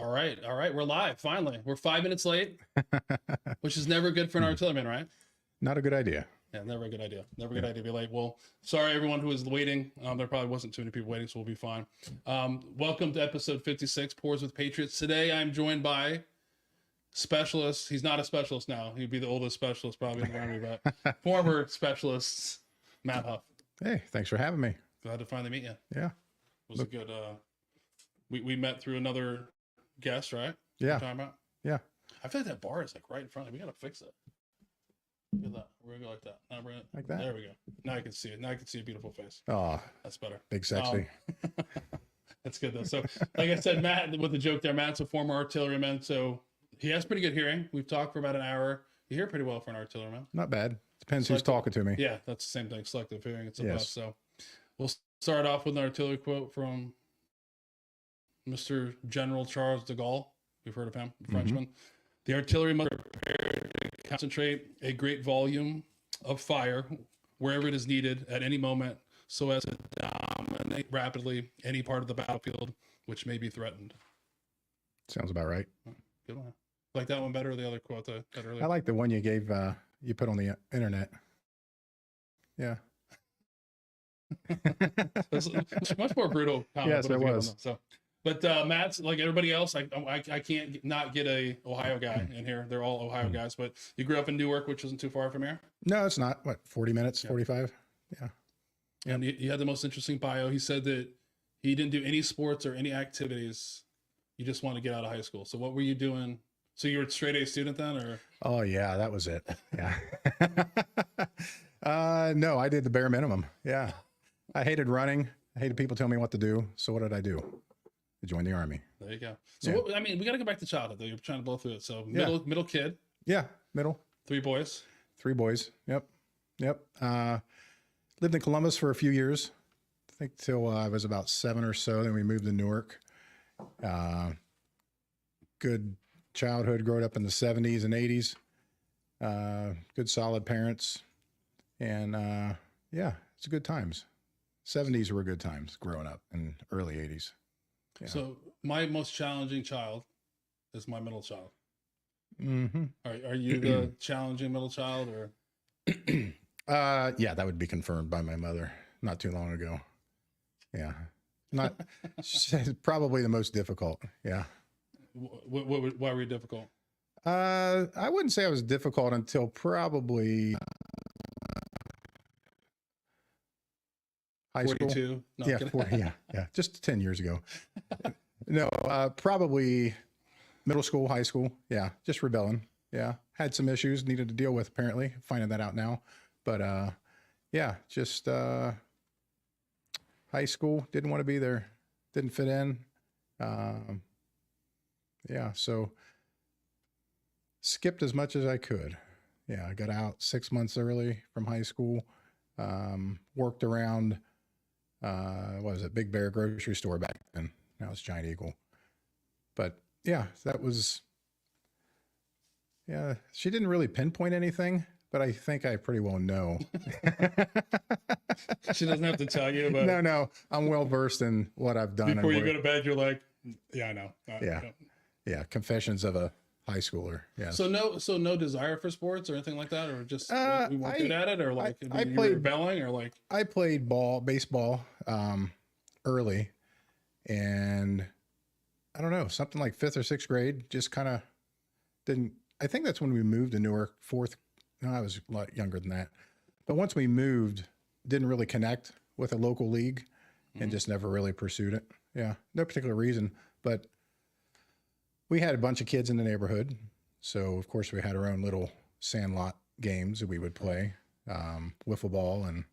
All right. We're live. Finally, we're 5 minutes late, which is never good for an artilleryman, right? Not a good idea. Yeah, never a good idea. Never a good idea to be late. Well, sorry everyone who was waiting. There probably wasn't too many people waiting, so we'll be fine. Welcome to episode 56, Pours with Patriots. Today I'm joined by specialist. He's not a specialist now. He'd be the oldest specialist probably in the army, but former specialist, Matt Huff. Hey, thanks for having me. Glad to finally meet you. Yeah. It was a good. We met through another guest, right? Yeah. Talking about? Yeah. I feel like that bar is like right in front of me. We gotta fix it. Look at that. We're gonna go like that. Now bring it Like that? There we go. Now I can see it. Now I can see a beautiful face. Oh, That's better. big sexy. That's good though. So, like I said, Matt, with the joke there, Matt's a former artilleryman, so he has pretty good hearing. We've talked for about an hour. You hear pretty well for an artilleryman. Not bad. Depends who's talking to me. Yeah, that's the same thing. Selective hearing. It's a Yes. buff. So, we'll start off with an artillery quote from Mr. General Charles de Gaulle. You've heard of him, the Frenchman. The artillery must prepare to concentrate a great volume of fire wherever it is needed at any moment so as to dominate rapidly any part of the battlefield which may be threatened. Sounds about right. Good one. Like that one better or the other quote that earlier? I like the one you gave, you put on the internet. Yeah. It's much more brutal. Yes, it was. So, but Matt's like everybody else. I can't not get a Ohio guy in here. They're all Ohio guys. But you grew up in Newark, which isn't too far from here. No, it's not. What, 40 minutes, 45? Yeah. And he had the most interesting bio. He said that he didn't do any sports or any activities. You just want to get out of high school. So what were you doing? So you were a straight A student then, or? Oh yeah, that was it. Yeah. No, I did the bare minimum. Yeah. I hated running. I hated people telling me what to do. So what did I do? I joined the Army. There you go. So Yeah. we got to go back to childhood though. You're trying to blow through it. So Yeah. middle kid, Yeah. Middle. 3 boys. 3 boys. Yep. Lived in Columbus for a few years. I think till I was about 7 or so. Then we moved to Newark. Good childhood, growing up in the 70s and 80s. Good solid parents. And yeah, it's good times. 70s were good times growing up in early 80s. Yeah. So my most challenging child is my middle child. Mm-hmm. Are you the challenging middle child or? Yeah, that would be confirmed by my mother not too long ago. Yeah. Not she's probably the most difficult. Yeah. Why were you difficult? I wouldn't say I was difficult until probably high school. 42? No, Yeah, 40, yeah, just 10 years ago. No, probably middle school, high school. Yeah, just rebelling. Yeah, had some issues needed to deal with. Apparently, finding that out now. But yeah, just high school. Didn't want to be there. Didn't fit in. Yeah, so skipped as much as I could. Yeah, I got out 6 months early from high school. Worked around. What was it? Big Bear grocery store back then. Now it's Giant Eagle. But yeah, that was. Yeah, she didn't really pinpoint anything, but I think I pretty well know. She doesn't have to tell you, but No, I'm well versed in what I've done. before you go to bed, you're like, yeah, I know. Yeah, confessions of a high schooler. Yeah. So no desire for sports or anything like that, or just we weren't good at it, or like I you were played rebelling, or like I played baseball, early, and I don't know, something like 5th or 6th grade. Just kind of didn't. I think that's when we moved to Newark. 4th. No, I was a lot younger than that. But once we moved, didn't really connect with a local league, and just never really pursued it. Yeah, no particular reason, but we had a bunch of kids in the neighborhood, so of course we had our own little sandlot games that we would play, wiffle ball, and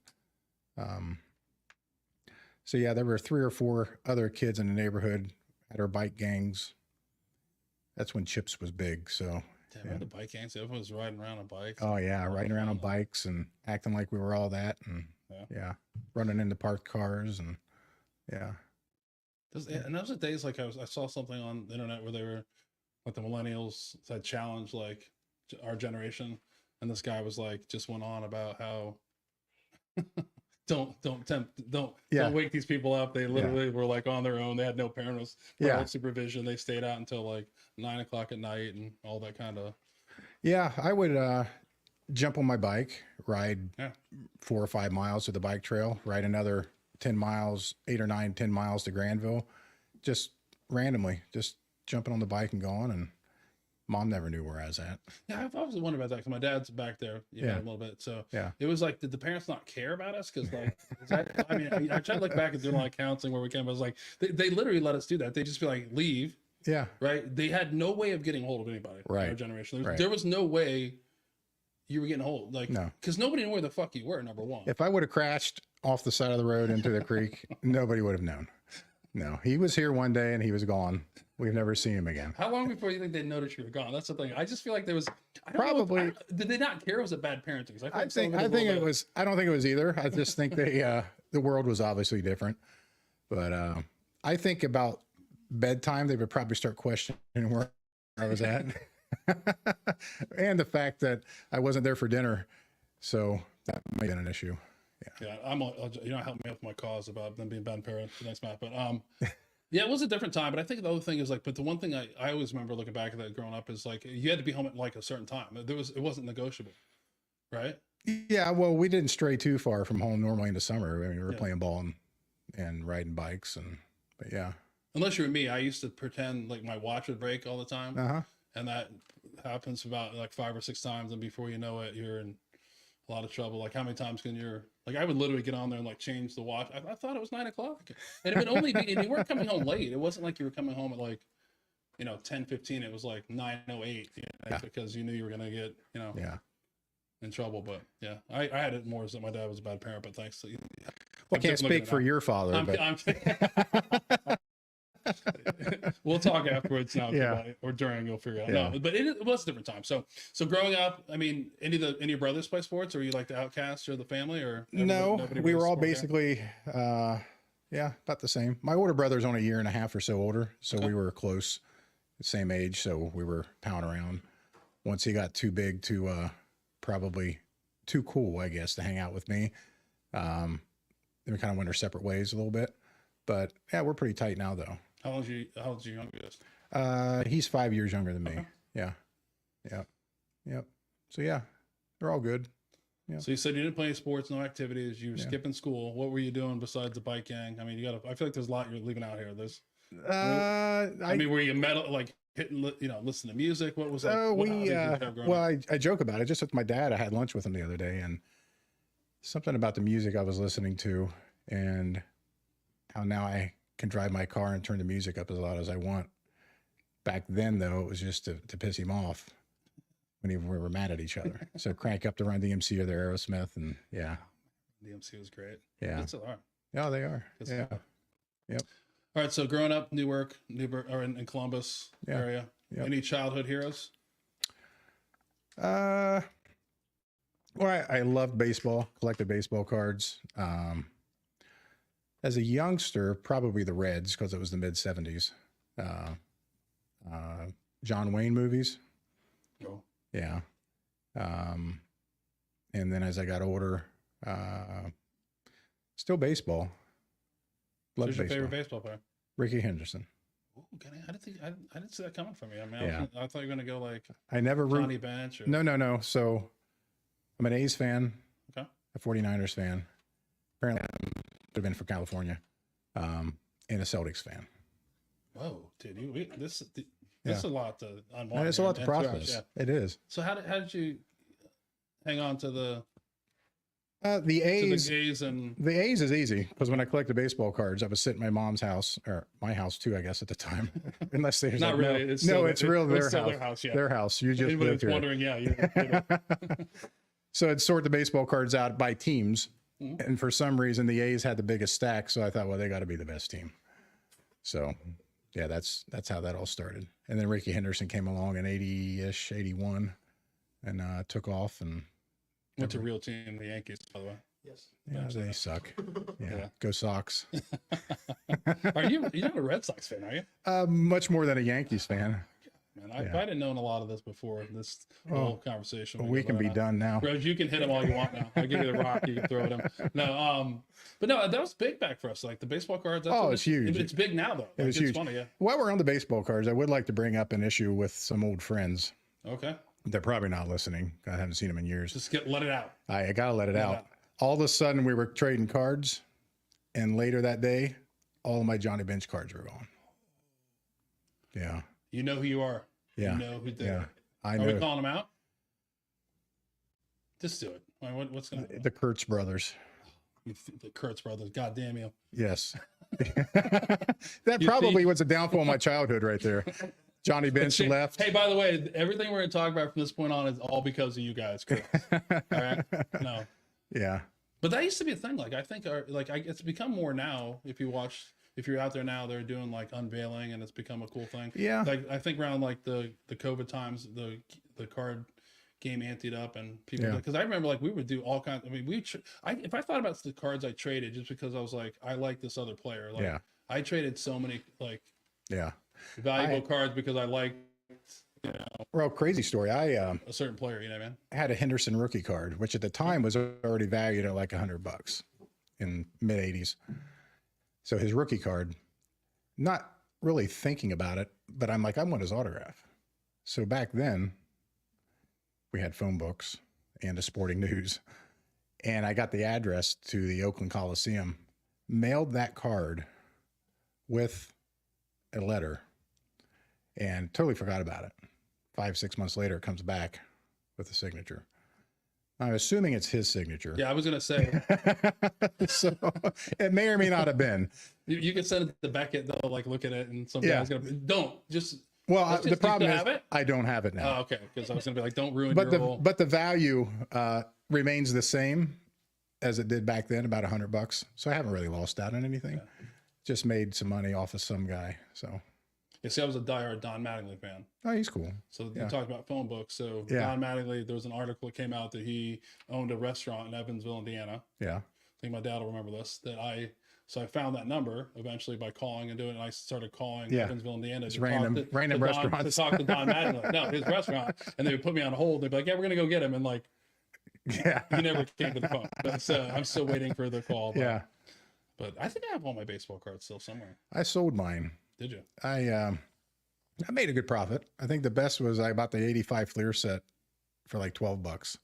so yeah, there were 3 or 4 other kids in the neighborhood, had our bike gangs. That's when Chips was big, so. damn, the bike gangs. Everyone was riding around on bikes. Oh yeah, riding around on bikes and acting like we were all that, and yeah, running into parked cars, and yeah. And those are days like I saw something on the internet where they were like the millennials had challenged like our generation, and this guy was like just went on about how don't wake these people up. They literally were like on their own. They had no parental supervision. They stayed out until like 9 o'clock at night and all that kind of. Yeah, I would jump on my bike, ride 4 or 5 miles to the bike trail, ride another 10 miles, 8 or 9, 10 miles to Granville, just randomly, just jumping on the bike and going. And Mom never knew where I was at. Yeah, I've always wondered about that because my dad's back there, a little bit. So it was like, did the parents not care about us? Because like, I mean, I tried to look back and do a lot of counseling where we can, but I was like, they literally let us do that. They just be like, leave. Yeah. Right. They had no way of getting hold of anybody. Right. In our generation. There was no way you were getting hold. Like, no, because nobody knew where the fuck you were. Number one. If I would have crashed off the side of the road into the creek, nobody would have known. No, he was here one day and he was gone. We've never seen him again. How long before you think they noticed you were gone? That's the thing. I just feel like there was did they not care? It was a bad parenting? I think it was. I don't think it was either. I just think the world was obviously different. But I think about bedtime, they would probably start questioning where I was at, and the fact that I wasn't there for dinner. So that may have been an issue. Yeah, help me with my cause about them being bad parents. Thanks, Matt. But yeah, it was a different time. But I think the other thing is like, but the one thing I always remember looking back at that growing up is like, you had to be home at like a certain time. It wasn't negotiable, right? Yeah, well, we didn't stray too far from home normally in the summer. I mean, we were playing ball and riding bikes, but yeah. Unless you were me, I used to pretend like my watch would break all the time, and that happens about like 5 or 6 times, and before you know it, you're in a lot of trouble. Like, how many times can I would literally get on there and like change the watch. I thought it was 9 o'clock, and it would only be, and you weren't coming home late. It wasn't like you were coming home at like, 10:15. It was like 9:08, because you knew you were gonna get, in trouble. But yeah, I had it more as that my dad was a bad parent, but thanks to you. Well, I can't speak for your father, but we'll talk afterwards now, or during, you'll figure it out. No, but it was a different time. So growing up, I mean, any of your brothers play sports, or were you like the outcast or the family, or no? We were all basically, about the same. My older brother's only 1.5 years or so older, so we were close, the same age. So we were pounding around. Once he got too big to, probably too cool, I guess, to hang out with me, then we kind of went our separate ways a little bit. But yeah, we're pretty tight now, though. How old's your youngest? He's 5 years younger than me. Okay. Yeah. Yep. So yeah, they're all good. Yeah. So you said you didn't play any sports, no activities. You were skipping school. What were you doing besides the bike gang? I mean, I feel like there's a lot you're leaving out here. Were you like hitting, listen to music? What was that? I joke about it. Just with my dad, I had lunch with him the other day, and something about the music I was listening to, and how now I can drive my car and turn the music up as loud as I want. Back then, though, it was just to piss him off when we were mad at each other. So crank up the Run DMC or the Aerosmith, and DMC was great. Yeah, they still are. Yeah, they are. Yeah. Yep. All right. So growing up, Newark, or in Columbus area. Yep. Any childhood heroes? Well, I loved baseball. Collected baseball cards. As a youngster, probably the Reds, because it was the mid-'70s. John Wayne movies. Oh. Yeah. And then as I got older, still baseball. Who's your favorite baseball player? Ricky Henderson. Ooh, I didn't see that coming from you. I mean, I thought you were going to go like Johnny Bench. Or... No. So I'm an A's fan. Okay. A 49ers fan. Apparently I've been for California, and a Celtics fan. Whoa, dude! This is a lot to unwind. It's a lot to process. It is. So how did you hang on to the A's? To the A's and the A's is easy because when I collected baseball cards, I was sitting at my mom's house, or my house too, I guess at the time. Unless there's not really. It's real their house. Their house. You just lived here. Wondering, So I'd sort the baseball cards out by teams. And for some reason, the A's had the biggest stack, so I thought, well, they got to be the best team. So, yeah, that's how that all started. And then Ricky Henderson came along in 80-ish, 81, and took off and went to real team, the Yankees, by the way. Yes. Yeah, they suck. Yeah. Go Sox. You're not a Red Sox fan, are you? Much more than a Yankees fan. Man, If I didn't known a lot of this before this whole conversation, we can be done now. Rose, you can hit him all you want now. I'll give you the rock. You can throw at him. No, but no, that was big back for us. Like the baseball cards. It's huge. It's big now though. Like, It's huge. Funny, yeah. While we're on the baseball cards, I would like to bring up an issue with some old friends. Okay. They're probably not listening. I haven't seen them in years. Just let it out. I gotta let it out. All of a sudden, we were trading cards, and later that day, all of my Johnny Bench cards were gone. Yeah. You know who you are. Yeah. You know who they Yeah. I Are know. we calling them out? Just do it. What's going to The Kurtz brothers. The Kurtz brothers. God damn you. Yes. That probably was a downfall of my childhood right there. Johnny Bench left. Hey, by the way, everything we're going to talk about from this point on is all because of you guys, Chris. All right? No. Yeah. But that used to be a thing. Like, I think it's become more now. If you're out there now, they're doing like unveiling and it's become a cool thing. Yeah. Like, I think around like the COVID times, the card game anteed up and people, because I remember like we would do all kinds. I mean, if I thought about the cards I traded just because I was like, I like this other player. Like, I traded so many like valuable cards because I liked, Well, crazy story. a certain player, man. I had a Henderson rookie card, which at the time was already valued at like $100 in mid '80s. So his rookie card, not really thinking about it, but I'm like, I want his autograph. So back then, we had phone books and a Sporting News, and I got the address to the Oakland Coliseum, mailed that card with a letter, and totally forgot about it. 5-6 months later, it comes back with a signature. I'm assuming it's his signature. Yeah, I was gonna say. So it may or may not have been. You can send it to Beckett. They'll like look at it, and some guy's gonna just. Well, the problem is it? I don't have it now. Oh, okay. Because I was gonna be like, don't ruin But your but the value remains the same as it did back then, about $100. So I haven't really lost out on anything. Yeah. Just made some money off of some guy. So. You see, I was a diehard Don Mattingly fan. Oh, he's cool. So you talked about phone books. So Don Mattingly, there was an article that came out that he owned a restaurant in Evansville, Indiana. Yeah. I think my dad will remember this. So I found that number eventually by calling and doing it. And I started calling Evansville, Indiana. It's random restaurants. To talk to Don Mattingly. No, his restaurant. And they would put me on hold. They'd be like, yeah, we're going to go get him. And like, he never came to the phone. But I'm still waiting for the call. But, But I think I have all my baseball cards still somewhere. I sold mine. Did you? I made a good profit. I think the best was I bought the 85 Fleer set for like $12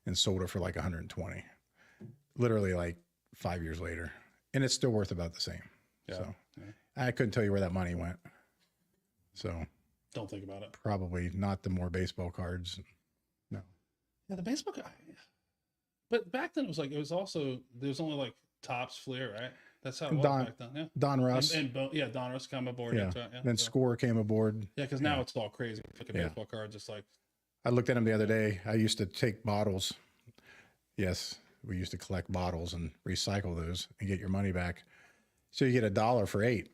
and sold it for like 120. Literally like 5 years later. And it's still worth about the same. Yeah. So I couldn't tell you where that money went. So don't think about it. Probably not the more baseball cards. No. Yeah, the baseball card. But back then it was also, there was only like Topps Fleer, right? That's how it was back then. Yeah. Don Russ. And Don Russ came aboard. Yeah. Then Score came aboard. Yeah, because now it's all crazy. Look at baseball cards. It's like. I looked at them the other day. I used to take bottles. Yes, we used to collect bottles and recycle those and get your money back. So you get $1 for 8,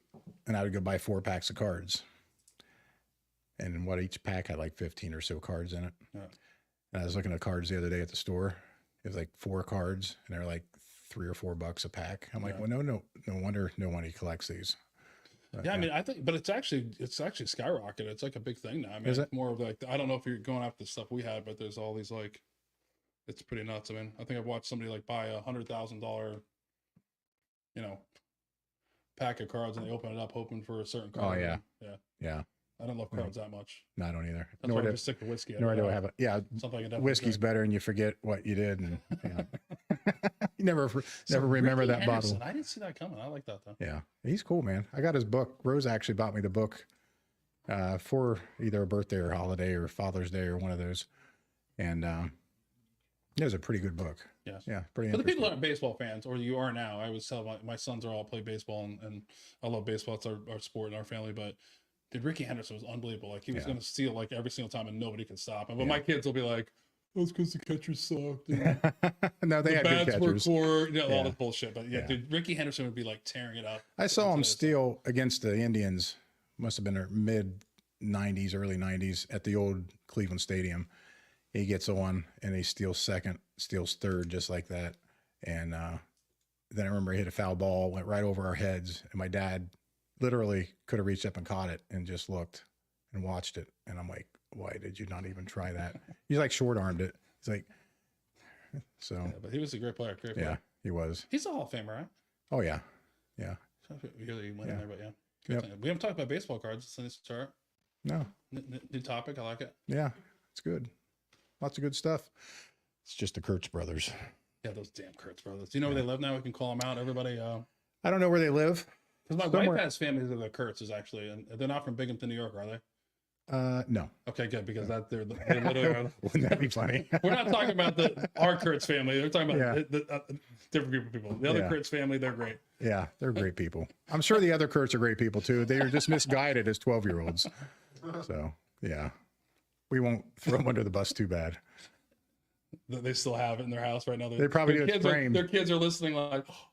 and I would go buy 4 packs of cards. And each pack had like 15 or so cards in it. Yeah. And I was looking at cards the other day at the store. It was like 4 cards, and they're like $3 or $4 a pack. I'm like, well, no wonder no one collects these. But, I mean, I think, but it's actually skyrocketed. It's like a big thing now. I mean, is it? More of like, I don't know if you're going after the stuff we had, but there's all these like, it's pretty nuts. I mean, I think I've watched somebody like buy $100,000, pack of cards, and they open it up hoping for a certain card. Oh yeah, yeah. I don't love cards that much. No, I don't either. That's why I just stick to whiskey. Nor do I have it. Yeah, whiskey's better, and you forget what you did, and you never remember that bottle. I didn't see that coming. I like that though. Yeah, he's cool, man. I got his book. Rose actually bought me the book for either a birthday or holiday or Father's Day or one of those, and it was a pretty good book. Yes. Yeah, pretty. For the people that aren't baseball fans, or you are now, I always tell my sons are all play baseball, and I love baseball. It's our sport in our family, but. Dude, Ricky Henderson was unbelievable. Like he was going to steal like every single time, and nobody could stop him. But my kids will be like, "Oh, it's because the catchers sucked." No, they had good catchers. All this bullshit. But dude, Ricky Henderson would be like tearing it up. I saw him steal against the Indians. Must have been their mid '90s, early '90s at the old Cleveland Stadium. He gets on and he steals second, steals third, just like that. And then I remember he hit a foul ball, went right over our heads, and my dad. Literally could have reached up and caught it and just looked and watched it. And I'm like, why did you not even try that? He's like short-armed it. He's like, so. Yeah, but he was a great player. Great player. Yeah, he was. He's a Hall of Famer, right? Oh, yeah. Yeah. We really went in there, but yeah. Yep. We haven't talked about baseball cards since the start. No. New topic. I like it. Yeah, it's good. Lots of good stuff. It's just the Kurtz brothers. Yeah, those damn Kurtz brothers. Do you know where they live now? We can call them out. Everybody. I don't know where they live. Because my wife has family that are the Kurtzes, actually, and they're not from Binghamton, New York, are they? No. Okay, good, because they're literally. Wouldn't that be funny? We're not talking about our Kurtz family. We're talking about the different group of people. The other Kurtz family, they're great. Yeah, they're great people. I'm sure the other Kurtz are great people too. They were just misguided as 12-year-olds. So yeah, we won't throw them under the bus too bad. They still have it in their house right now. They probably do. Their kids are listening like, oh,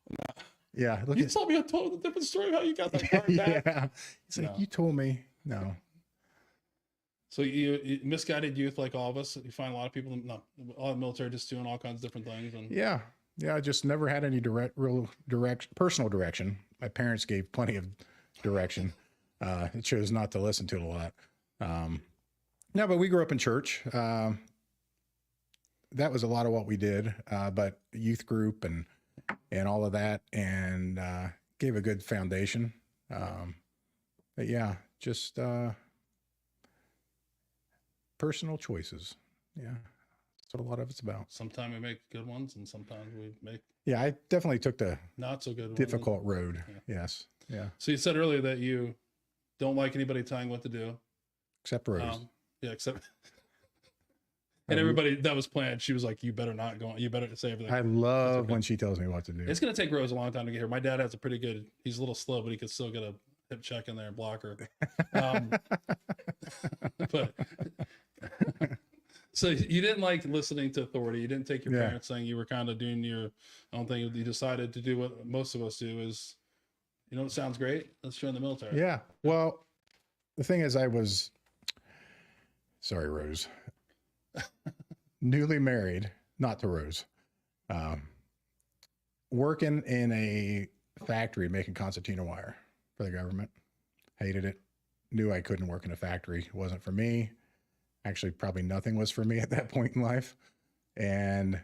yeah. You told me a totally different story of how you got that card back. Yeah. It's like, you told me. No. So you misguided youth like all of us. You find a lot of people, all the military just doing all kinds of different things. And yeah. I just never had any real personal direction. My parents gave plenty of direction. It chose not to listen to it a lot. No, but we grew up in church. That was a lot of what we did. But youth group and all of that, and gave a good foundation. But yeah, just personal choices. Yeah, that's what a lot of it's about. Sometimes we make good ones, and sometimes we make. Yeah, I definitely took the not so good, difficult road. Yeah. Yes. Yeah. So you said earlier that you don't like anybody telling what to do, except Rose. Yeah, except. And everybody that was planned, she was like, "You better not go. You better say everything." I love when she tells me what to do. It's gonna take Rose a long time to get here. My dad has a pretty good. He's a little slow, but he could still get a hip check in there and block her. But so you didn't like listening to authority. You didn't take your parents saying. You were kind of doing your own thing. You decided to do what most of us do: is, it sounds great. Let's join the military. Yeah. Well, the thing is, I was. Sorry, Rose. Newly married, not to Rose, working in a factory making concertina wire for the government. Hated it. Knew I couldn't work in a factory. It wasn't for me. Actually, probably nothing was for me at that point in life. And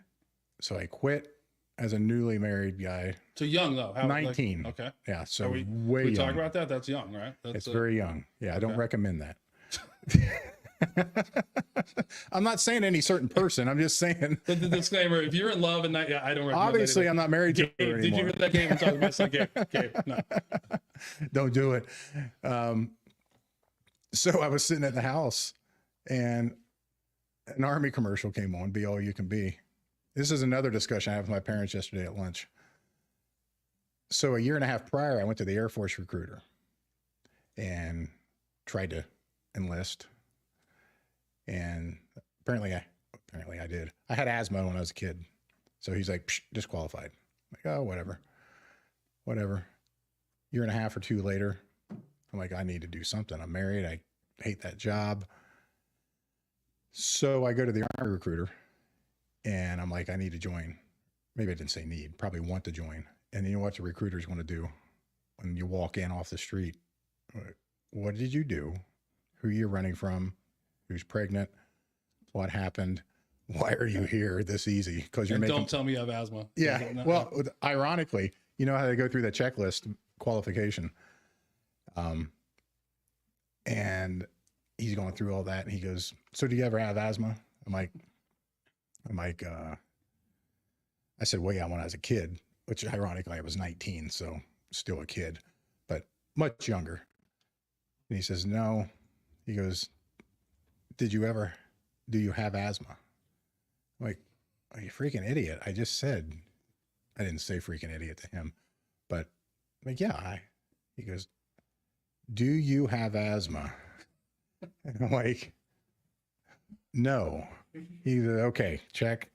so I quit as a newly married guy. So young though. 19. Like, okay. Yeah. So we young. talk about that. That's young, right? It's very young. Yeah. I don't recommend that. I'm not saying any certain person. I'm just saying. The disclaimer: if you're in love and not, I don't recommend. Obviously, I'm not married to her anymore. Did you hear that game? I'm talking about son, Gabe. No. Don't do it. So I was sitting at the house, and an Army commercial came on. Be all you can be. This is another discussion I had with my parents yesterday at lunch. So a year and a half prior, I went to the Air Force recruiter and tried to enlist. And apparently I did. I had asthma when I was a kid. So he's like, disqualified. I'm like, oh, whatever. Year and a half or two later, I'm like, I need to do something. I'm married. I hate that job. So I go to the Army recruiter and I'm like, I need to join. Maybe I didn't say need, probably want to join. And you know what the recruiters want to do when you walk in off the street? What did you do? Who you're running from? Who's pregnant? What happened? Why are you here this easy? Because you're making. Don't tell me you have asthma. Yeah. Well, ironically, you know how they go through the checklist qualification. And he's going through all that, and he goes, "So do you ever have asthma?" I'm like, I said, "Well, yeah, when I was a kid," which ironically I was 19, so still a kid, but much younger. And he says, "No." He goes, do you have asthma? I'm like, are you freaking idiot? I just said, I didn't say freaking idiot to him, but I'm like, yeah, he goes, do you have asthma? And I'm like, no. He's like, okay, check.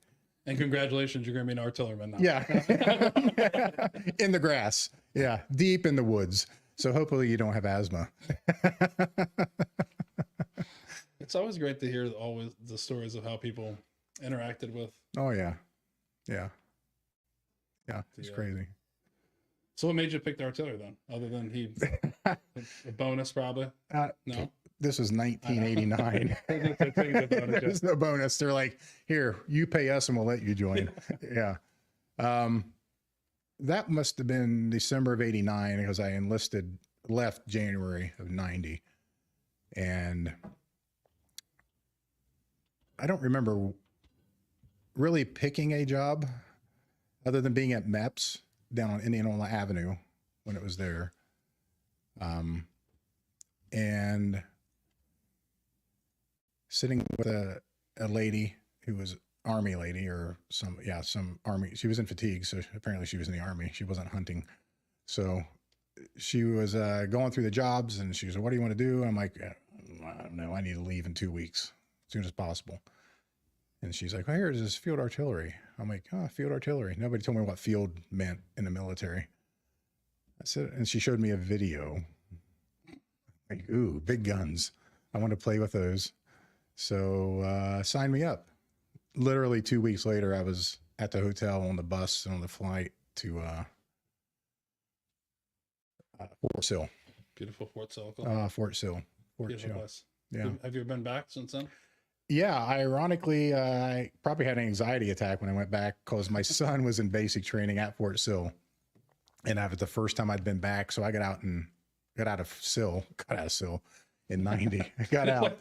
And congratulations, you're going to be an artilleryman now. Yeah. In the grass. Yeah. Deep in the woods. So hopefully you don't have asthma. It's always great to hear always the stories of how people interacted with. Oh yeah. Yeah. Yeah. It's crazy. So what made you pick the artillery then? Other than a bonus probably? No. this was 1989. There's no bonus. They're like, here, you pay us and we'll let you join. Yeah. That must have been December of 89 because I left January of 90. And I don't remember really picking a job other than being at MEPS down on Indianola Avenue when it was there. And sitting with a lady who was Army lady or some Army. She was in fatigue, so apparently she was in the Army. She wasn't hunting. So she was going through the jobs, and she was like, what do you want to do? I'm like, I don't know. I need to leave in 2 weeks, as soon as possible. And she's like, oh, here's this field artillery. I'm like, oh, field artillery. Nobody told me what field meant in the military. I said, and she showed me a video. Like, ooh, big guns. I want to play with those. So sign me up. Literally 2 weeks later, I was at the hotel, on the bus, and on the flight to Fort Sill. Beautiful Fort Sill. Fort Sill. Beautiful place. Yeah. Have you ever been back since then? Yeah. Ironically, I probably had an anxiety attack when I went back because my son was in basic training at Fort Sill. And that was the first time I'd been back. So I got out of Sill in 90. I got out.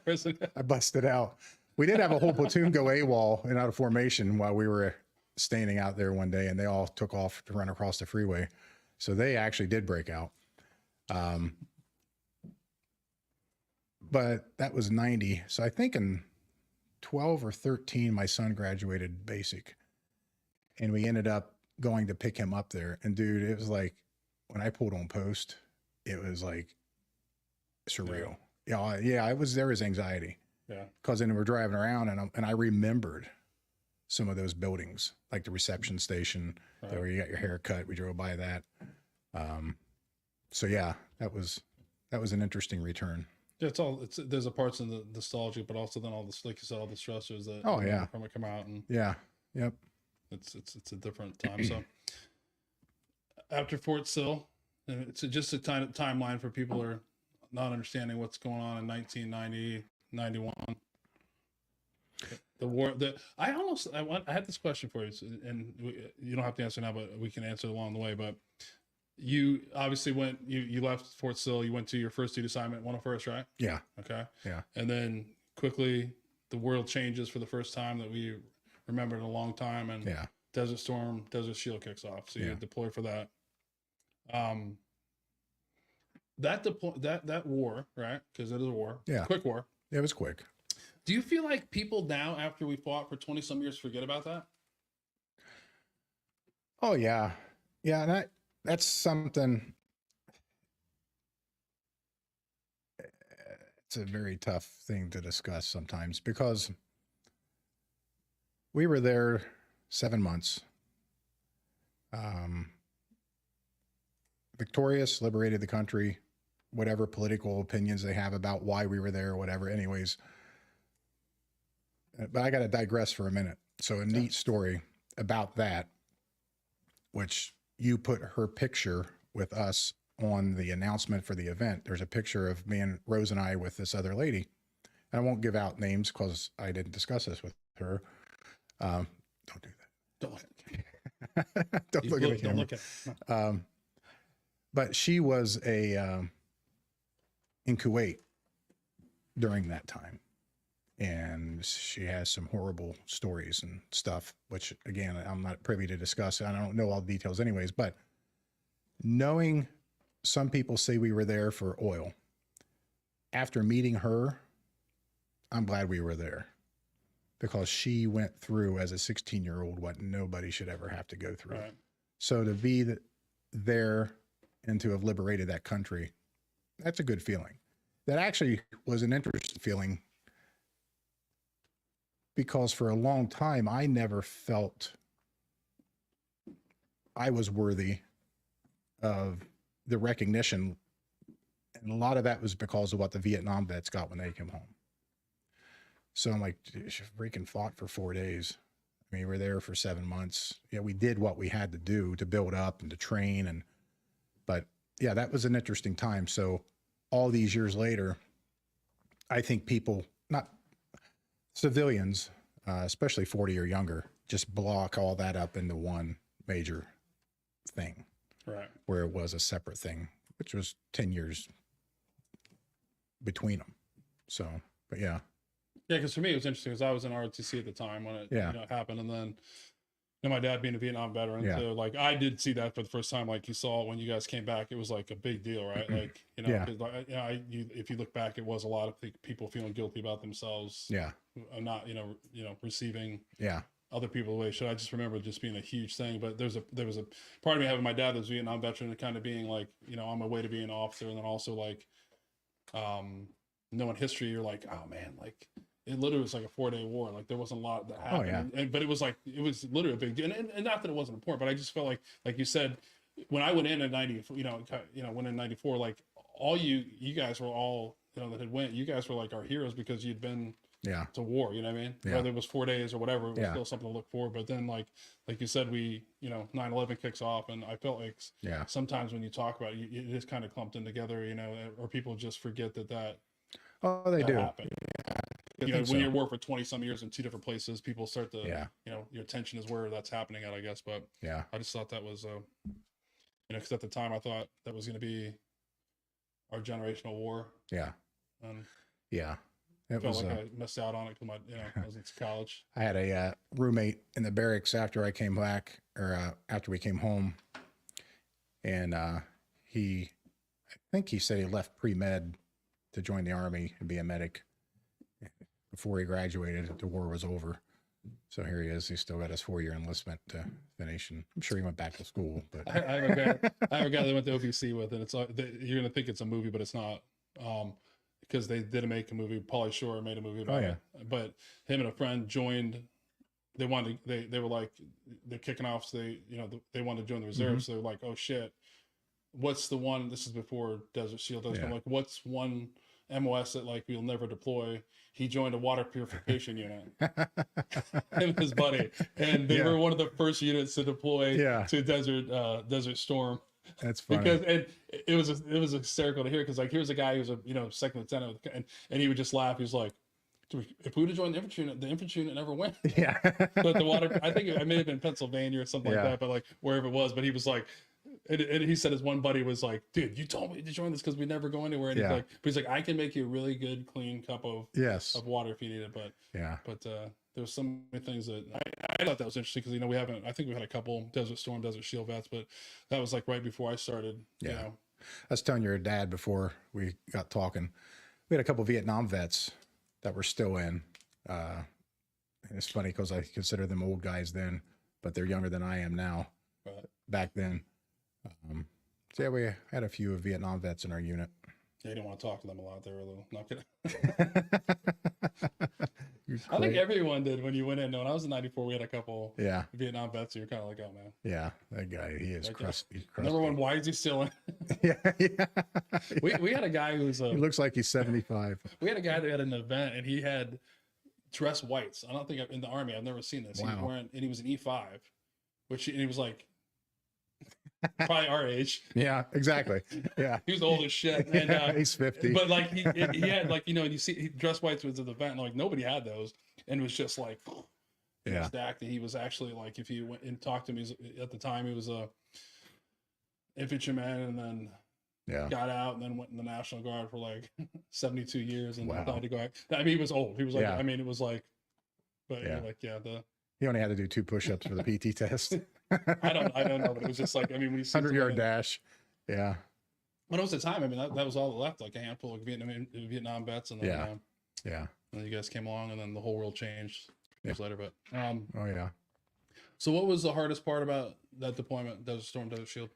I busted out. We did have a whole platoon go AWOL and out of formation while we were standing out there one day, and they all took off to run across the freeway. So they actually did break out. But that was 90. So I think in 12 or 13, my son graduated basic, and we ended up going to pick him up there. And dude, it was like, when I pulled on post, it was like surreal. Yeah. There was anxiety. Yeah. Cause then we're driving around and I remembered some of those buildings, like the reception station, right, where you got your hair cut. We drove by that. So yeah, that was an interesting return. Yeah, there's a parts in the nostalgia, but also then all the, like you said, all the stressors that come out, and yeah, yep, it's a different time. So after Fort Sill, and it's just a timeline for people who are not understanding what's going on in 1990, 91. The war that I had this question for you, and you don't have to answer now, but we can answer along the way. But you obviously you left Fort Sill, you went to your first duty assignment, 101st, right? Yeah. Okay. Yeah. And then quickly the world changes for the first time that we remember in a long time, and Desert Storm, Desert Shield kicks off. So you deploy for that. That war, right? Because it is a war. Yeah. Quick war. It was quick. Do you feel like people now, after we fought for 20 some years, forget about that? Oh yeah. Yeah. And that's something, it's a very tough thing to discuss sometimes, because we were there 7 months, victorious, liberated the country, whatever political opinions they have about why we were there or whatever. Anyways, but I got to digress for a minute. So a neat story about that, which you put her picture with us on the announcement for the event. There's a picture of me and Rose and I with this other lady. And I won't give out names because I didn't discuss this with her. Don't do that. Don't look at the Don't look at the camera. Don't look at it. But she was in Kuwait during that time. And she has some horrible stories and stuff, which again, I'm not privy to discuss. I don't know all the details anyways, but knowing some people say we were there for oil, after meeting her, I'm glad we were there, because she went through as a 16-year-old what nobody should ever have to go through. Right. So to be there and to have liberated that country, that's a good feeling. That actually was an interesting feeling, because for a long time, I never felt I was worthy of the recognition. And a lot of that was because of what the Vietnam vets got when they came home. So I'm like, she freaking fought for 4 days. I mean, we were there for 7 months. Yeah, we did what we had to do to build up and to train. But yeah, that was an interesting time. So all these years later, I think people, not civilians, especially 40 or younger, just block all that up into one major thing, Right. where it was a separate thing, which was 10 years between them. So, but yeah. Yeah, because for me it was interesting because I was in ROTC at the time when it happened, and then my dad being a Vietnam veteran, so like I did see that for the first time. Like you saw it when you guys came back, it was like a big deal, right? Like if you look back, it was a lot of people feeling guilty about themselves, not receiving other people away. So I just remember it just being a huge thing. But there was a part of me having my dad that was a Vietnam veteran and kind of being like, on my way to being an officer, and then also like knowing history, you're like, oh man, like it literally was like a 4-day war. Like there wasn't a lot that happened. But it was literally a big deal. And not that it wasn't important, but I just felt like you said, when I went in at 90, went in 94, like all you guys were all, that had went, you guys were like our heroes because you'd been to war, you know what I mean? Whether it was 4 days or whatever, it was still something to look for. But then like you said, we, 9/11 kicks off, and I felt like sometimes when you talk about it, it is kind of clumped in together, or people just forget that Oh, they do. Happened. When you're war for 20 some years in two different places, people start to, your attention is where that's happening at, I guess. But I just thought that was, because at the time I thought that was going to be our generational war. Yeah. It felt like I missed out on it because I was in college. I had a roommate in the barracks after I came back, or after we came home, and I think he said he left pre-med to join the Army and be a medic before he graduated. The war was over. So here he is. He's still got his 4-year enlistment to finish, and I'm sure he went back to school. But I have a guy that went to OPC with, and it's you're gonna think it's a movie, but it's not, because they didn't make a movie. Pauly Shore made a movie about it. But him and a friend joined. They wanted. They were like, they're kicking off. So they wanted to join the reserves. So they were like, oh shit, what's the one? This is before Desert Shield. I'm like, what's one MOS that like we'll never deploy? He joined a water purification unit. Him and his buddy, and they were one of the first units to deploy to Desert Storm. That's funny. Because it was hysterical to hear, because like here's a guy who's a second lieutenant, and he would just laugh. He was like, if we would have joined the infantry unit never went. But the water, I think it may have been Pennsylvania or something like that, but like wherever it was. But he was like, and he said his one buddy was like, dude, you told me to join this because we never go anywhere. And he's like, I can make you a really good, clean cup of water if you need it. But there's so many things that I thought that was interesting, because I think we had a couple Desert Storm, Desert Shield vets, but that was like right before I started. I was telling your dad before we got talking, we had a couple Vietnam vets that were still in. And it's funny because I consider them old guys then, but they're younger than I am now. Back then. So yeah, we had a few Vietnam vets in our unit. Yeah, you didn't want to talk to them a lot. They were a little not kidding. I think everyone did when you went in. When I was in 94, we had a couple Vietnam vets, so you're kind of like, oh man. Yeah, that guy, he is crusty. Number one, why is he still in? We had a guy who's he looks like he's 75. We had a guy that had an event, and he had dress whites. I don't think in the Army, I've never seen this. Wow. He was wearing, and he was an E5, and he was like probably our age. Yeah, exactly. Yeah, he was old as shit, and he's 50. But like he had like, and you see, he dress whites was at the event, and like nobody had those, and it was just like stacked. And he was actually like, if you went and talked to him, at the time he was a infantryman, and then got out, and then went in the National Guard for like 72 years, and decided to go out. I mean, he was old. He was like, I mean, it was like, but he only had to do 2 push-ups for the PT test. I don't know, but it was just like, I mean, when you see 100-yard dash. Yeah. When it was the time, I mean, that was all that left, like a handful of Vietnam vets, and then and then you guys came along, and then the whole world changed years later. But so what was the hardest part about that deployment, Desert Storm, Desert Shield?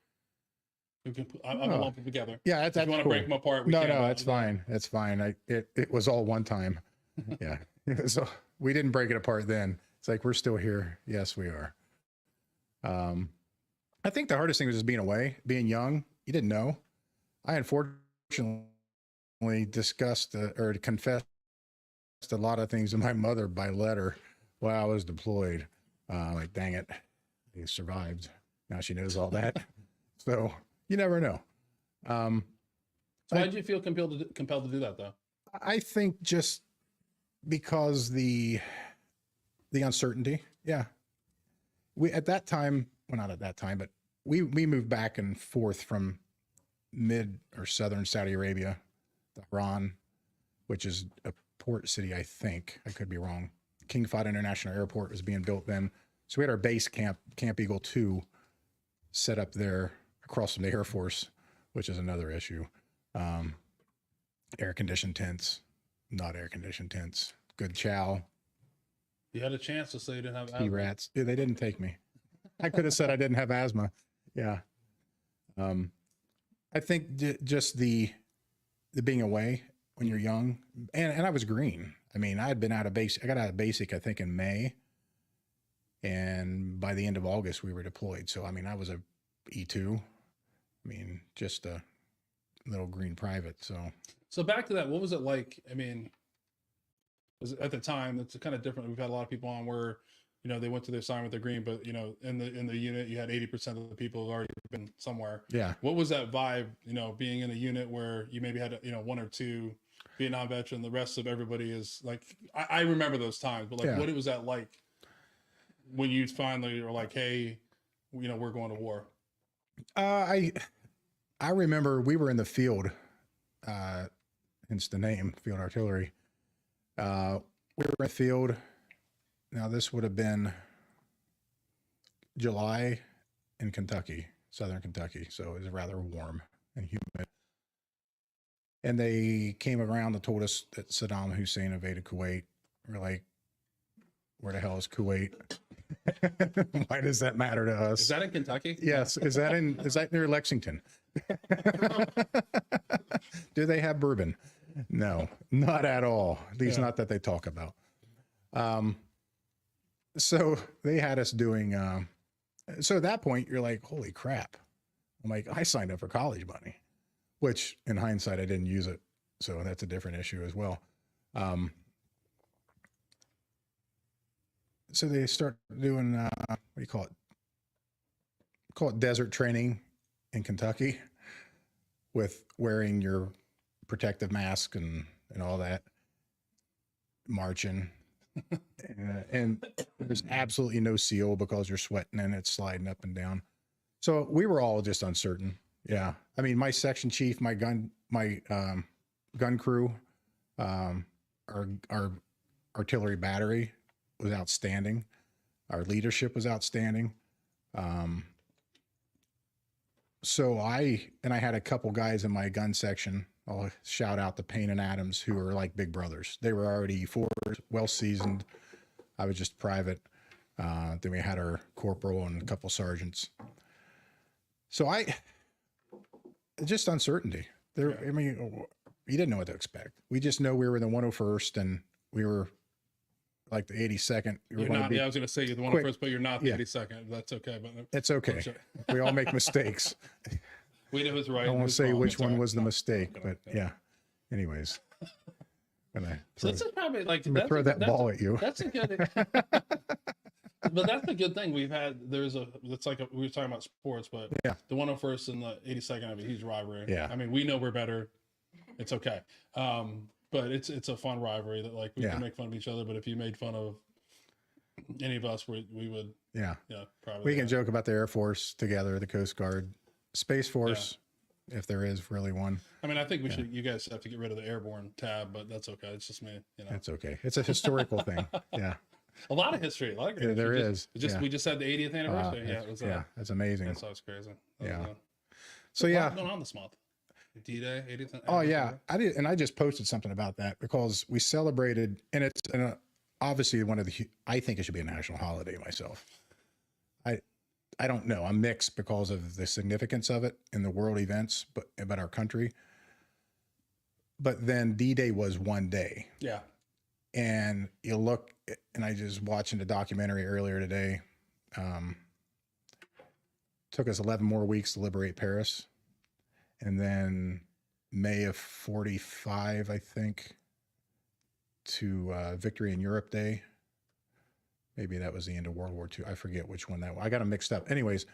I'm gonna lump them together. Yeah, that's if you want to break them apart, no, it's fine. It's fine. It was all one time. Yeah. So we didn't break it apart then. It's like, we're still here. Yes, we are. I think the hardest thing was just being away, being young. You didn't know. I unfortunately discussed or confessed a lot of things to my mother by letter while I was deployed. Like, dang it, they survived. Now she knows all that. So you never know. So why did you feel compelled to do that, though? I think just because the uncertainty. Yeah. We, at that time, well, not at that time, but we moved back and forth from mid or southern Saudi Arabia, the Iran, which is a port city, I think. I could be wrong. King Fahd International Airport was being built then. So we had our base camp, Camp Eagle 2, set up there across from the Air Force, which is another issue. Air-conditioned tents, not air-conditioned tents. Good chow. You had a chance to say you didn't have Pea rats. Yeah, they didn't take me. I could have said I didn't have asthma. Yeah. I think just the being away when you're young, and I was green. I mean, I had been out of basic. I got out of basic, I think, in May, and by the end of August we were deployed. So I mean, I was a E2. I mean, just a little green private. So back to that, what was it like? I mean, was it, at the time, it's kind of different. We've had a lot of people on where, you know, they went to their assignment, they're green, but you know, in the unit, you had 80% of the people who've already been somewhere. Yeah. What was that vibe? You know, being in a unit where you maybe had, you know, one or two Vietnam veteran, the rest of everybody is like, I remember those times, but like, Yeah. what was that like when you finally were like, hey, you know, we're going to war? I remember we were in the field, hence the name, field artillery. We were in the field. Now this would have been July in Kentucky, southern Kentucky. So it was rather warm and humid. And they came around and told us that Saddam Hussein invaded Kuwait. We're like, where the hell is Kuwait? Why does that matter to us? Is that in Kentucky? Yes. Is that near Lexington? Do they have bourbon? No, not at all. At least not that they talk about. So they had us doing, so at that point you're like, holy crap. I'm like, I signed up for college money, which in hindsight, I didn't use it. So that's a different issue as well. So they start doing, what do you call it? Call it desert training in Kentucky with wearing your protective mask and all that, marching. And there's absolutely no seal because you're sweating and it's sliding up and down. So we were all just uncertain. Yeah. I mean, my section chief, my gun crew, our artillery battery was outstanding. Our leadership was outstanding. So I had a couple guys in my gun section. I'll shout out to Payne and Adams, who are like big brothers. They were already E4s, well seasoned. I was just private. Then we had our corporal and a couple sergeants. So just uncertainty. There, I mean, you didn't know what to expect. We just know we were in the 101st and we were like the 82nd. You're not, I was going to say you're the 101st, but you're not the 82nd. That's okay. But it's okay. We all make mistakes. We knew it was right. I won't say which one was the mistake, but yeah. Anyways, so this is probably like throw that ball at you. That's a good. But that's a good thing. We've had it's like we were talking about sports, but the 101st and the 82nd have a huge rivalry. Yeah. I mean, we know we're better. It's okay. But it's a fun rivalry that like we can make fun of each other. But if you made fun of any of us, we would. Yeah. Yeah. Probably. We can joke about the Air Force together, the Coast Guard, Space Force, if there is really one. I mean, I think we should. You guys have to get rid of the airborne tab, but that's okay. It's just me. You know. That's okay. It's a historical thing. Yeah. A lot of history. A lot of great there is. is. We just had the 80th anniversary. It was, that's amazing. That's always crazy. So what's going on this month? D-Day, 80th. Oh yeah, I did, and I just posted something about that because we celebrated, and it's obviously one of the. I think it should be a national holiday myself. I don't know. I'm mixed because of the significance of it in the world events, but about our country. But then D-Day was one day. Yeah. And you look, and I just watching a documentary earlier today. Took us 11 more weeks to liberate Paris. And then May of 45, I think, to Victory in Europe Day. Maybe that was the end of World War II. I forget which one that was. I got them mixed up. Anyways,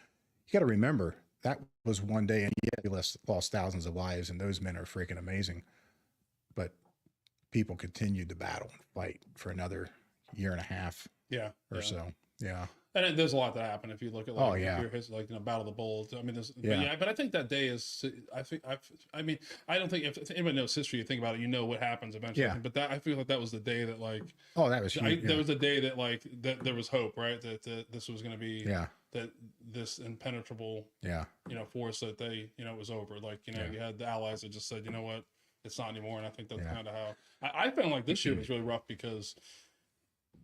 you got to remember that was one day, and we lost thousands of lives, and those men are freaking amazing. But people continued to battle and fight for another year and a half or so. Yeah. And there's a lot that happened if you look at like Battle of the Bulge. I mean, but I think that day is. I mean, I don't think if anybody knows history, you think about it, you know what happens eventually. Yeah. But I feel like that was the day that that was huge. there was a day that that there was hope, right? That this was going to be that this impenetrable force that it was over. You had the Allies that just said, you know what, it's not anymore. And I think that's kind of how I found like this year was really rough because.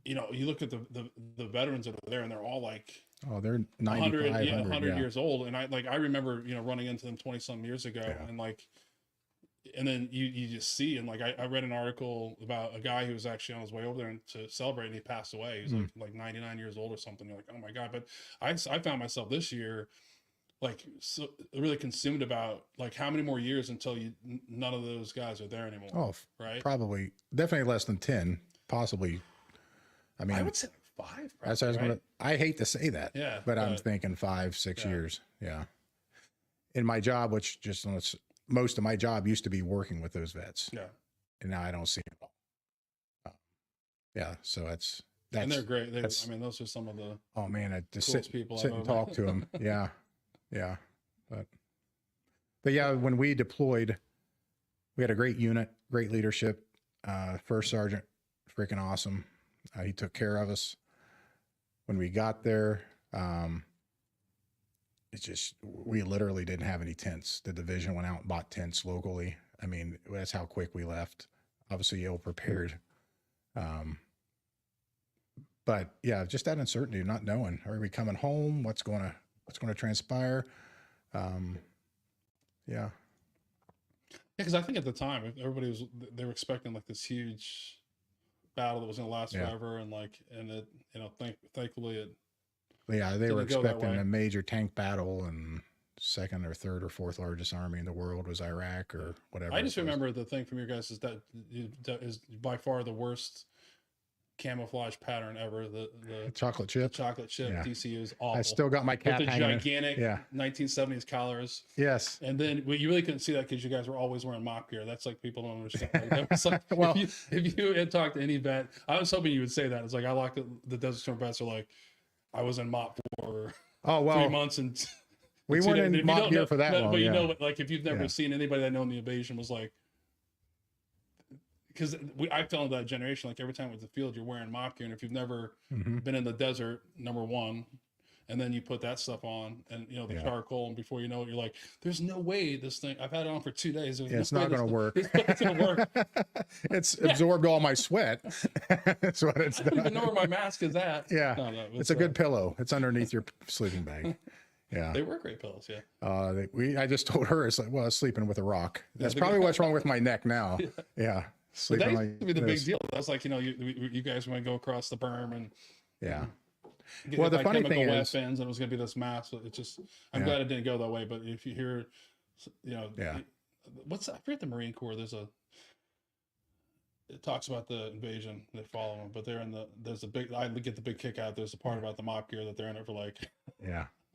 You look at the veterans that are there, and they're all like, they're 95, 100 years old, and I remember running into them 20-some years ago, and then you just see, and I read an article about a guy who was actually on his way over there to celebrate, and he passed away. He was like 99 years old or something. You're like, oh my god! But I found myself this year so really consumed about how many more years until none of those guys are there anymore. Oh, right? Probably, definitely less than 10, possibly. I mean, I would say 5. That's what I was right? I hate to say that, but I'm thinking 5, 6 years. Yeah. In my job, which most of my job used to be working with those vets. Yeah. And now I don't see it at all. So that's and they're great. I mean, those are some of the I just sit people and talk to them. Yeah. But yeah, when we deployed, we had a great unit, great leadership. First sergeant, freaking awesome. He took care of us when we got there. We literally didn't have any tents. The division went out and bought tents locally. I mean, that's how quick we left. Obviously ill prepared. But yeah, just that uncertainty of not knowing, are we coming home? What's going to transpire? Yeah. Because I think at the time, they were expecting this huge battle that was going to last forever, and it thankfully it they were expecting a major tank battle, and second or third or fourth largest army in the world was Iraq or whatever. I just remember the thing from your guys is that is by far the worst camouflage pattern ever. The chocolate chip. DCU is awful. I still got my cap with the hanging gigantic 1970s collars. Yes. And then you really couldn't see that because you guys were always wearing mock gear. That's people don't understand. That was well, if you had talked to any vet, I was hoping you would say that. It's I like the Desert Storm vets are I was in mop for 3 months and we weren't in mock gear for that long. But if you've never seen anybody that known the invasion was because I fell into that generation. Every time with the field, you're wearing mock gear, and if you've never been in the desert, number one, and then you put that stuff on, and the charcoal, and before you know it, you're like, "There's no way this thing. I've had it on for 2 days. It's not going to work. It's going to work. It's absorbed all my sweat. That's what it's done. I don't even know where my mask is at. Yeah, no, it's a good pillow. It's underneath your sleeping bag. Yeah, they were great pillows. Yeah. I just told her it's I was sleeping with a rock. That's probably what's wrong with my neck now. Yeah. But that used to be the big deal. That's you guys want to go across the berm and well, the funny thing is, weapons, and it was going to be this mass. It's just I'm glad it didn't go that way. But if you hear, I forget the Marine Corps. It talks about the invasion. They follow them, but there's a big. I get the big kick out. There's a part about the mock gear that they're in it for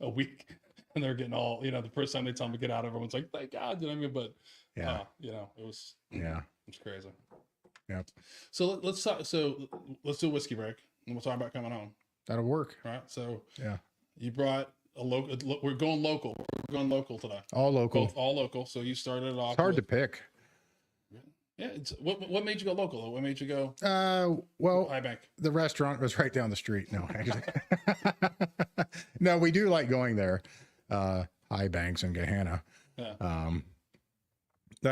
a week, and they're getting all the first time they tell them to get out, everyone's like, thank God. You know what I mean? But it was it's crazy. Yep. So let's do a whiskey break, and we'll talk about coming home. That'll work. All right. So you brought a local. We're going local. We're going local today. All local. All local. So you started it off. It's hard to pick. Yeah. What made you go local though? What made you go? Well, High Bank. The restaurant was right down the street. No, actually. No, we do like going there. High Banks and Gahanna. Yeah.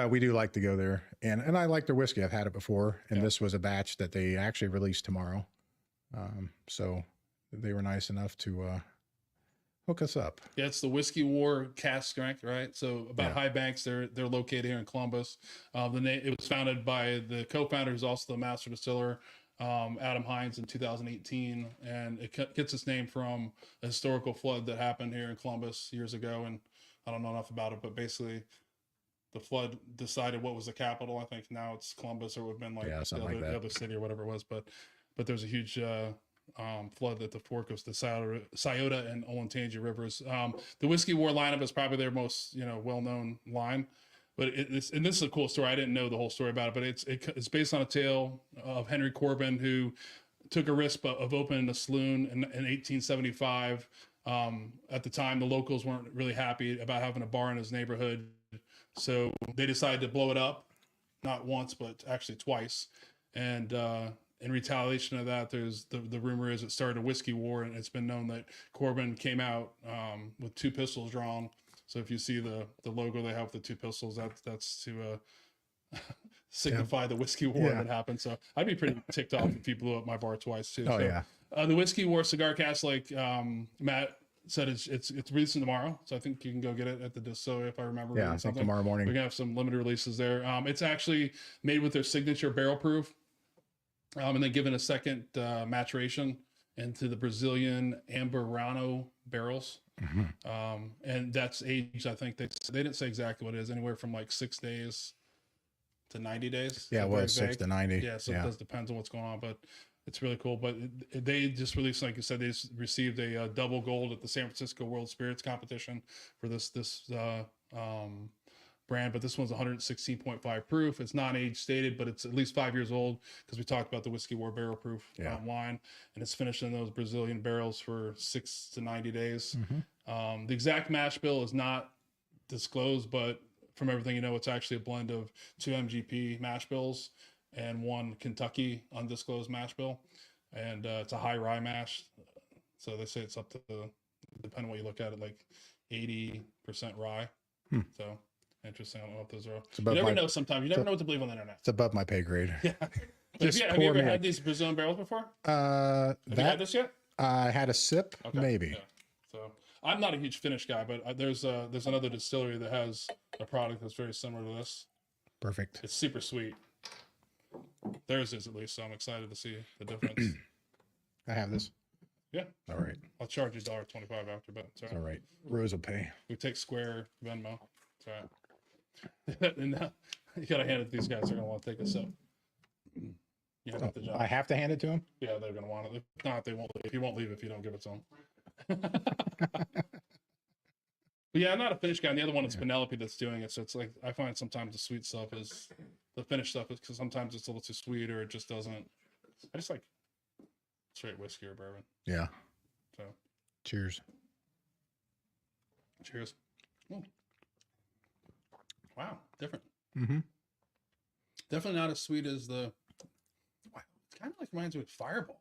We do like to go there, and I like their whiskey. I've had it before, and this was a batch that they actually released tomorrow. So they were nice enough to hook us up. Yeah, it's the Whiskey War cask strength, right? So about High Banks, they're located here in Columbus. It was founded by the co-founder, who's also the master distiller, Adam Hines, in 2018, and it gets its name from a historical flood that happened here in Columbus years ago. And I don't know enough about it, but basically the flood decided what was the capital. I think now it's Columbus, or it would have been the other city or whatever it was. But there's a huge flood at the fork of the Scioto and Olentangy rivers. The Whiskey War lineup is probably their most well-known line. but and this is a cool story. I didn't know the whole story about it, but it's based on a tale of Henry Corbin, who took a risk of opening a saloon in 1875. At the time, the locals weren't really happy about having a bar in his neighborhood, so they decided to blow it up, not once but actually twice. And in retaliation of that, there's the rumor is it started a whiskey war, and it's been known that Corbin came out with 2 pistols drawn. So if you see the logo they have with the 2 pistols, that's to signify the whiskey war that happened. So I'd be pretty ticked off if he blew up my bar twice too. Oh, so, yeah. The whiskey war cigar cast, like Matt said, it's releasing tomorrow, so I think you can go get it at the distillery if I remember. Yeah, I think tomorrow morning. We're gonna have some limited releases there. It's actually made with their signature barrel proof, and then given a second maturation into the Brazilian Amburano barrels. And that's aged, I think they didn't say exactly what it is, anywhere from like 6 days to 90 days. Yeah, well, 6 to 90. Yeah, so it does depends on what's going on, but it's really cool. But they just released, like you said, they just received a double gold at the San Francisco World Spirits Competition for this brand, but this one's 116.5 proof. It's not age stated, but it's at least 5 years old, because we talked about the whiskey war barrel proof line, and it's finished in those Brazilian barrels for 6 to 90 days. The exact mash bill is not disclosed, but from everything you know, it's actually a blend of 2 MGP mash bills and 1 Kentucky undisclosed mash bill, and it's a high rye mash. So they say it's up to, depending on what you look at it, like 80% rye. So interesting. I don't know what those are. You never know sometimes. You never know what to believe on the internet. It's above my pay grade. Yeah. Have you ever had these Brazilian barrels before? Have you had this yet? I had a sip, maybe. Yeah. So I'm not a huge Finnish guy, but there's another distillery that has a product that's very similar to this. Perfect. It's super sweet. Theirs is, at least, so I'm excited to see the difference. I have this. Yeah. All right. I'll charge you $1.25 after, but it's all right. All right. Rose will pay. We take Square, Venmo. It's all right. And you gotta hand it to these guys. They're gonna want to take a sip. You have the job. I have to hand it to him? Yeah, they're gonna want it. If not, they won't leave. He won't leave if you don't give it to him. But yeah, I'm not a Finnish guy. And the other one is Penelope that's doing it. So it's like, I find sometimes the sweet stuff is, the Finnish stuff is, because sometimes it's a little too sweet, or it just doesn't. I just like straight whiskey or bourbon. Yeah. So cheers. Cheers. Oh. Wow, different. Definitely not as sweet as the. Wow, it kind of like reminds me of Fireball.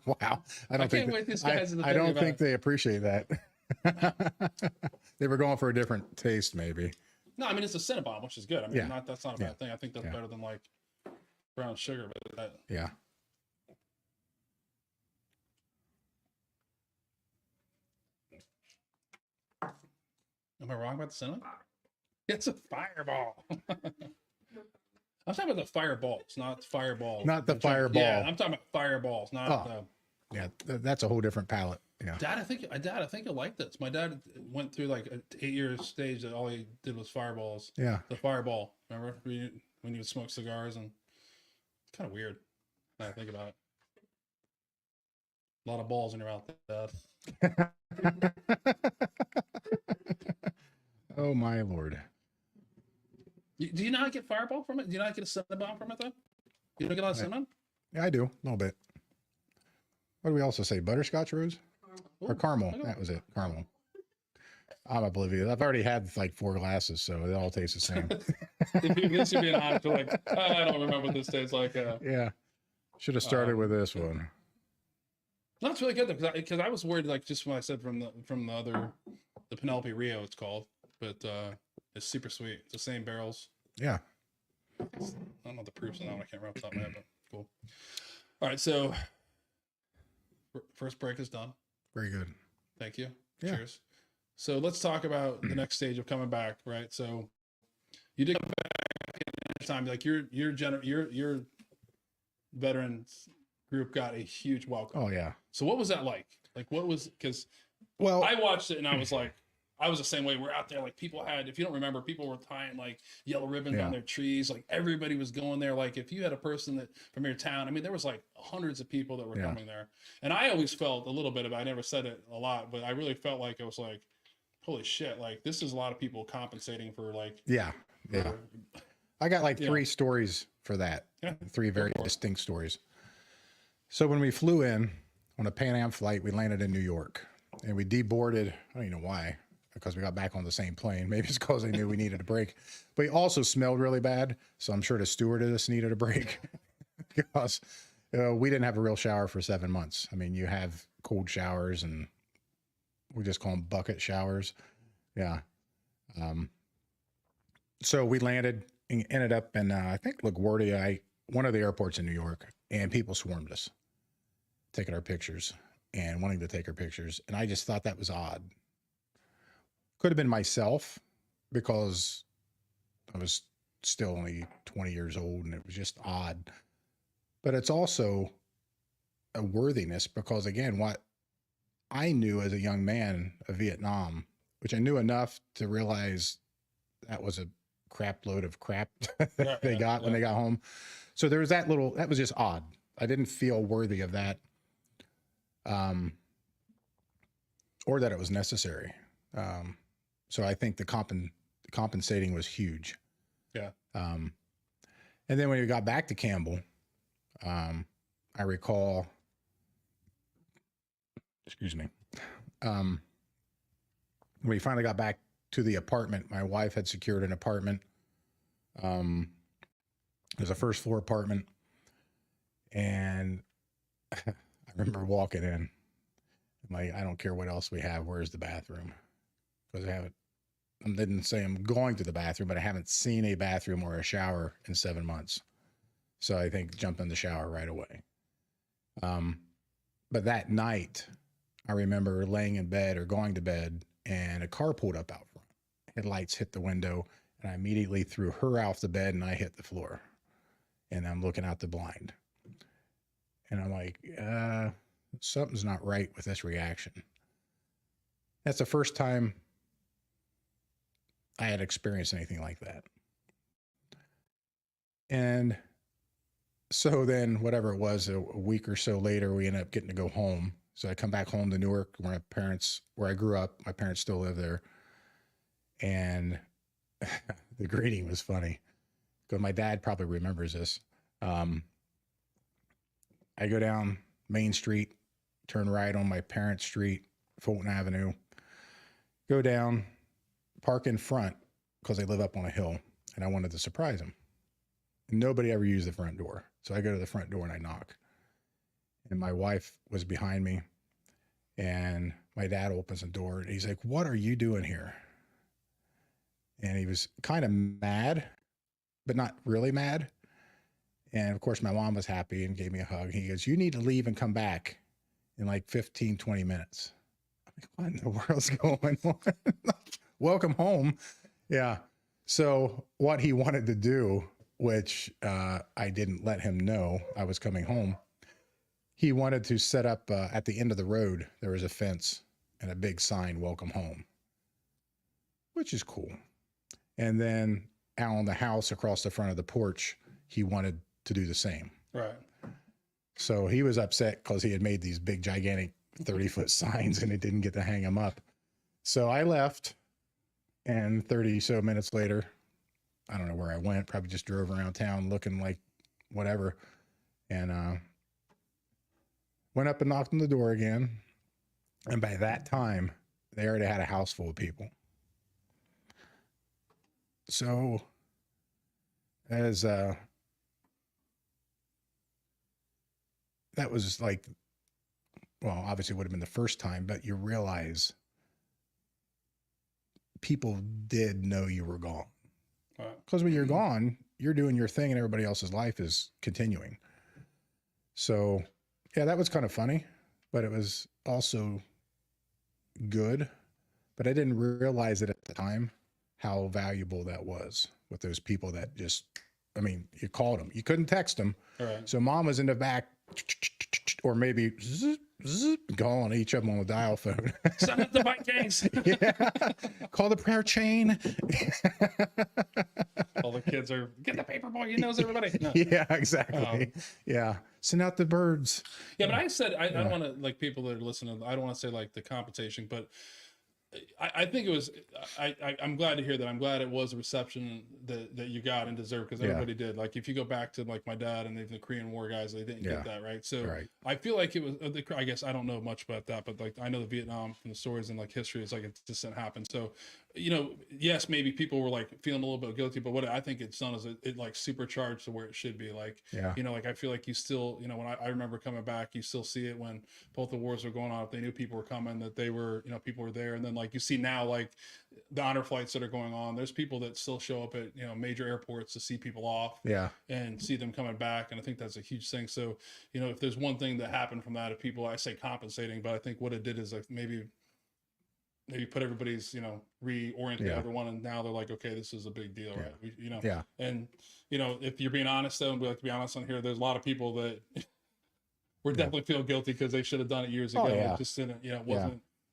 Wow, I can't wait these guys. I don't think they appreciate that. They were going for a different taste, maybe. No, I mean, it's a Cinnabon, which is good. I mean, that's not a bad thing. I think that's better than like brown sugar. But yeah. Am I wrong about the Cinnabon? It's a Fireball. I'm talking about the fireballs, not fireball. Not the fireball. Yeah, I'm talking about fireballs, not. Yeah, that's a whole different palette. Yeah. Dad, I think you'll like this. My dad went through like an 8-year stage that all he did was fireballs. Yeah. The fireball. Remember when you would smoke cigars, and it's kind of weird when I think about it. A lot of balls in your mouth, Dad. Oh my Lord. Do you not get fireball from it? Do you not get a Cinnabon from it though? You don't get a lot of cinnamon? Yeah, I do. A little bit. What do we also say? Butterscotch rose? Or caramel. That was it. Caramel. I'm oblivious. I've already had like 4 glasses, so it all tastes the same. This should be an honest. Like, I don't remember what this tastes like. Yeah. Should have started with this one. No, it's really good though, because I was worried, like, just when I said from the Penelope Rio, it's called, but it's super sweet. It's the same barrels. Yeah. I don't know the proofs on that one. I can't remember off the top of my head, but cool. All right, so first break is done. Very good. Thank you. Yeah. Cheers. So let's talk about the next stage of coming back, right? So you did come back at time, like your veterans group got a huge welcome. Oh yeah. So what was that like? Like what was, because well, I watched it and I was like, I was the same way. We're out there, like people had, if you don't remember, people were tying like yellow ribbons on their trees. Like everybody was going there. Like if you had a person that from your town, I mean, there was like hundreds of people that were coming there. And I always felt a little bit of, I never said it a lot, but I really felt like it was like, holy shit, like this is a lot of people compensating for like, Yeah. Yeah. I got like 3 stories for that. Yeah. 3 very distinct stories. So when we flew in on a Pan Am flight, we landed in New York and we deboarded. I don't even know why, because we got back on the same plane. Maybe it's because they knew we needed a break, but we also smelled really bad. So I'm sure the stewardess needed a break because we didn't have a real shower for 7 months. I mean, you have cold showers and we just call them bucket showers. Yeah. So we landed and ended up in, I think LaGuardia, one of the airports in New York, and people swarmed us, taking our pictures and wanting to take our pictures. And I just thought that was odd. Could have been myself because I was still only 20 years old and it was just odd. But it's also a worthiness because, again, what I knew as a young man of Vietnam, which I knew enough to realize that was a crap load of crap that they got when they got home. So there was that was just odd. I didn't feel worthy of that, or that it was necessary. So I think the compensating was huge. Yeah. And then when we got back to Campbell, I recall, excuse me, when we finally got back to the apartment, my wife had secured an apartment. It was a first floor apartment. And I remember walking in. I'm like, I don't care what else we have. Where's the bathroom? Because I didn't say I'm going to the bathroom, but I haven't seen a bathroom or a shower in 7 months. So I think jump in the shower right away. But that night, I remember laying in bed or going to bed, and a car pulled up out front. Headlights hit the window, and I immediately threw her off the bed, and I hit the floor. And I'm looking out the blind. And I'm like, something's not right with this reaction. That's the first time I had experienced anything like that. And so then, whatever it was, a week or so later, we ended up getting to go home. So I come back home to Newark, where I grew up. My parents still live there. And the greeting was funny, because my dad probably remembers this. I go down Main Street, turn right on my parents' street, Fulton Avenue, go down, park in front, because they live up on a hill, and I wanted to surprise them. Nobody ever used the front door. So I go to the front door and I knock. And my wife was behind me, and my dad opens the door and he's like, "What are you doing here?" And he was kind of mad, but not really mad. And of course, my mom was happy and gave me a hug. He goes, "You need to leave and come back in like 15, 20 minutes. I'm like, what in the world's going on? Welcome home. Yeah. So what he wanted to do, which I didn't let him know I was coming home, he wanted to set up at the end of the road, there was a fence and a big sign, "Welcome home," which is cool. And then out on the house across the front of the porch, he wanted to do the same. Right. So he was upset because he had made these big, gigantic 30-foot signs and it didn't get to hang them up. So I left, and 30 so minutes later, I don't know where I went, probably just drove around town looking like whatever, and went up and knocked on the door again. And by that time, they already had a house full of people. So as that was like, well, obviously it would have been the first time, but you realize people did know you were gone. Because when you're gone, you're doing your thing and everybody else's life is continuing. So yeah, that was kind of funny, but it was also good. But I didn't realize it at the time how valuable that was with those people that just, I mean, you called them. You couldn't text them. Right. So mom was in the back, or maybe calling each of them on the dial phone. Send up the Vikings. Yeah. Call the prayer chain. All the kids are, "Get the paper boy, he knows everybody." No. Yeah, exactly. Yeah. Send out the birds. Yeah, but I said, I don't want to, like, people that are listening, I don't want to say like the compensation, but I think it was. I'm glad to hear that. I'm glad it was a reception that you got and deserved, because everybody did. Like if you go back to like my dad and the Korean War guys, they didn't get that, right. So I feel like it was. I guess I don't know much about that, but like I know the Vietnam from the stories and like history is like it just didn't happen. So yes, maybe people were like feeling a little bit guilty, but what I think it's done is it like supercharged to where it should be. Like like I feel like you still when I remember coming back, you still see it when both the wars were going on. If they knew people were coming, that they were people were there, and then like you see now like the honor flights that are going on, there's people that still show up at major airports to see people off and see them coming back, and I think that's a huge thing. So if there's one thing that happened from that, if people, I say compensating, but I think what it did is like maybe put everybody's reorient the other one, and now they're like, okay, this is a big deal, right? And if you're being honest though, and we like to be honest on here, there's a lot of people that we're definitely feel guilty because they should have done it years ago. It just didn't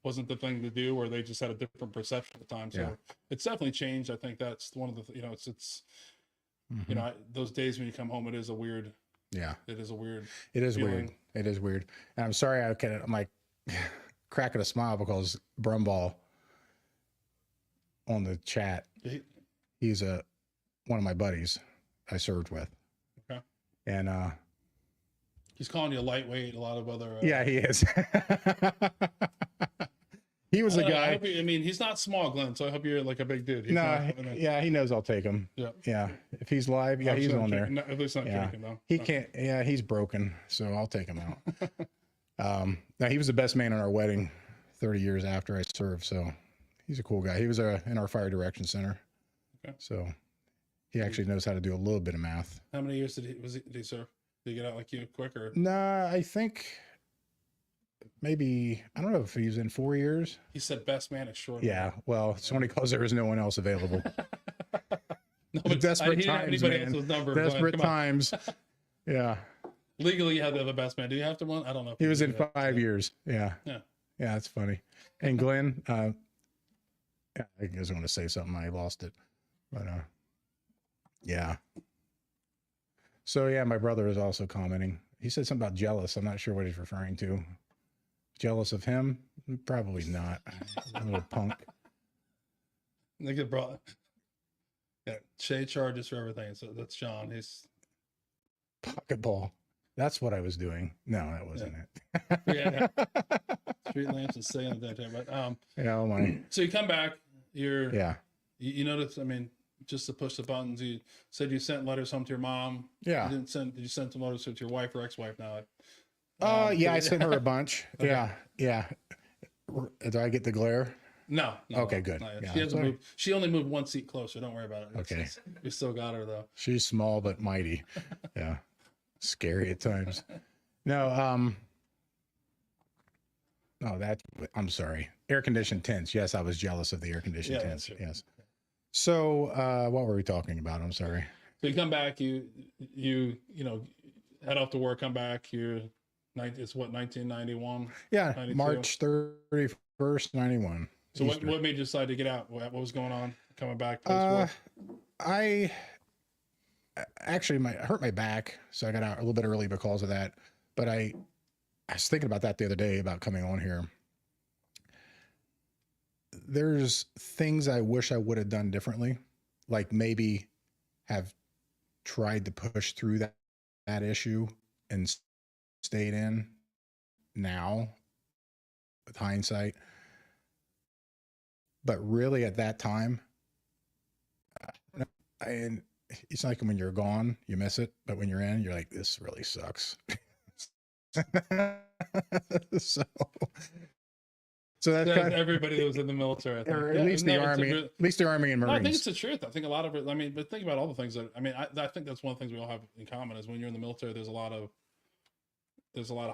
wasn't the thing to do, or they just had a different perception at the time. So it's definitely changed. I think that's one of the it's those days when you come home, it is a weird it is weird. It is weird. And I'm sorry, I'm like cracking a smile because Brumball on the chat, he's one of my buddies I served with. Okay. And he's calling you a lightweight, a lot of other yeah, he is. He was a guy. He's not small, Glenn, so I hope you're like a big dude. He knows I'll take him. Yeah. If he's live, he's on there. At least not drinking, though. He can't. Yeah, he's broken, so I'll take him out. Now he was the best man in our wedding 30 years after I served, so he's a cool guy. He was in our fire direction center. Okay. So he actually knows how to do a little bit of math. How many years did he serve? Did he get out like you quick, or? Nah, I think maybe, I don't know if he was in 4 years. He said best man extraordinary. Yeah, well, it's only because there was no one else available. No, but desperate times, man. Desperate times. Yeah. Legally, you have to have a best man. Do you have to one? I don't know. He was in 5 years. Yeah. Yeah, that's funny. And Glenn, I was going to say something. I lost it. But yeah. So yeah, my brother is also commenting. He said something about jealous. I'm not sure what he's referring to. Jealous of him? Probably not. A little punk. They get brought. Yeah, Shay charges for everything. So that's John. He's pocket ball. That's what I was doing. No, that wasn't it. Yeah. Street lamps and stay on the day. But oh my. So you come back. You you notice. Just to push the buttons. You said you sent letters home to your mom. Yeah. Did you send some letters to your wife or ex-wife now? I sent her a bunch. Okay. Yeah. Do I get the glare? No. Okay, good. Yeah, she only moved one seat closer. Don't worry about it. Okay. We still got her though. She's small but mighty. Yeah. Scary at times. No, I'm sorry. Air conditioned tents. Yes, I was jealous of the air conditioned tents. Yes. So, what were we talking about? I'm sorry. So you come back, you head off to work, come back, it's what, 1991? Yeah, 92? March 31st, 91. So what made you decide to get out? What was going on coming back? I actually hurt my back, so I got out a little bit early because of that. But I was thinking about that the other day about coming on here. There's things I wish I would have done differently, like maybe have tried to push through that issue and stayed in now with hindsight. But really at that time, and it's like when you're gone, you miss it. But when you're in, you're like, this really sucks. So that's kind of everybody that was in the military, I think. Or at least the Army, at least the Army and Marines. No, I think it's the truth. I think a lot of it. But think about all the things that. I think that's one of the things we all have in common is when you're in the military, there's a lot of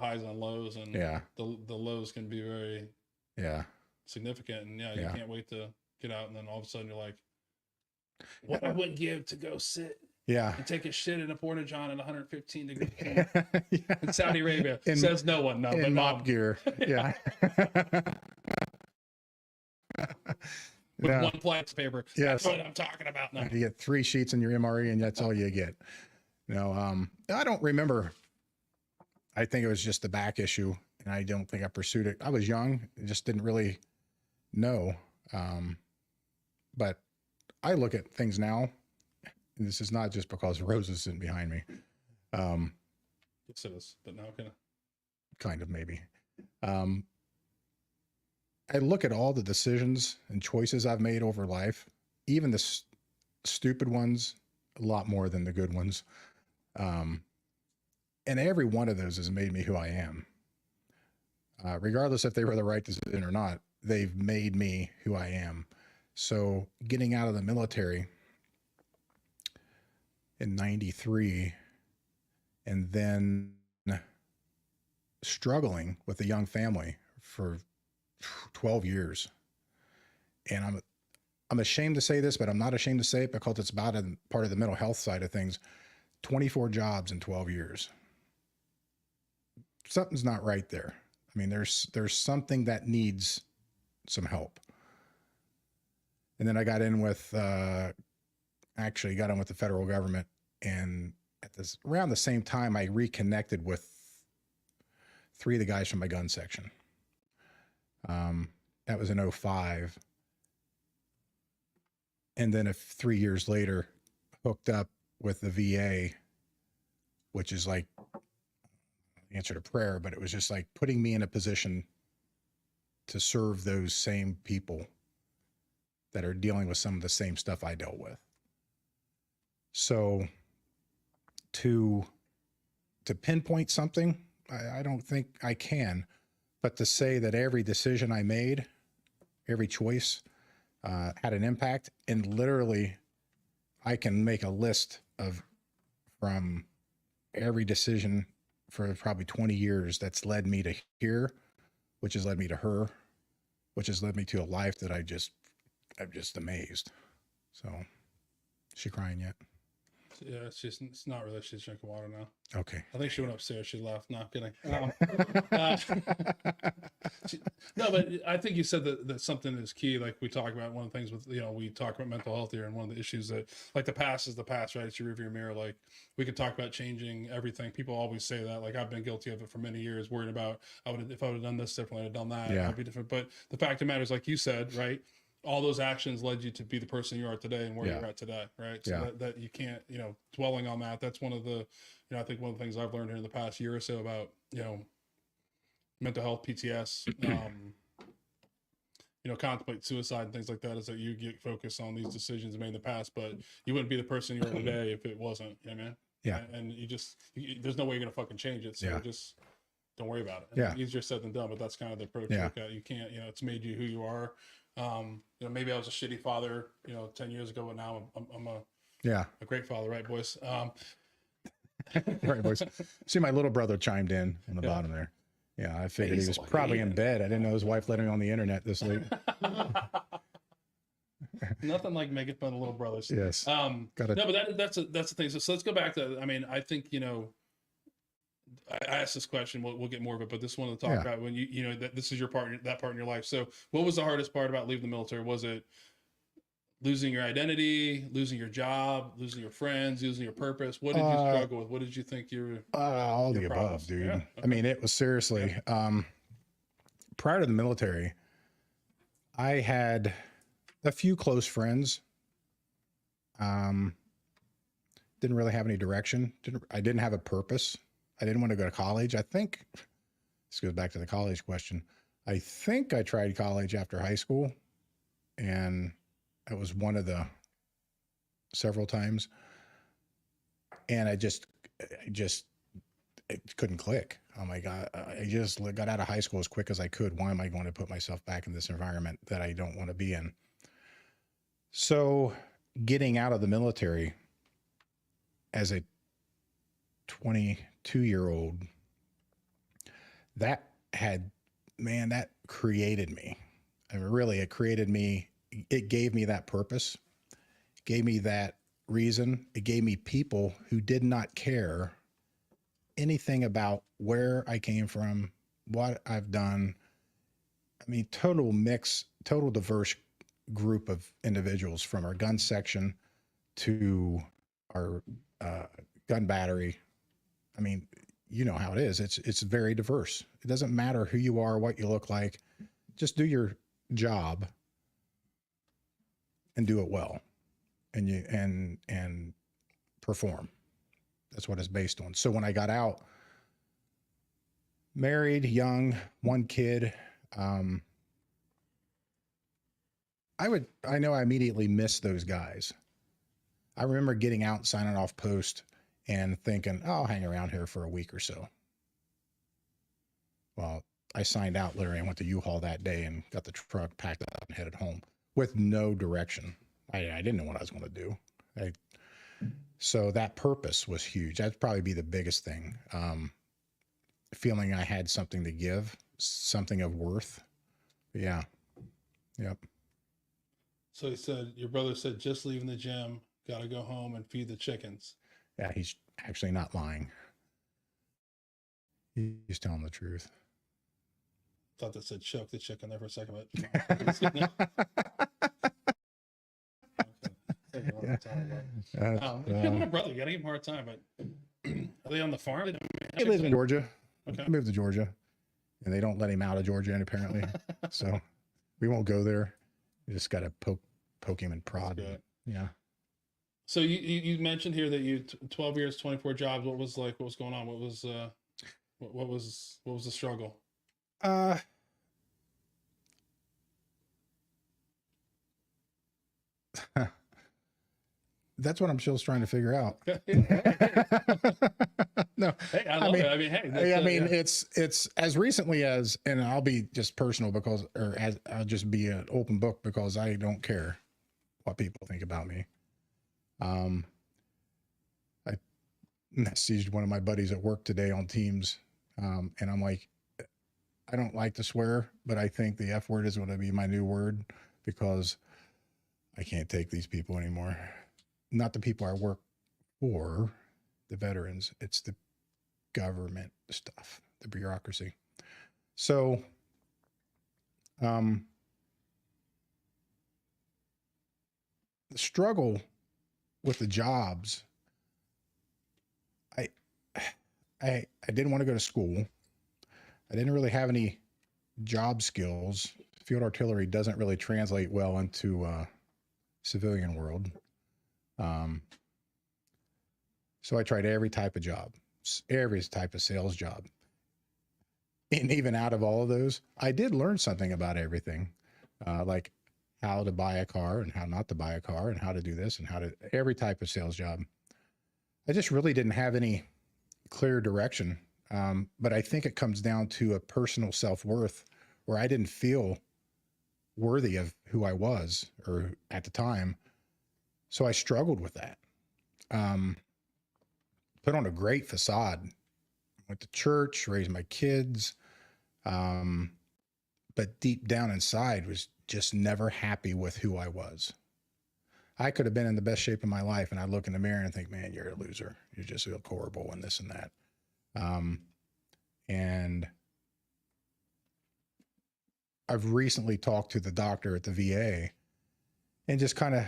highs and lows, and the lows can be very significant, and you can't wait to get out, and then all of a sudden you're like, what I wouldn't give to go sit. And take a shit in a porta john at 115 degrees in Saudi Arabia. Says no one. No, in mop gear. Yeah. With one flex paper. That's what I'm talking about now. You get 3 sheets in your MRE, and that's all you get. I don't remember. I think it was just the back issue, and I don't think I pursued it. I was young. It just didn't really no. But I look at things now, and this is not just because Rose is sitting behind me. Yes, it is, but now Kind of maybe. I look at all the decisions and choices I've made over life, even the stupid ones, a lot more than the good ones. And every one of those has made me who I am. Regardless if they were the right decision or not, they've made me who I am. So getting out of the military in 93 and then struggling with a young family for 12 years. And I'm ashamed to say this, but I'm not ashamed to say it because it's about a part of the mental health side of things. 24 jobs in 12 years. Something's not right there. I mean, there's something that needs some help. And then I got in with, actually got in with the federal government, and at this around the same time, I reconnected with 3 of the guys from my gun section. That was in 2005. And then 3 years later, hooked up with the VA, which is like answer to prayer, but it was just like putting me in a position to serve those same people that are dealing with some of the same stuff I dealt with. So to pinpoint something, I don't think I can, but to say that every decision I made, every choice had an impact, and literally I can make a list of from every decision for probably 20 years that's led me to here, which has led me to her, which has led me to a life that I'm just amazed. So, is she crying yet? Yeah, it's not really. She's drinking water now. Okay. I think she went upstairs. She left. No, I'm kidding. No, but I think you said that something is key. Like we talk about one of the things with, we talk about mental health here, and one of the issues that, like, the past is the past, right? It's your rearview mirror. Like, we could talk about changing everything. People always say that. Like, I've been guilty of it for many years, worried about if I would have done this differently, I'd done that. Yeah. It'd be different. But the fact of the matter is, like you said, right? All those actions led you to be the person you are today and where you're at today, right? So that you can't, dwelling on that. That's one of the, I think one of the things I've learned here in the past year or so about, mental health, PTS, contemplate suicide and things like that, is that you get focused on these decisions made in the past, but you wouldn't be the person you are today if it wasn't, man. Yeah. And there's no way you're going to fucking change it. So just don't worry about it. And easier said than done, but that's kind of the approach. You look at. You can't, it's made you who you are. Maybe I was a shitty father, 10 years ago, but now I'm a great father, right, boys? Right, boys. See, my little brother chimed in on the bottom there. Yeah, I figured he was probably in bed. I didn't know his wife let him on the internet this late. Nothing like making fun of little brothers. Yes. No, but that's the thing. So let's go back to. I think I asked this question. We'll get more of it, but this one to talk about when that this is your part, that part in your life. So, what was the hardest part about leaving the military? Was it losing your identity, losing your job, losing your friends, losing your purpose? What did you struggle with? What did you think you were? All the above, dude. Yeah, okay. I mean, it was seriously. Prior to the military, I had a few close friends. Didn't really have any direction. I didn't have a purpose. I didn't want to go to college. I think this goes back to the college question. I think I tried college after high school, and it was one of the several times. And it couldn't click. Oh my God. I just got out of high school as quick as I could. Why am I going to put myself back in this environment that I don't want to be in? So getting out of the military as a 22-year-old, that created me. I mean, really, it created me. It gave me that purpose, gave me that reason. It gave me people who did not care anything about where I came from, what I've done. I mean, total diverse group of individuals, from our gun section to our gun battery. I mean, you know how it is. It's very diverse. It doesn't matter who you are, what you look like. Just do your job and do it well, and perform. That's what it's based on. So when I got out, married, young, one kid, I know I immediately missed those guys. I remember getting out, signing off post, and thinking, oh, I'll hang around here for a week or so. Well, I signed out literally. I went to U-Haul that day and got the truck packed up and headed home with no direction. I didn't know what I was going to do. So that purpose was huge. That'd probably be the biggest thing. Feeling I had something to give, something of worth. Yeah. Yep. So he said, your brother said, just leaving the gym, got to go home and feed the chickens. Yeah, he's actually not lying. He's telling the truth. Thought that said choke the chicken there for a second, but my brother, you gotta give him a hard time. But are they on the farm? He lives in Georgia. Okay. He moved to Georgia, and they don't let him out of Georgia apparently. So we won't go there. You just got to poke him and prod. Yeah. So you mentioned here that you 12 years, 24 jobs. What was going on? What was the struggle? That's what I'm still trying to figure out. No, hey, I love it. I mean, hey, it's as recently as, and I'll be just personal I'll just be an open book because I don't care what people think about me. I messaged one of my buddies at work today on Teams, and I'm like, I don't like to swear, but I think the F word is going to be my new word because I can't take these people anymore. Not the people I work for, the veterans. It's the government stuff, the bureaucracy. So, the struggle with the jobs, I didn't want to go to school. I didn't really have any job skills. Field artillery doesn't really translate well into civilian world. So I tried every type of job, every type of sales job. And even out of all of those, I did learn something about everything, like how to buy a car and how not to buy a car and how to do this and every type of sales job. I just really didn't have any clear direction. But I think it comes down to a personal self-worth where I didn't feel worthy of who I was or at the time. So I struggled with that. Put on a great facade, went to church, raised my kids. But deep down inside was just never happy with who I was. I could have been in the best shape of my life and I look in the mirror and think, man, you're a loser. You just look horrible and this and that. And I've recently talked to the doctor at the VA and just kind of,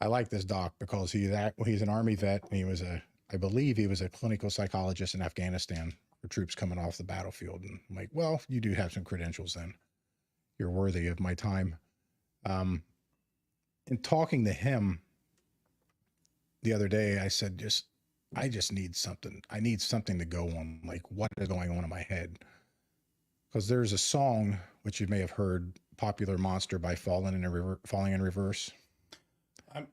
I like this doc because he's an Army vet. And I believe he was a clinical psychologist in Afghanistan for troops coming off the battlefield. And I'm like, well, you do have some credentials then. You're worthy of my time. In talking to him the other day, I said, I just need something. I need something to go on. Like, what is going on in my head? Because there's a song, which you may have heard, Popular Monster by Falling in Reverse.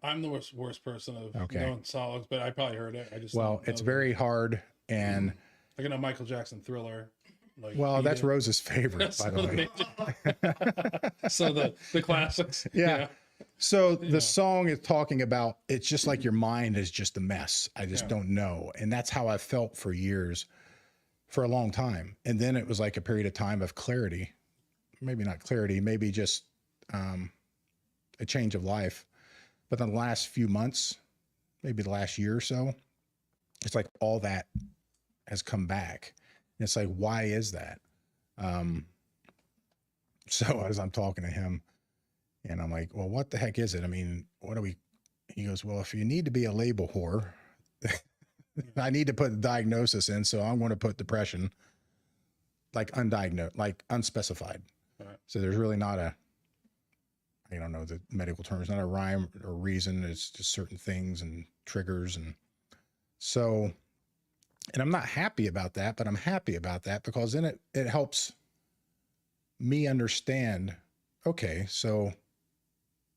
I'm the worst person of knowing songs, but I probably heard it. It's very hard. And I know Michael Jackson Thriller. That's Rose's favorite, by the way. So the classics. Yeah. So the song is talking about, it's just like your mind is just a mess. I just don't know. And that's how I felt for years, for a long time. And then it was like a period of time of clarity, maybe not clarity, maybe just a change of life. But in the last few months, maybe the last year or so, it's like all that has come back. And it's like, why is that? So as I'm talking to him, and I'm like, well, what the heck is it? I mean, he goes, well, if you need to be a label whore, I need to put the diagnosis in. So I'm going to put depression, like undiagnosed, like unspecified. Right. So there's really not a, I don't know the medical terms, not a rhyme or reason. It's just certain things and triggers. And so, and I'm not happy about that, but I'm happy about that because then it helps me understand, okay, so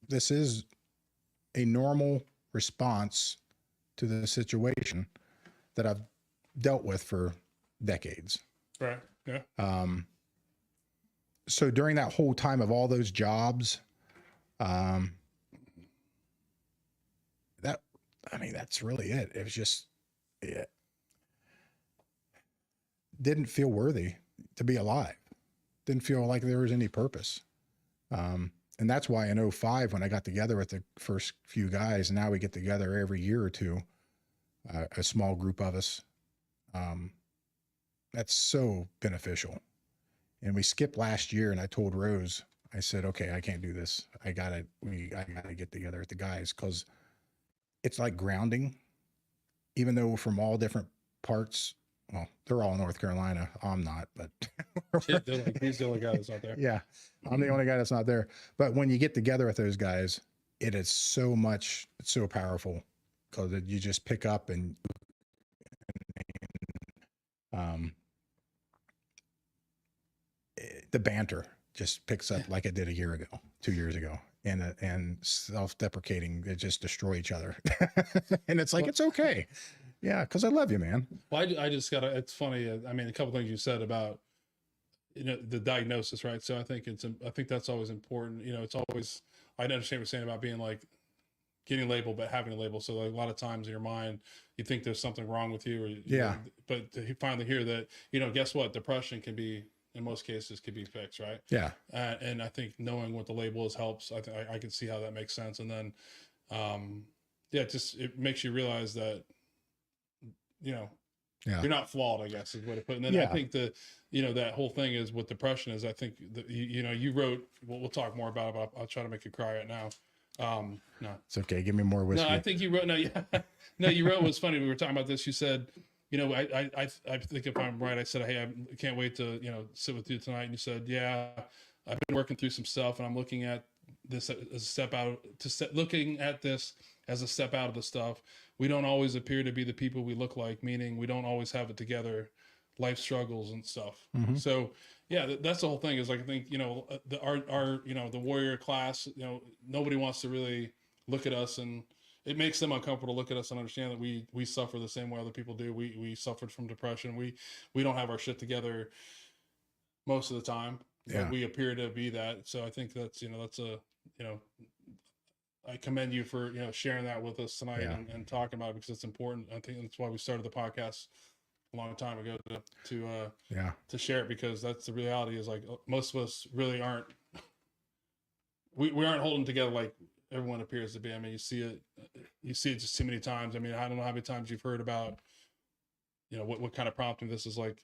this is a normal response to the situation that I've dealt with for decades. Right. Yeah. So during that whole time of all those jobs, that's really it. It was just, it didn't feel worthy to be alive. Didn't feel like there was any purpose. And that's why in 05, when I got together with the first few guys, and now we get together every year or two, a small group of us, that's so beneficial. And we skipped last year, and I told Rose, I said, okay, I can't do this. I gotta get together with the guys, because it's like grounding, even though we're from all different parts. Well, they're all in North Carolina. I'm not, but They're like, he's the only guy that's not there. yeah, I'm the only guy that's not there. But when you get together with those guys, it is so much, it's so powerful, because you just pick up and the banter just picks up like it did a year ago, 2 years ago, and self-deprecating. They just destroy each other, and it's like, it's okay, yeah, because I love you, man. Well, I just got to. It's funny. I mean, a couple things you said about, the diagnosis, right? So I think that's always important. It's always, I understand what you're saying about being like getting labeled, but having a label. So like a lot of times in your mind, you think there's something wrong with you, or Yeah. but to finally hear that, guess what? Depression can be, in most cases, can be fixed, right? Yeah. And I think knowing what the label is helps. I can see how that makes sense. And then, it makes you realize that, Yeah. you're not flawed, I guess is the way to put it. And then Yeah. I think that whole thing is with depression is, I think that, you wrote, we'll talk more about it, but I'll try to make you cry right now. No, It's okay. Give me more whiskey. no, I think you wrote, no, you wrote, was funny. We were talking about this. You said, I think if I'm right, I said, hey, I can't wait to, sit with you tonight. And you said, yeah, I've been working through some stuff, and I'm looking at this as a step out looking at this as a step out of the stuff. We don't always appear to be the people we look like, meaning we don't always have it together, life struggles and stuff. Mhm. So yeah, that's the whole thing, is like, I think, our the warrior class, nobody wants to really look at us, and it makes them uncomfortable to look at us and understand that we suffer the same way other people do. We suffered from depression. We don't have our shit together most of the time, Yeah. but we appear to be that. So I think that's, that's a, I commend you for, sharing that with us tonight, Yeah. and talking about it, because it's important. I think that's why we started the podcast a long time ago, to share it, because that's the reality, is like, most of us really aren't, we aren't holding together like everyone appears to be. I mean, you see it just too many times. I mean, I don't know how many times you've heard about, what kind of prompting this is like.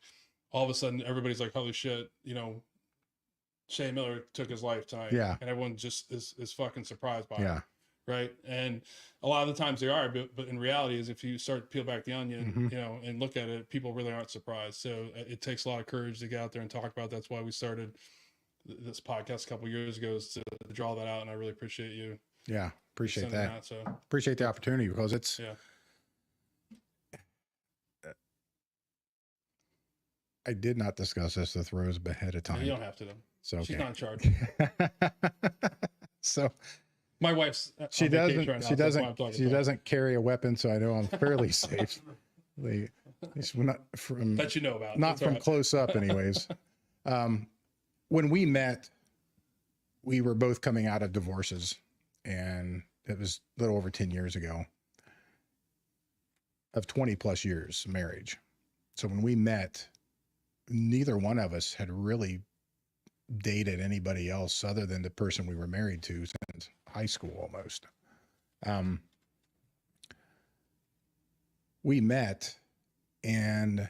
All of a sudden everybody's like, holy shit, Shay Miller took his life tonight. Yeah. And everyone just is fucking surprised by Yeah. it. Right. And a lot of the times they are, but in reality, is if you start to peel back the onion, Mhm. and look at it, people really aren't surprised. So it takes a lot of courage to get out there and talk about it. That's why we started this podcast a couple of years ago, is to draw that out. And I really appreciate you. Yeah. Appreciate sending that. So Appreciate the opportunity, because it's, yeah. I did not discuss this with Rose ahead of You time. don't have to, though. So okay. She's not in charge. So My wife's she on vacation right now, so that's why I'm talking she about it. doesn't carry a weapon, so I know I'm fairly safe. At least we're not from That you know about. not That's from all right. close up, anyways. When we met, we were both coming out of divorces, and it was a little over 10 years ago, of 20 plus years of marriage. So when we met, neither one of us had really dated anybody else other than the person we were married to since high school almost. We met, and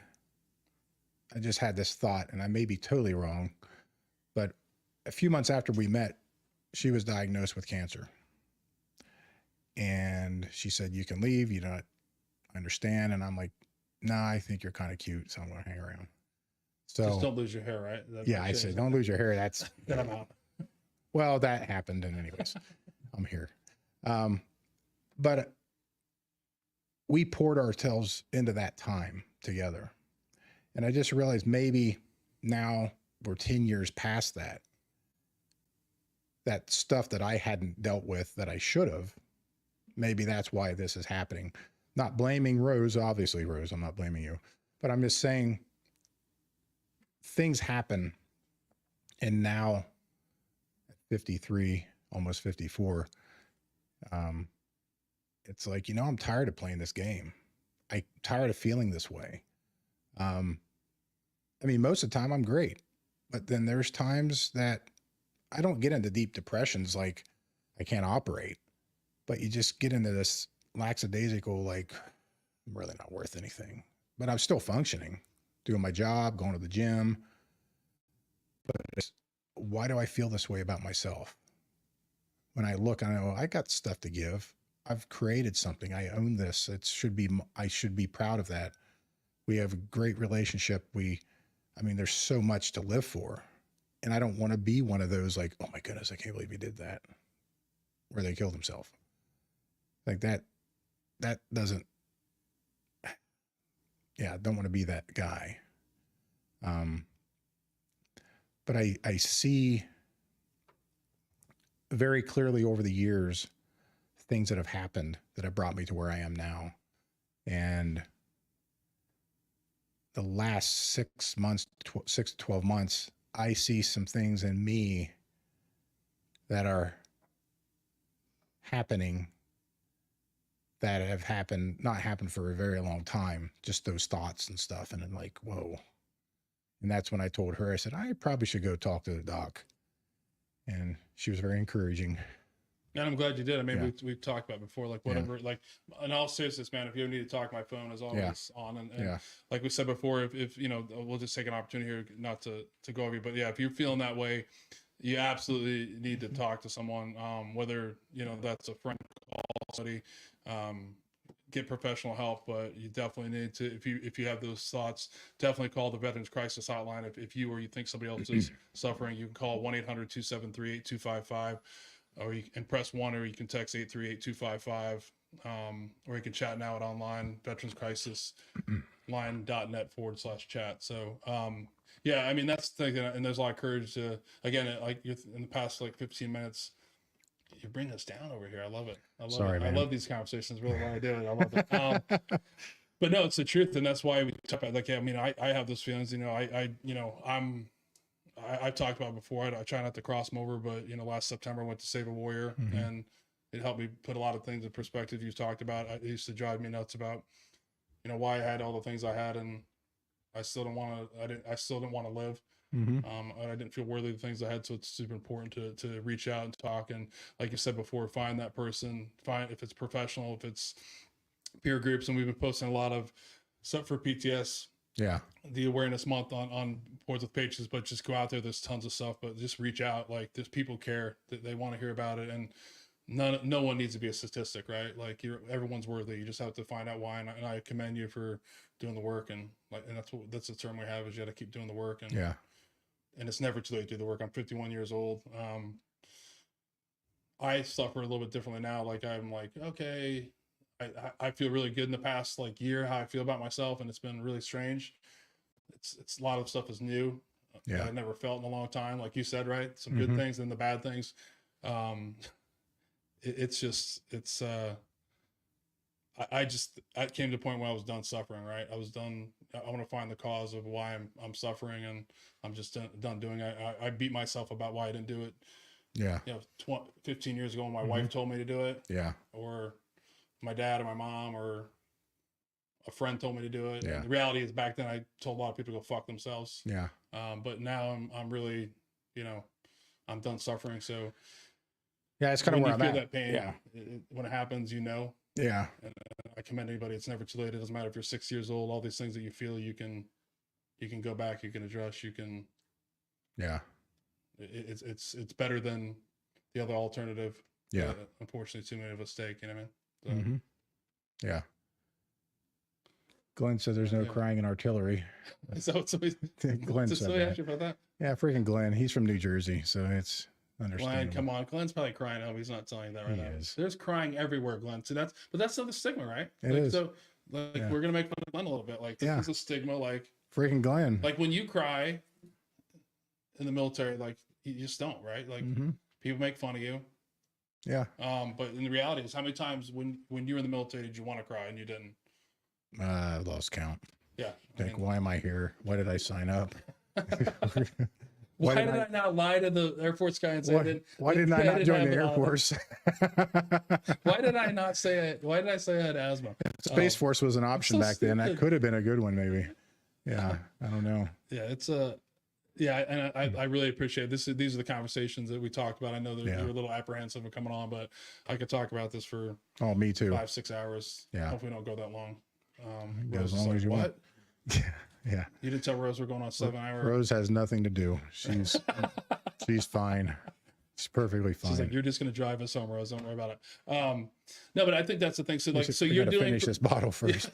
I just had this thought, and I may be totally wrong, but a few months after we met, she was diagnosed with cancer. And she said, you can leave, you don't understand. And I'm like, nah, I think you're kind of cute, so I'm going to hang around. So just don't lose your hair, right? yeah, I say, don't lose your hair. That's, Then I'm out. well, that happened. And anyways, I'm here. But we poured ourselves into that time together. And I just realized maybe now we're 10 years past that. That stuff that I hadn't dealt with that I should have, maybe that's why this is happening. Not blaming Rose, obviously, Rose, I'm not blaming you. But I'm just saying things happen. And now at 53, almost 54, it's like, you know, I'm tired of playing this game. I'm tired of feeling this way. I mean, most of the time I'm great, but then there's times that I don't get into deep depressions like I can't operate, but you just get into this lackadaisical, like, I'm really not worth anything, but I'm still functioning, doing my job, going to the gym. But why do I feel this way about myself? When I look, I know I got stuff to give. I've created something. I own this. I should be proud of that. We have a great relationship. I mean, there's so much to live for. And I don't want to be one of those like, oh my goodness, I can't believe he did that. Where they killed himself. Like that doesn't, yeah, I don't want to be that guy. But I see very clearly over the years, things that have happened that have brought me to where I am now. And the last 6 months, 6 to 12 months, I see some things in me that are happening that have not happened for a very long time. Just those thoughts and stuff. And I'm like, whoa. And that's when I told her, I said, I probably should go talk to the doc. And she was very encouraging. And I'm glad you did. I mean, Yeah. we've talked about it before, like whatever, like in all seriousness, man, if you ever need to talk, my phone is always on. And like we said before, if, you know, we'll just take an opportunity here, not to go over you, but yeah, if you're feeling that way, you absolutely need to talk to someone, whether, you know, that's a friend, call somebody, get professional help, but you definitely need to, if you have those thoughts, definitely call the Veterans Crisis Hotline. If you or you think somebody else is suffering, you can call 1-800-273-8255. Or you can press 1, or you can text 838-255, or you can chat now at online veteranscrisisline.net/chat. So, yeah, I mean, that's the thing, and there's a lot of courage to, again, like in the past, like 15 minutes, you bring us down over here. I love it. I love Sorry, it. man. I love these conversations. Really, why I do it. I love it. But no, it's the truth. And that's why we talk about, like, I mean, I have those feelings, you know, I've talked about it before. I try not to cross them over, but, you know, last September I went to Save a Warrior, and it helped me put a lot of things in perspective. You've talked about, it used to drive me nuts about, you know, why I had all the things I had, and I still didn't want to live. I didn't feel worthy of the things I had. So it's super important to reach out and talk. And like you said before, find that person, find, if it's professional, if it's peer groups. And we've been posting a lot of stuff for PTS. Yeah. The awareness month on Boards with Patriots, but just go out there. There's tons of stuff, but just reach out. Like, there's people care, that they want to hear about it. And no one needs to be a statistic, right? Like, everyone's worthy. You just have to find out why. And I commend you for doing the work. And that's the term we have, is you got to keep doing the work. And and it's never too late to do the work. I'm 51 years old. I suffer a little bit differently now. Like, I'm like, okay, I feel really good in the past like year, how I feel about myself, and it's been really strange. It's a lot of stuff is new that I never felt in a long time. Like you said, right? Some good things and the bad things. I came to the point where I was done suffering, right? I was done. I want to find the cause of why I'm suffering, and I'm just done doing it. I beat myself about why I didn't do it. Yeah. You know, 15 years ago when my wife told me to do it. Yeah. Or my dad or my mom or a friend told me to do it. Yeah. And the reality is, back then I told a lot of people to go fuck themselves. Yeah. But now I'm really, you know, I'm done suffering. So yeah, it's kind of where I'm feel at. that pain, Yeah. When it happens, you know. Yeah. And I commend anybody. It's never too late. It doesn't matter if you're 6 years old. All these things that you feel, you can go back. You can address. You can. Yeah. It's better than the other alternative. Yeah. Unfortunately, too many of us take. You know what I mean? So. Yeah. Glenn said there's no crying in artillery. So Glenn said that. About that. Yeah, freaking Glenn. He's from New Jersey, so it's understandable. Glenn, come on. Glenn's probably crying. Oh, he's not telling you that right now. Is. There's crying everywhere, Glenn. So that's not the stigma, right? It is. So we're gonna make fun of Glenn a little bit. Like this is a stigma. Like freaking Glenn. Like when you cry in the military, like you just don't, right? Like people make fun of you. Yeah. But in the reality is, how many times when you were in the military did you want to cry and you didn't? I lost count. Yeah. Like, why am I here? Why did I sign up? Why did I not lie to the Air Force guy and say why didn't I not join the Air Force? Why did I not say it? Why did I say I had asthma? Space Force was an option back then. That could have been a good one, maybe. Yeah, I don't know. Yeah, it's and I really appreciate this. These are the conversations that we talked about. I know that you're a little apprehensive of coming on, but I could talk about this for me too. 5-6 hours. Yeah, hopefully we don't go that long. As long as you want. Yeah. You didn't tell Rose we're going on 7 hours. Rose has nothing to do. She's fine. She's perfectly fine. She's like, you're just going to drive us home, Rose. Don't worry about it. No, but I think that's the thing. So you're doing finish this bottle first.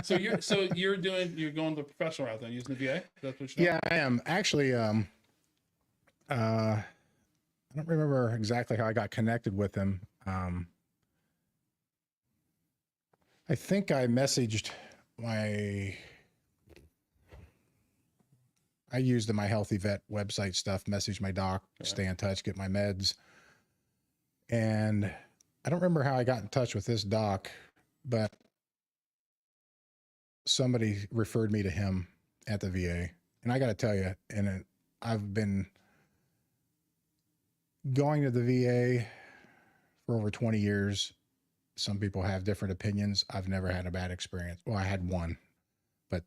so you're going the professional route then, using the VA. That's what you're doing? I am actually. I don't remember exactly how I got connected with him. I think I messaged I used my Healthy Vet website stuff, message my doc, stay in touch, get my meds. And I don't remember how I got in touch with this doc, but somebody referred me to him at the VA. And I got to tell you, I've been going to the VA for over 20 years. Some people have different opinions. I've never had a bad experience. Well, I had one, but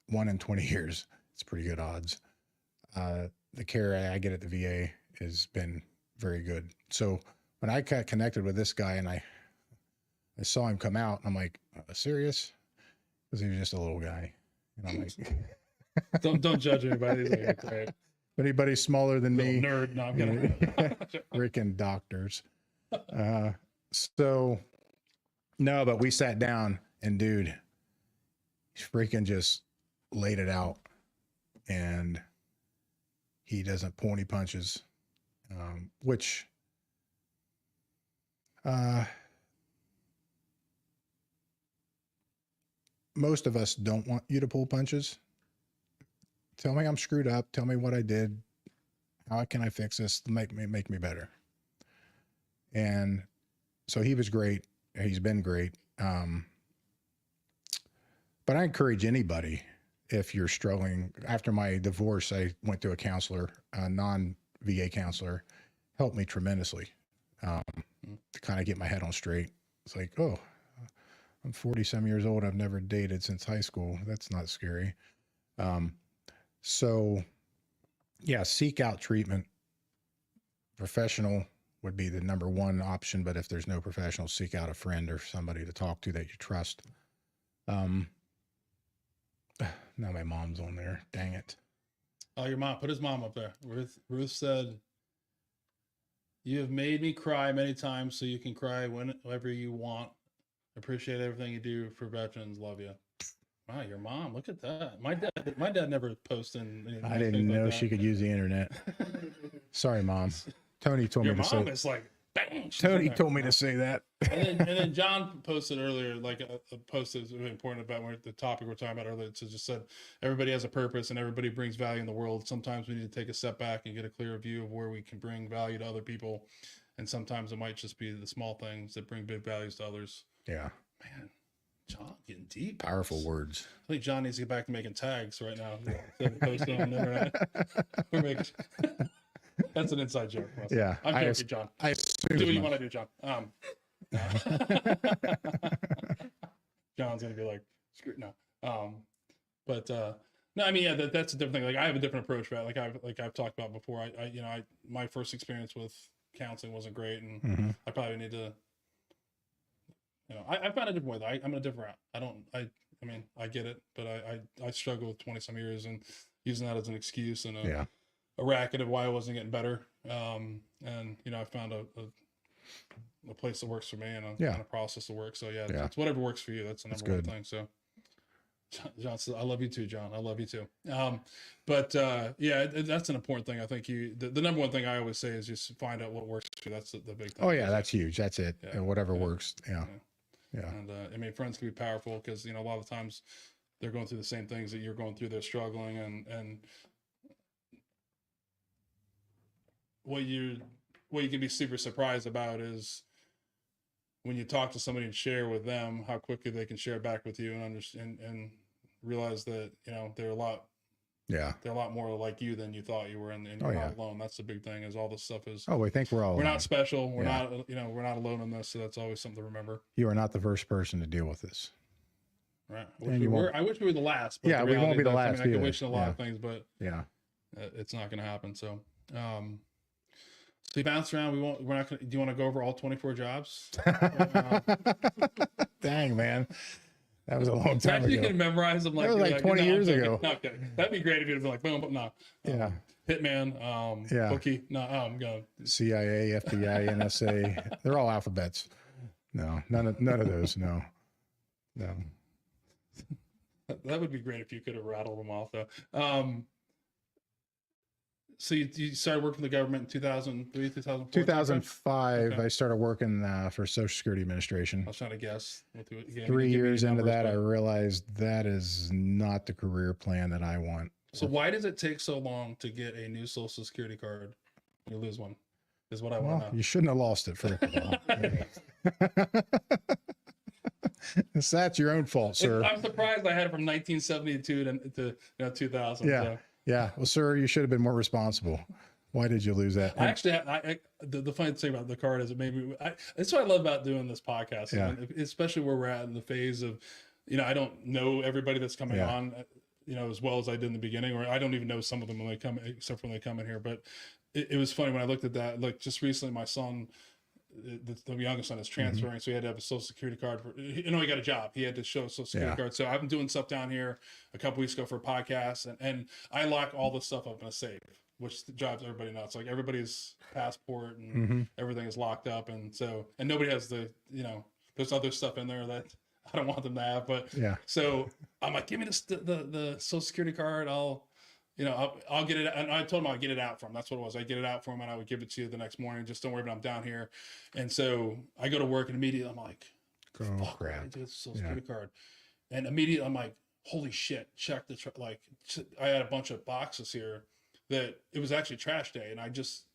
1 in 20 years, it's pretty good odds. The care I get at the VA has been very good. So when I got connected with this guy and I saw him come out, I'm like, serious? Because he was just a little guy. And I'm like, don't judge anybody. Like, right. Anybody smaller than me? Nerd. No, I'm gonna freaking doctors. So no, but we sat down and dude, he freaking just laid it out, and he doesn't pull any punches, which most of us don't want you to pull punches. Tell me I'm screwed up. Tell me what I did. How can I fix this to make me better? And so he was great. He's been great. But I encourage anybody, if you're struggling. After my divorce, I went to a counselor, a non-VA counselor, helped me tremendously to kind of get my head on straight. It's like, oh, I'm 40-some years old. I've never dated since high school. That's not scary. So, yeah, seek out treatment. Professional would be the number one option, but if there's no professional, seek out a friend or somebody to talk to that you trust. Now my mom's on there. Dang it. Oh, your mom. Put his mom up there. Ruth said, "You have made me cry many times, so you can cry whenever you want. Appreciate everything you do for veterans. Love you." Wow, your mom. Look at that. My dad never posted anything. I didn't know she could use the internet. Sorry, Mom. Tony told me to say. Your mom is like, bang. Tony told me to say that. and then John posted earlier, like a post that was really important about the topic we're talking about earlier. It just said, everybody has a purpose and everybody brings value in the world. Sometimes we need to take a step back and get a clearer view of where we can bring value to other people. And sometimes it might just be the small things that bring big values to others. Yeah. Man, John getting deep. Powerful words. I think John needs to get back to making tags right now. Posting on the internet. That's an inside joke. Yeah. I'm joking, John. Do what you want to do, John. John's gonna be like, screw no. No, I mean, yeah, that's a different thing. Like, I have a different approach, right? Like I've talked about before. My first experience with counseling wasn't great, and I probably need to. I found a different way though. I'm in a different route. I get it, but I struggled with 20 some years and using that as an excuse and a racket of why I wasn't getting better. And I found a a place that works for me and Yeah. and a process that works. So yeah, Yeah. it's whatever works for you. That's the That's number one good. thing. So John says, I love you too, John. I love you too. Yeah, that's an important thing. I think the number one thing I always say is just find out what works for you. That's the big thing. Oh yeah, that's huge. That's it. Yeah. And whatever works. Yeah. Yeah. And I mean, friends can be powerful because, you know, a lot of times they're going through the same things that you're going through. They're struggling, and what you can be super surprised about is when you talk to somebody and share with them how quickly they can share back with you and understand and realize that, you know, they're a lot more like you than you thought you were, and you're not alone. That's the big thing, is all this stuff is, we think we're not special. We're not, you know, we're not alone in this. So that's always something to remember. You are not the first person to deal with this. Right. I wish we were the last. But yeah, we won't be the last. I mean, I can wish a lot of things, but yeah, it's not going to happen. So, so you bounce around. We're not going to, do you want to go over all 24 jobs? Dang, man. That was a long time ago. You can memorize them like, that was like 20 years ago. No, okay. That'd be great if you'd been like, boom, no. Yeah. Hitman, Bookie. No, I'm going. CIA, FBI, NSA. They're all alphabets. No, none of those. No. That would be great if you could have rattled them off, though. So you started working for the government in 2003, 2004? 2005, okay. I started working for Social Security Administration. I was trying to guess. 3 years into that, I realized that is not the career plan that I want. So why does it take so long to get a new Social Security card when you lose one? Is what I want to know. You shouldn't have lost it, first of all. That's your own fault, sir. I'm surprised I had it from 1972 to 2000. Yeah. So. Yeah. Well, sir, you should have been more responsible. Why did you lose that? The funny thing about the card is that's what I love about doing this podcast. Yeah. Especially where we're at in the phase of, you know, I don't know everybody that's coming on, you know, as well as I did in the beginning, or I don't even know some of them when they come, except for when they come in here. But it was funny when I looked at that, like just recently, my son, the youngest son, is transferring, so he had to have a Social Security card. He got a job. He had to show a Social Security card. So I've been doing stuff down here a couple weeks ago for a podcast, and I lock all this stuff up in a safe, which drives everybody nuts. Like everybody's passport and everything is locked up, and nobody has there's other stuff in there that I don't want them to have. But so I'm like, give me the Social Security card. I'll get it. And I told him I'd get it out for him. That's what it was. I get it out for him and I would give it to you the next morning. Just don't worry about it. I'm down here. And so I go to work and immediately I'm like, oh crap. I do the Social Security card. And immediately I'm like, holy shit, check the, I had a bunch of boxes here that it was actually trash day. And I just,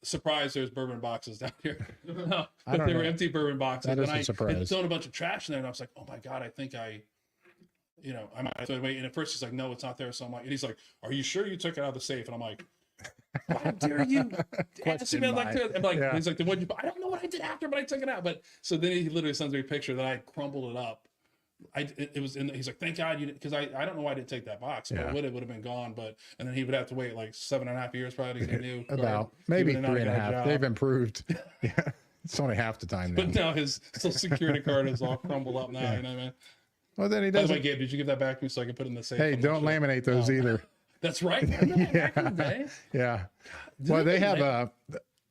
surprised there's bourbon boxes down here. But they were empty bourbon boxes. That is a surprise. And thrown a bunch of trash in there. And I was like, oh my God, I think I might wait. And at first he's like, no, it's not there. So I'm like, and he's like, are you sure you took it out of the safe? And I'm like, how dare you ask me? I'm like, he's like, what you? I don't know what I did after, but I took it out. But so then he literally sends me a picture that I crumbled it up. It was in. He's like, thank God you didn't, because I don't know why I didn't take that box. But it would have been gone. But and then he would have to wait like 7.5 years probably to get a new card. Maybe 3.5. They've improved. Yeah, it's only half the time now. But now his Social Security card is all crumbled up now. You know what I mean? Well, then he doesn't. By the way, Gabe, did you give that back to me so I can put it in the safe? Hey, don't laminate those either. That's right. Back in the day. Yeah. Well, they have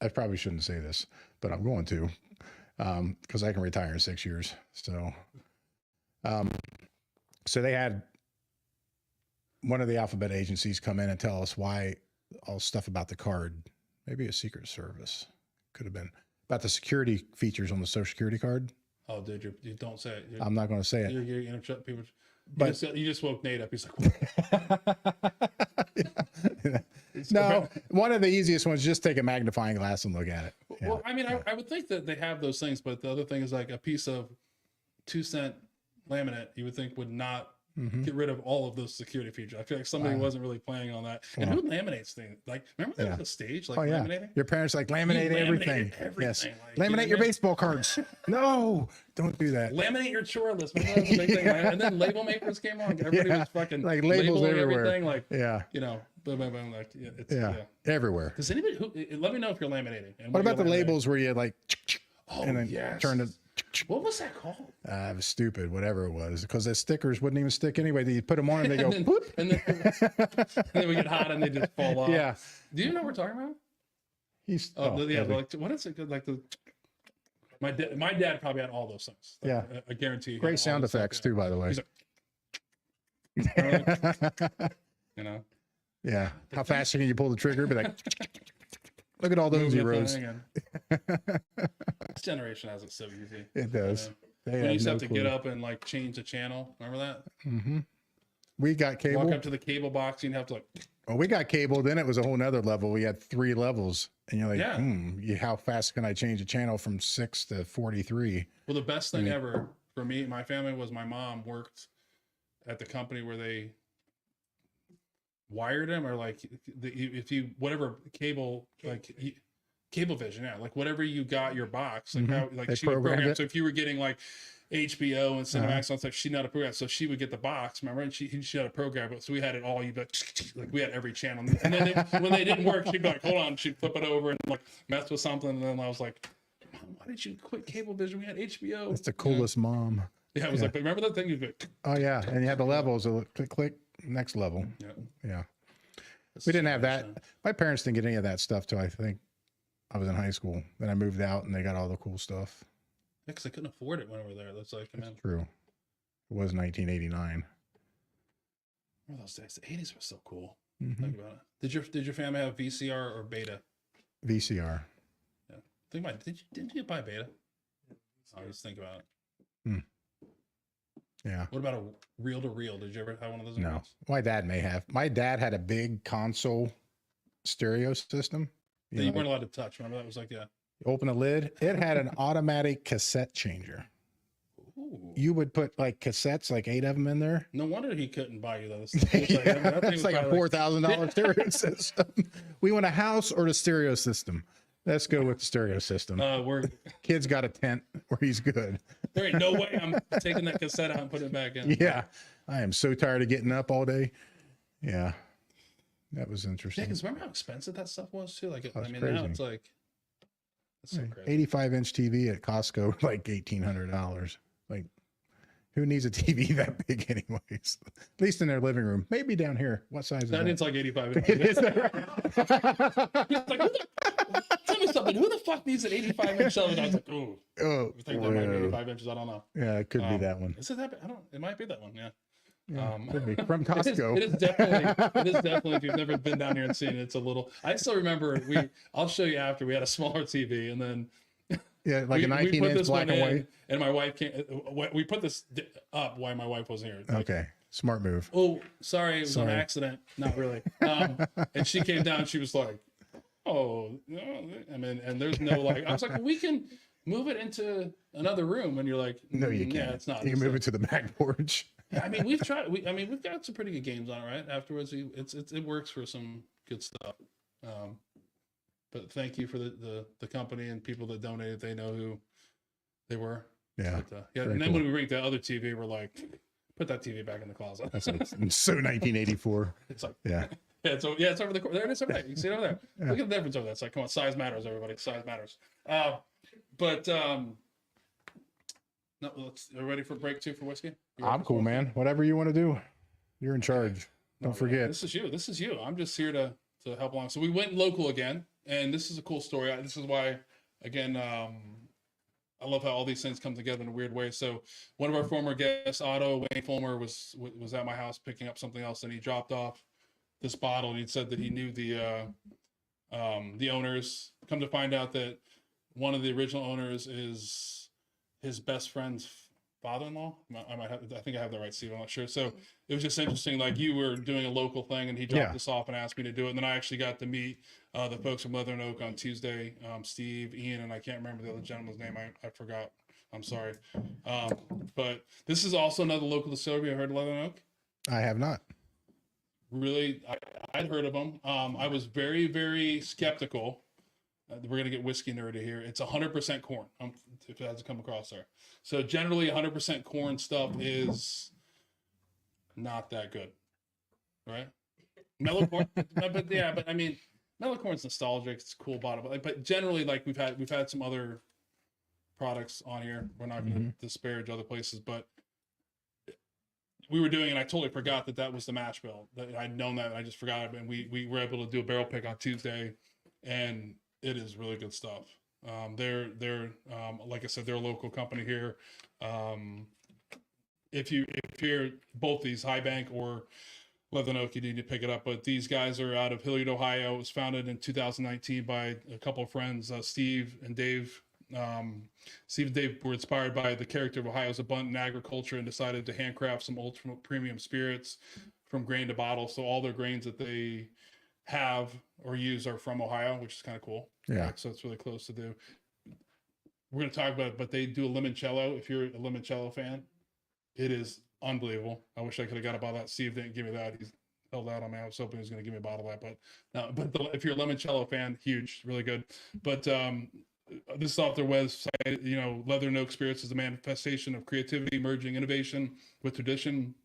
I probably shouldn't say this, but I'm going to, because I can retire in 6 years. So, so they had one of the alphabet agencies come in and tell us why all stuff about the card, maybe a Secret Service, could have been about the security features on the Social Security card. Oh, dude, you don't say it. I'm not going to say it. You're interrupt people. But you just woke Nate up. He's like, no, one of the easiest ones, just take a magnifying glass and look at it. Yeah. Well, I mean, I would think that they have those things, but the other thing is like a piece of 2-cent laminate, you would think would not get rid of all of those security features. I feel like somebody wasn't really planning on that. And who laminates things? Like, remember that at the stage? Like laminating? Your parents like laminate everything. Yes. Like, laminate your baseball cards. No, don't do that. Laminate your chore list. Remember that was a big thing. And then label makers came on. Everybody was fucking like labels everywhere. Everything. Like, boom, boom, boom. Like, everywhere. Does anybody let me know if you're laminating. And what about the labels where you like, and then turn it. What was that called? It was stupid, whatever it was, because the stickers wouldn't even stick anyway. You put them on and they go, and then we get hot and they just fall off. Yeah. Do you know what we're talking about? He's yeah, like what is it? Like my dad probably had all those things. Like, yeah. I guarantee. Great sound effects too, by the way. He's like, you know. Yeah. How fast can you pull the trigger? Be like, look at all those zeros. This generation has it so easy. It does. We used to have to get up and like change the channel. Remember that? Mm-hmm. We got cable. Walk up to the cable box, and you have to like. Oh, we got cable. Then it was a whole nother level. We had 3 levels, and you're like, yeah. How fast can I change a channel from 6 to 43? Well, the best thing ever for me, my family, was my mom worked at the company where they wired them, or like if you whatever cable, like Cablevision, yeah, like whatever you got your box, like how like she would program it. So if you were getting like HBO and Cinemax and stuff, she knew how to program. So she would get the box, remember, and she had a program. So we had it all. You like we had every channel. And then when they didn't work, she'd be like, "Hold on," she'd flip it over and like mess with something. And then I was like, "Mom, why did you quit Cablevision? We had HBO." That's the coolest mom. Yeah, I was like, but remember that thing? You go, oh yeah, and you had the levels. Click, click, next level. Yeah. We didn't have that. My parents didn't get any of that stuff till I think I was in high school. Then I moved out, and they got all the cool stuff. Yeah, because I couldn't afford it when we were there. That's like, That's true. It was 1989. Remember those days? The 80s were so cool. Think about it. Did your family have VCR or Beta? VCR. Yeah. Think about it. Didn't you buy Beta? I just think about it. Yeah. What about a reel to reel? Did you ever have one of those? No. My dad may have. My dad had a big console stereo system. You weren't allowed to touch. Remember that was like, yeah. Open the lid. It had an automatic cassette changer. Ooh. You would put like cassettes, like 8 of them in there. No wonder he couldn't buy you those. It's like a $4,000 stereo system. We want a house or the stereo system. Let's go with the stereo system. Kid's got a tent where he's good. There ain't no way I'm taking that cassette out and putting it back in. Yeah. I am so tired of getting up all day. Yeah. That was interesting. Yeah, because remember how expensive that stuff was too? Like, I mean, crazy. now it's like, that's so crazy. 85-inch TV at Costco, like $1,800. Like, who needs a TV that big anyways? At least in their living room. Maybe down here. What size is that? It's like 85 inches. It is like, tell me something. Who the fuck needs an 85-inch television? I was like, I think that might be 85 inches. I don't know. Yeah, it could be that one. Is it that? It might be that one. Yeah. Could be. From Costco. It is definitely. If you've never been down here and seen it, it's a little. I still remember. I'll show you after. We had a smaller TV, and then. Yeah, like a 19-inch black and white. And my wife can't. We put this up while my wife wasn't here. Like, okay, smart move. Oh, sorry, it was an accident. Not really. And she came down. She was like, "Oh, no." I mean, and there's no like. I was like, well, we can move it into another room, and you're like, no, you can't. Yeah, it's not. You can move it to the back porch. I mean, we've tried. We've got some pretty good games on it, right? Afterwards, it works for some good stuff. But thank you for the company and people that donated. They know who they were. Yeah. But, yeah. And then when we bring the other TV, we're like, put that TV back in the closet. That's like, so 1984. It's like, yeah. Yeah. So it's over there it is over there. You can see it over there. Yeah. Look at the difference over there. It's like, come on, size matters, everybody. Size matters. No, are ready for break 2 for whiskey? I'm cool, man. Whatever you want to do, you're in charge. Don't forget. Man, this is you. I'm just here to help along. So we went local again, and this is a cool story. This is why, again, I love how all these things come together in a weird way. So one of our former guests, Otto Wayne Fulmer, was at my house picking up something else, and he dropped off this bottle, and he said that he knew the owners. Come to find out that one of the original owners is his best friend's father-in-law. I think I have that right, Steve. I'm not sure. So it was just interesting. Like, you were doing a local thing, and he dropped this off and asked me to do it. And then I actually got to meet the folks from Leather and Oak on Tuesday. Steve, Ian, and I can't remember the other gentleman's name. I forgot. I'm sorry. But this is also another local distillery. Have you heard of Leather and Oak? I have not. Really, I'd heard of them. I was very, very skeptical. We're going to get whiskey nerdy here. It's 100% corn, if it hasn't come across there. So generally 100% corn stuff is not that good, right? Mellow corn, but I mean, mellow corn's nostalgic. It's a cool bottle, but generally, like we've had some other products on here. We're not going to disparage other places, but we were doing, and I totally forgot that was the mash bill. That I'd known that, and I just forgot it. And we were able to do a barrel pick on Tuesday, and It is really good stuff. They're like I said, they're a local company here. If you're both these High Bank or Leather Oak, you need to pick it up. But these guys are out of Hilliard, Ohio. It was founded in 2019 by a couple of friends, Steve and Dave. Steve and Dave were inspired by the character of Ohio's abundant agriculture and decided to handcraft some ultra premium spirits from grain to bottle. So all their grains that they have or use are from Ohio, which is kind of cool. Yeah. Right? So it's really close to do. We're going to talk about it, but they do a limoncello. If you're a limoncello fan, it is unbelievable. I wish I could have got a bottle of that. Steve didn't give me that. He's held out on me. I was hoping he was going to give me a bottle of that, but no. But if you're a limoncello fan, huge, really good. But this is off their website. You know, Leather and Oak Spirits is a manifestation of creativity, merging innovation with tradition.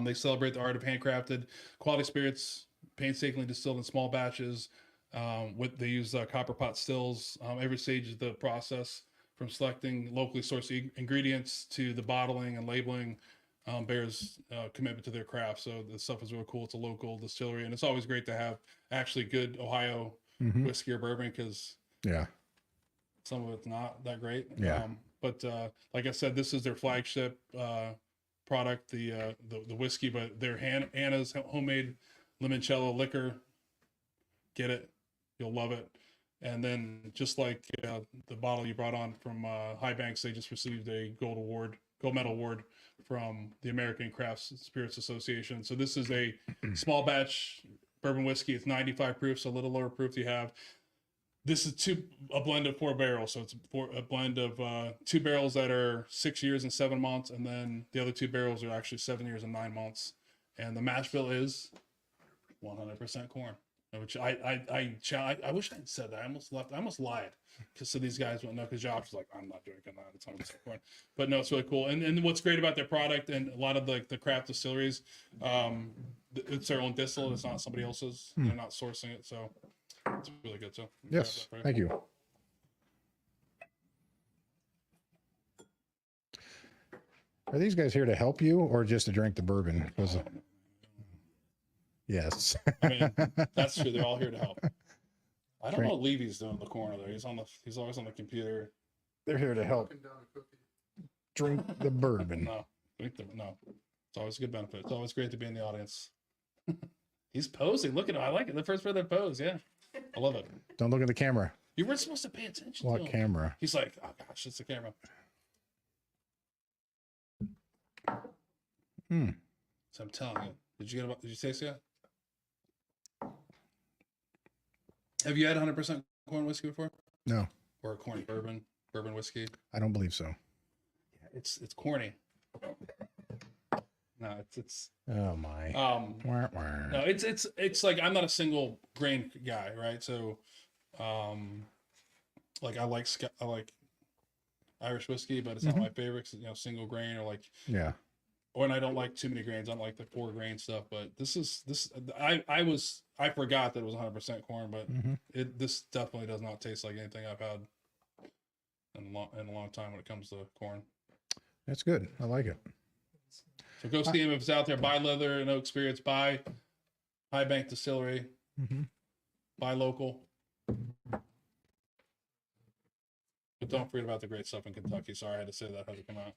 They celebrate the art of handcrafted quality spirits, painstakingly distilled in small batches. They use copper pot stills. Every stage of the process, from selecting locally sourced ingredients to the bottling and labeling, bears commitment to their craft. So the stuff is really cool. It's a local distillery, and it's always great to have actually good Ohio whiskey or bourbon, because some of it's not that great. But like I said, this is their flagship product, the whiskey, but their Anna's homemade limoncello liquor. Get it, you'll love it. And then just like the bottle you brought on from High Banks, they just received a gold medal award from the American Craft Spirits Association. So this is a small batch bourbon whiskey. It's 95 proof, so a little lower proof you have. This is a blend of 4 barrels. So it's a blend of 2 barrels that are 6 years and 7 months. And then the other 2 barrels are actually 7 years and 9 months. And the mash bill is 100% corn. Which I wish I had said that. I almost lied, because so these guys wouldn't know, because Josh was like, I'm not drinking that. It's 100% corn. But no, it's really cool. And what's great about their product and a lot of the craft distilleries, it's their own distillate. It's not somebody else's. They're not sourcing it. So it's really good. So yes, thank you. Are these guys here to help you or just to drink the bourbon? Because yes. I mean, that's true. They're all here to help. I don't know what Levy's doing in the corner there. He's always on the computer. They're here to help. Drink the bourbon. No. It's always a good benefit. It's always great to be in the audience. He's posing. Look at him. I like it. The first for that pose. Yeah. I love it. Don't look at the camera. You weren't supposed to pay attention to him. What camera? He's like, oh gosh, it's the camera. So I'm telling you. Did you taste it yet? Have you had 100% corn whiskey before? No. Or a corn bourbon whiskey? I don't believe so. Yeah, it's corny. No, it's. Oh my. No, it's like, I'm not a single grain guy, right? So, like I like Irish whiskey, but it's not my favorite. You know, single grain or like Or, and I don't like too many grains. I don't like the 4 grain stuff, but I forgot that it was 100% corn, but this definitely does not taste like anything I've had in a long time when it comes to corn. That's good. I like it. So go see him if it's out there. Buy Leather and Oak Spirits. Buy High Bank Distillery. Buy local. But don't forget about the great stuff in Kentucky. Sorry, I had to say that. How to come out.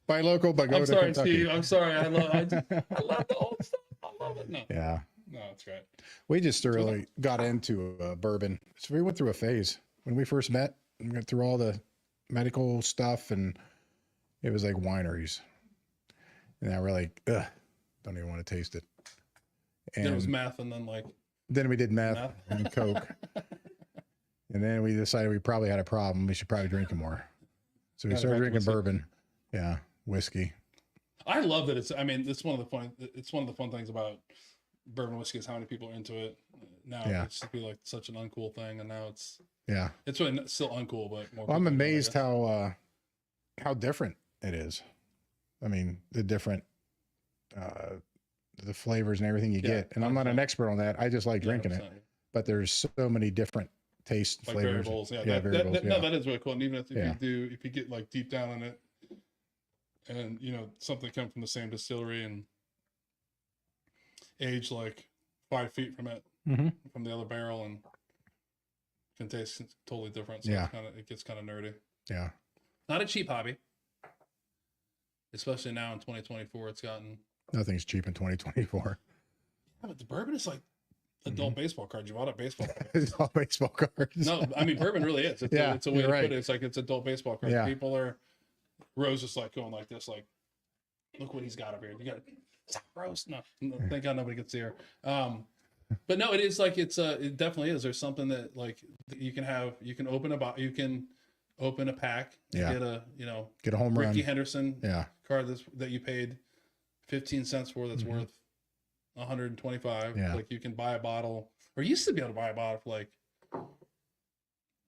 Buy local, but go to Kentucky. I'm sorry, Steve. I'm sorry. I love the old stuff. I love it. No. Yeah. No, that's right. We just really got into bourbon. So we went through a phase when we first met. We went through all the medical stuff, and it was like wineries. And now we're like, ugh, don't even want to taste it. And then it was meth, and then we did meth and Coke. And then we decided we probably had a problem. We should probably drink more. So we started drinking bourbon. Yeah, whiskey. I love that it's one of the fun things about bourbon whiskey is how many people are into it. Now it used to be like such an uncool thing, and now it's really still uncool, but more. Well, I'm amazed how different it is. I mean, the different the flavors and everything you get. And I'm not an expert on that. I just like drinking it. But there's so many different taste flavors. Variables. Yeah, variables. No, that is really cool. And even if you get like deep down in it, and something come from the same distillery and age like 5 feet from it, from the other barrel and can taste totally different. So Yeah. it gets kind of nerdy. Yeah. Not a cheap hobby, especially now in 2024. It's gotten Nothing's cheap in 2024. Yeah, but the bourbon is like adult baseball cards. You bought a baseball card. It's all baseball cards. No, I mean bourbon really is. It's Yeah, it's a way to you're right. put it. It's like it's adult baseball cards. Yeah. People are Rose is like going like this, like, look what he's got over here. You got stop, Rose. No, thank God nobody gets here. But no, it is like it definitely is. There's something that like you can open a pack, Yeah. get a home run. Ricky Henderson Yeah. card that you paid 15 cents for that's worth 125. Yeah. Like you can buy a bottle, or you used to be able to buy a bottle for like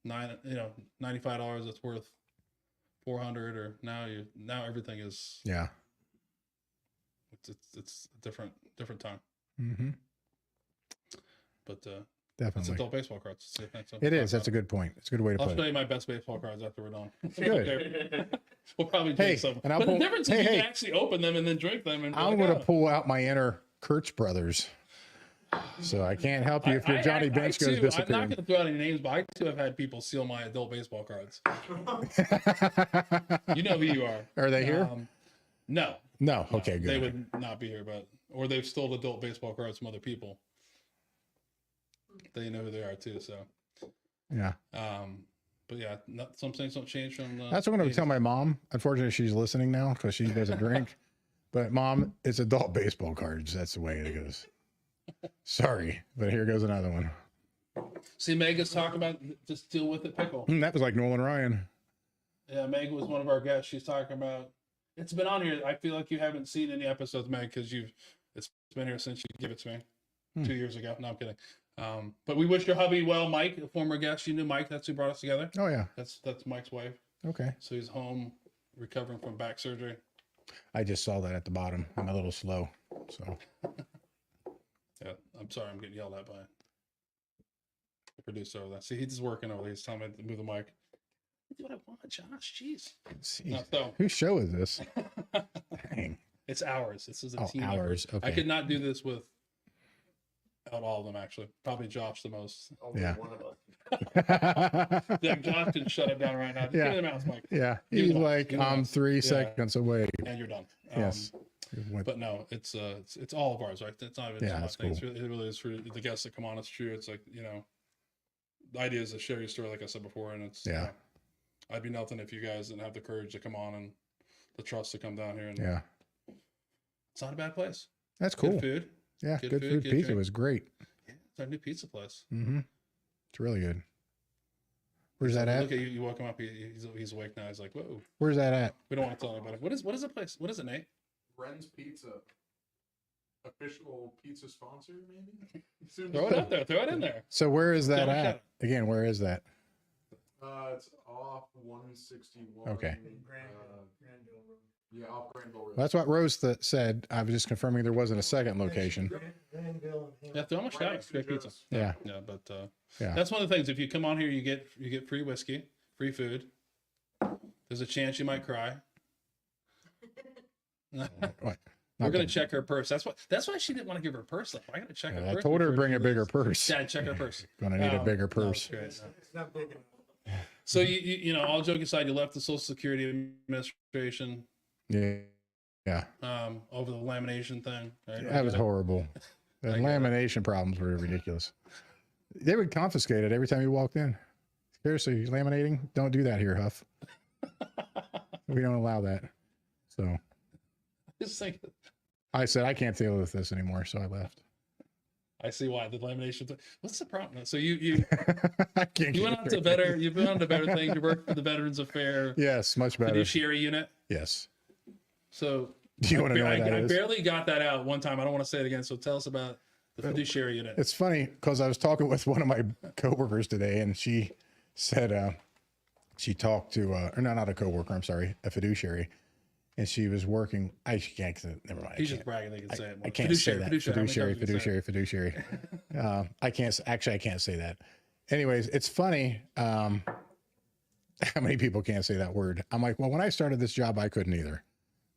$95 that's worth 400, or now everything is Yeah. it's a different time. Mm-hmm. But it's Definitely. adult baseball cards. It is. That's a good point. It's a good way to I'll put show it. you my best baseball cards after we're done. Good. We'll probably Hey, drink some. and I'll But pull- the difference is hey, you hey. can actually open them and then drink them. And be I'm like, going to "Oh." pull out my inner Kurtz brothers. So I can't help you if your Johnny Bench goes I'm not disappearing. going to throw out any names, but I too have had people steal my adult baseball cards. You know who you are. Are they here? No. No. Okay, good. They would not be here, or they've stolen adult baseball cards from other people. They know who they are too. So, Yeah. but yeah, some things don't change from. That's what I'm going to tell my mom. Unfortunately, she's listening now because she doesn't drink. But Mom, it's adult baseball cards. That's the way it goes. Sorry, but here goes another one. See, Mega's talking about just deal with it, pickle. That was like Nolan Ryan. Yeah, Meg was one of our guests. She's talking about. It's been on here. I feel like you haven't seen any episodes, Meg, because it's been here since you gave it to me 2 years ago. No, I'm kidding. But we wish your hubby well, Mike, a former guest. You knew Mike. That's who brought us together. Oh yeah. That's Mike's wife. Okay. So he's home recovering from back surgery. I just saw that at the bottom. I'm a little slow. So Yeah, I'm sorry. I'm getting yelled at by the producer over that. See, he's working over there. He's telling me to move the mic. Do what I want, Josh. Jeez. see, No, so whose show is this? Dang. it's ours. This is a team ours. effort. Okay. I could not do this without all of them, actually. Probably Josh the most. Yeah. One of us. Yeah, Josh can shut it down right now. Just Yeah. give me the mouse, Mike. Yeah. Give me He's the mouse. like, Give me the I'm mouse. 3 Yeah. seconds away. And you're done. Yes. But no, it's all of ours, right? It's not even Yeah, my that's thing. cool. It really is for the guests that come on. It's true. It's like, the idea is to share your story, like I said before, and it's Yeah. I'd be nothing if you guys didn't have the courage to come on and the trust to come down here. And Yeah. it's not a bad place. That's cool. Good food. Yeah. Good Good food, food. good Pizza drink. was great. Yeah, it's our new pizza place. Mm-hmm. It's really good. Where's that at? Look at you. You woke him up. He's awake now. He's like, whoa. Where's that at? We don't want to tell anybody. What is the place? What is it, Nate? Ren's Pizza. Official pizza sponsor, maybe? Soon Throw it out there. Throw it in there. So where is that Tell 'em at? shout it. Again, where is that? It's off 161. Okay. Yeah, off Granville Road. That's what Rose said. I was just confirming there wasn't a second location. Yeah, throw them a shout. Right It's great pizza. Yeah. Yeah, but Yeah. that's one of the things. If you come on here, you get free whiskey, free food. There's a chance you might cry. What? We're Not gonna the- check her purse. That's why she didn't want to give her purse up. I gotta check her I purse. told her to before bring she a bigger leaves. purse. Dad, check her purse. Gonna need a bigger No, purse. it's great. It's not big enough. So you know, all joking aside, you left the Social Security Administration Yeah. over the lamination thing. Right? That was horrible. The I get it. lamination problems were ridiculous. They would confiscate it every time you walked in. Seriously, he's laminating? Don't do that here, Huff. We don't allow that. So Just think, I said, I can't deal with this anymore. So I left. I see why the lamination thing. What's the problem? So you I can't. you went on to better. You've been on to better things. You worked for the Veterans Affairs Yes, much better. Fiduciary Unit. Yes. So Do you want to know what that I is? barely got that out one time. I don't want to say it again. So tell us about the Fiduciary Unit. It's funny because I was talking with one of my coworkers today, and she said she talked to, or no, not a coworker. I'm sorry, a fiduciary, and she was working. I can't. Never mind. He's just bragging. They can say it. I can't say that. Fiduciary. Fiduciary. I can't. Actually, I can't say that. Anyways, it's funny how many people can't say that word. I'm like, well, when I started this job, I couldn't either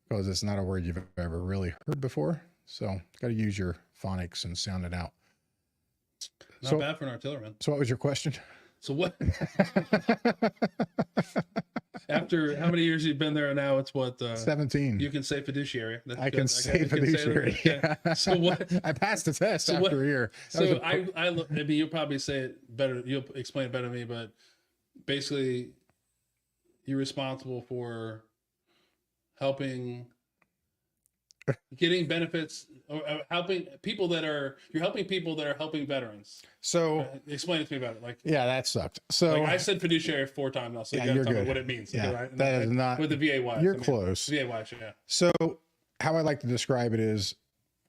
because it's not a word you've ever really heard before. So got to use your phonics and sound it out. Not bad for an artilleryman. So what was your question? So what? After how many years you've been there now? It's what 17. You can say fiduciary. That's I good. can say fiduciary. Yeah. So what? I passed the test So after a year. So I mean, you'll probably say it better. You'll explain it better than me, but basically, you're responsible for helping, getting benefits, or helping people that are. You're helping people that are helping veterans. So Explain it to me about it. Like, yeah, that sucked. So like I said fiduciary 4 times now, so yeah, you gotta you're tell me good. what it means. Yeah, right? that is not with the VAY. You're close. VAY, yeah. So how I like to describe it is,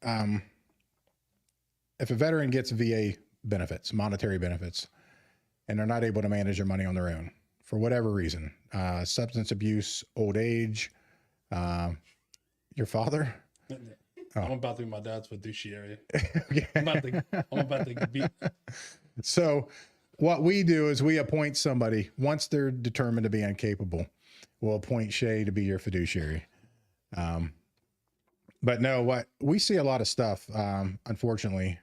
if a veteran gets VA benefits, monetary benefits, and they're not able to manage their money on their own for whatever reason, substance abuse, old age, your father. I'm about to be my dad's fiduciary. Okay. I'm about to be. So what we do is we appoint somebody once they're determined to be incapable. We'll appoint Shay to be your fiduciary. But no, what we see a lot of stuff, unfortunately,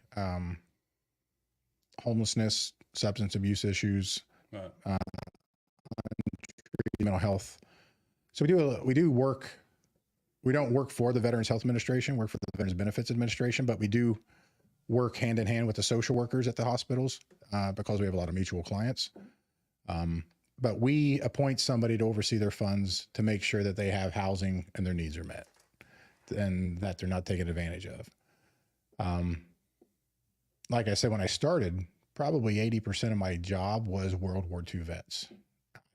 homelessness, substance abuse issues, Right. mental health. So we do work. We don't work for the Veterans Health Administration, work for the Veterans Benefits Administration, but we do work hand in hand with the social workers at the hospitals because we have a lot of mutual clients. But we appoint somebody to oversee their funds to make sure that they have housing and their needs are met and that they're not taken advantage of. Like I said, when I started, probably 80% of my job was World War II vets.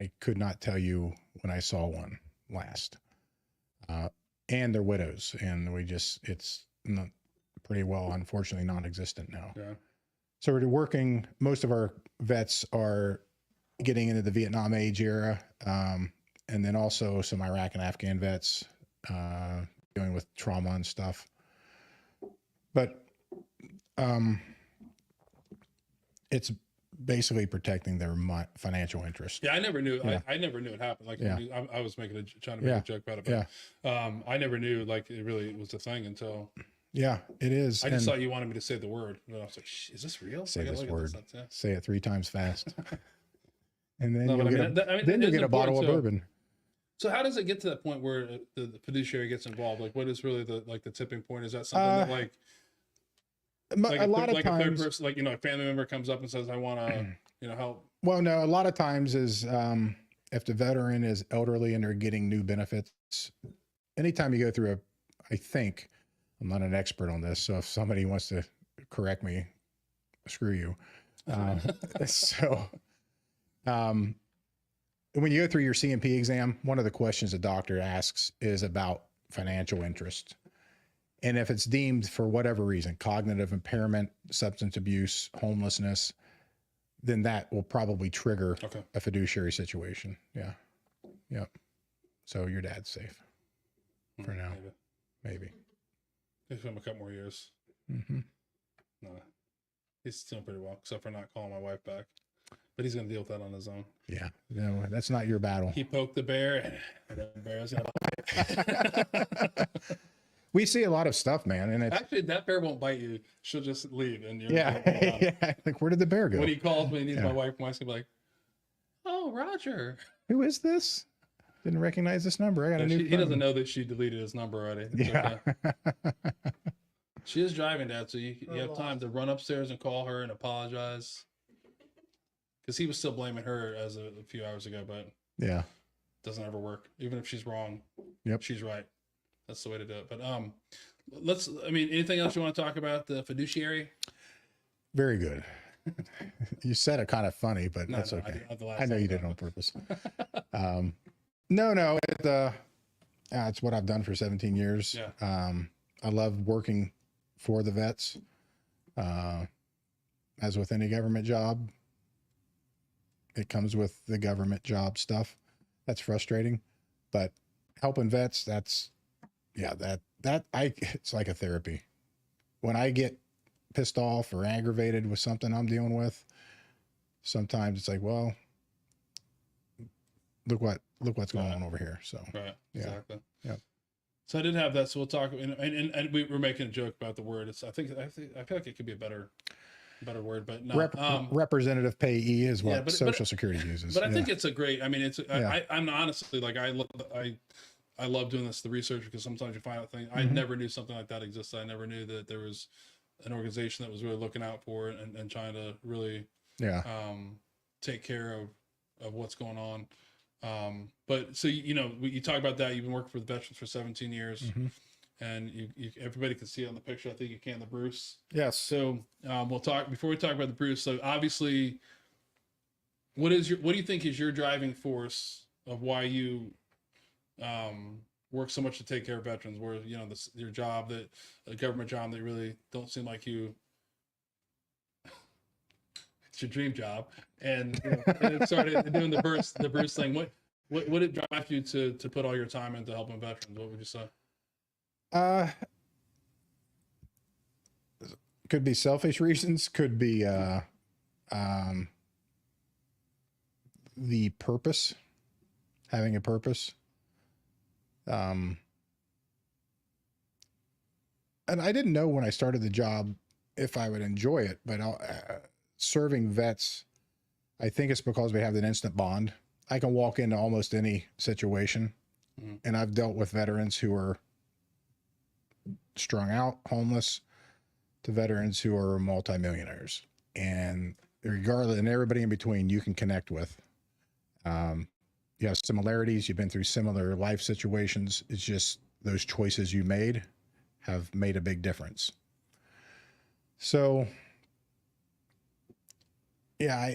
I could not tell you when I saw one last. And their widows. And it's not pretty well, unfortunately, non-existent now. Yeah. So we're working, most of our vets are getting into the Vietnam age era. And then also some Iraq and Afghan vets dealing with trauma and stuff. But it's basically protecting their financial interest. Yeah, I never knew. Yeah. I never knew it happened. Like, Yeah. I was trying to make a joke about it, but I never knew like it really was a thing until. Yeah, it is. I just thought you wanted me to say the word, and I was like, "Is this real?" Say this look at word. Yeah. Say it 3 times fast, and then No, you'll but get then you'll it's get a bottle of important bourbon. So how does it get to that point where the fiduciary gets involved? Like, what is really the tipping point? Is that something that like a lot of a third times, person, like a family member comes up and says, "I want to, help." well, no, a lot of times is if the veteran is elderly and they're getting new benefits. Anytime you go through I think I'm not an expert on this, so if somebody wants to correct me, screw you. When you go through your CMP exam, one of the questions the doctor asks is about financial interest. And if it's deemed for whatever reason, cognitive impairment, substance abuse, homelessness, then that will probably trigger a fiduciary situation. Yeah. Yep. So your dad's safe for now. Maybe. Give him a couple more years. Mm-hmm. No, he's doing pretty well, except for not calling my wife back. But he's going to deal with that on his own. Yeah. No, that's not your battle. He poked the bear, and the bear was going to We see a lot of stuff, man. And it's actually, that bear won't bite you. She'll just leave. And you're yeah. Like, where did the bear go? When he calls me and he's my wife, my wife's going to be like, "Oh, Roger. Who is this? Didn't recognize this number. I got a new phone." He doesn't know that she deleted his number already. It's yeah. okay. She is driving, Dad, so you have time to run upstairs and call her and apologize. Because he was still blaming her as a few hours ago, but yeah, it doesn't ever work. Even if she's wrong, she's right. That's the way to do it. But anything else you want to talk about the fiduciary? Very good. You said it kind of funny, but that's okay. I know you did it on purpose. No, it's what I've done for 17 years. Yeah. I love working for the vets. As with any government job, it comes with the government job stuff. That's frustrating, but helping vets, it's like a therapy. When I get pissed off or aggravated with something I'm dealing with, sometimes it's like, well, look what's going on over here. So right, exactly. Yeah. So I did have that. So we'll talk, and we were making a joke about the word. I feel like it could be a better. better word, but no. Representative payee is what yeah, Social Security uses. But I think it's a great. I mean, it's. Yeah. I'm honestly like I love doing this, the research, because sometimes you find out things. I Mhm. never knew something like that existed. I never knew that there was an organization that was really looking out for it and trying to really Yeah. take care of what's going on. But so, you know, you talk about that. You've been working for the veterans for 17 years. Mhm. And you everybody can see it on the picture. I think you can, the Bruce. Yes. So we'll talk before we talk about the Bruce. So obviously, what do you think is your driving force of why you work so much to take care of veterans? Where, you know, your job, that a government job that really don't seem like you. It's your dream job, and, you know, and it started doing the Bruce thing. What would it drive you to put all your time into helping veterans? What would you say? Could be selfish reasons, could be the purpose, having a purpose. And I didn't know when I started the job if I would enjoy it, but serving vets, I think it's because we have an instant bond. I can walk into almost any situation, and I've dealt with veterans who are strung out, homeless, to veterans who are multimillionaires, and regardless, and everybody in between, you can connect with. You have similarities. You've been through similar life situations. It's just those choices you made have made a big difference. So, yeah,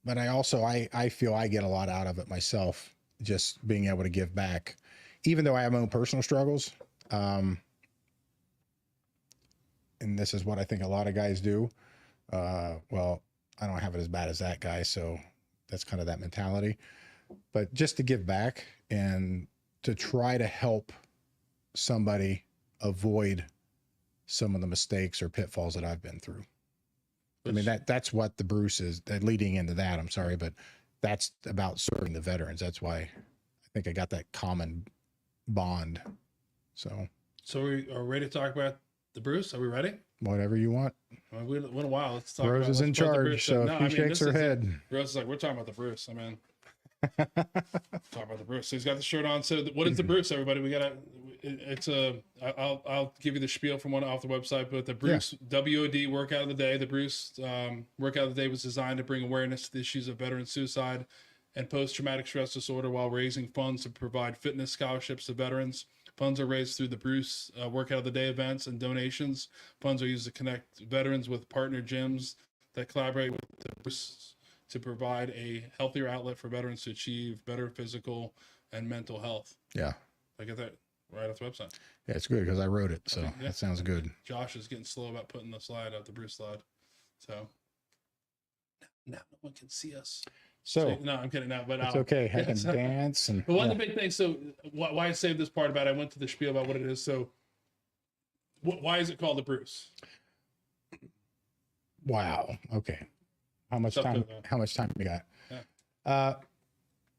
but I also, I feel I get a lot out of it myself, just being able to give back, even though I have my own personal struggles. And this is what I think a lot of guys do. Well, I don't have it as bad as that guy, so that's kind of that mentality. But just to give back and to try to help somebody avoid some of the mistakes or pitfalls that I've been through. I mean, that's what the Bruce is, leading into that. I'm sorry, but that's about serving the veterans. That's why I think I got that common bond. So we are ready to talk about the Bruce. Are we ready? Whatever you want. Well, we went a while. Let's talk. Rose is in charge, so no, she shakes her head. Rose is like, we're talking about the Bruce. I mean, talk about the Bruce. So he's got the shirt on. So what is the Bruce, everybody? We gotta. It's I'll give you the spiel from one off the website, but the Bruce WOD workout of the day. The Bruce workout of the day was designed to bring awareness to the issues of veteran suicide and post-traumatic stress disorder while raising funds to provide fitness scholarships to veterans. Funds are raised through the Bruce workout of the day events and donations. Funds are used to connect veterans with partner gyms that collaborate with the Bruce to provide a healthier outlet for veterans to achieve better physical and mental health. Yeah. I get that right off the website. Yeah, it's good because I wrote it, so that sounds good. Josh is getting slow about putting the slide out, the Bruce slide. So now no one can see us. So no, I'm kidding. No, but it's okay. I can dance. And but one of the big things. So why I saved this part about it, I went to the spiel about what it is. So why is it called the Bruce? Wow. Okay. How much time? How much time we got? Yeah.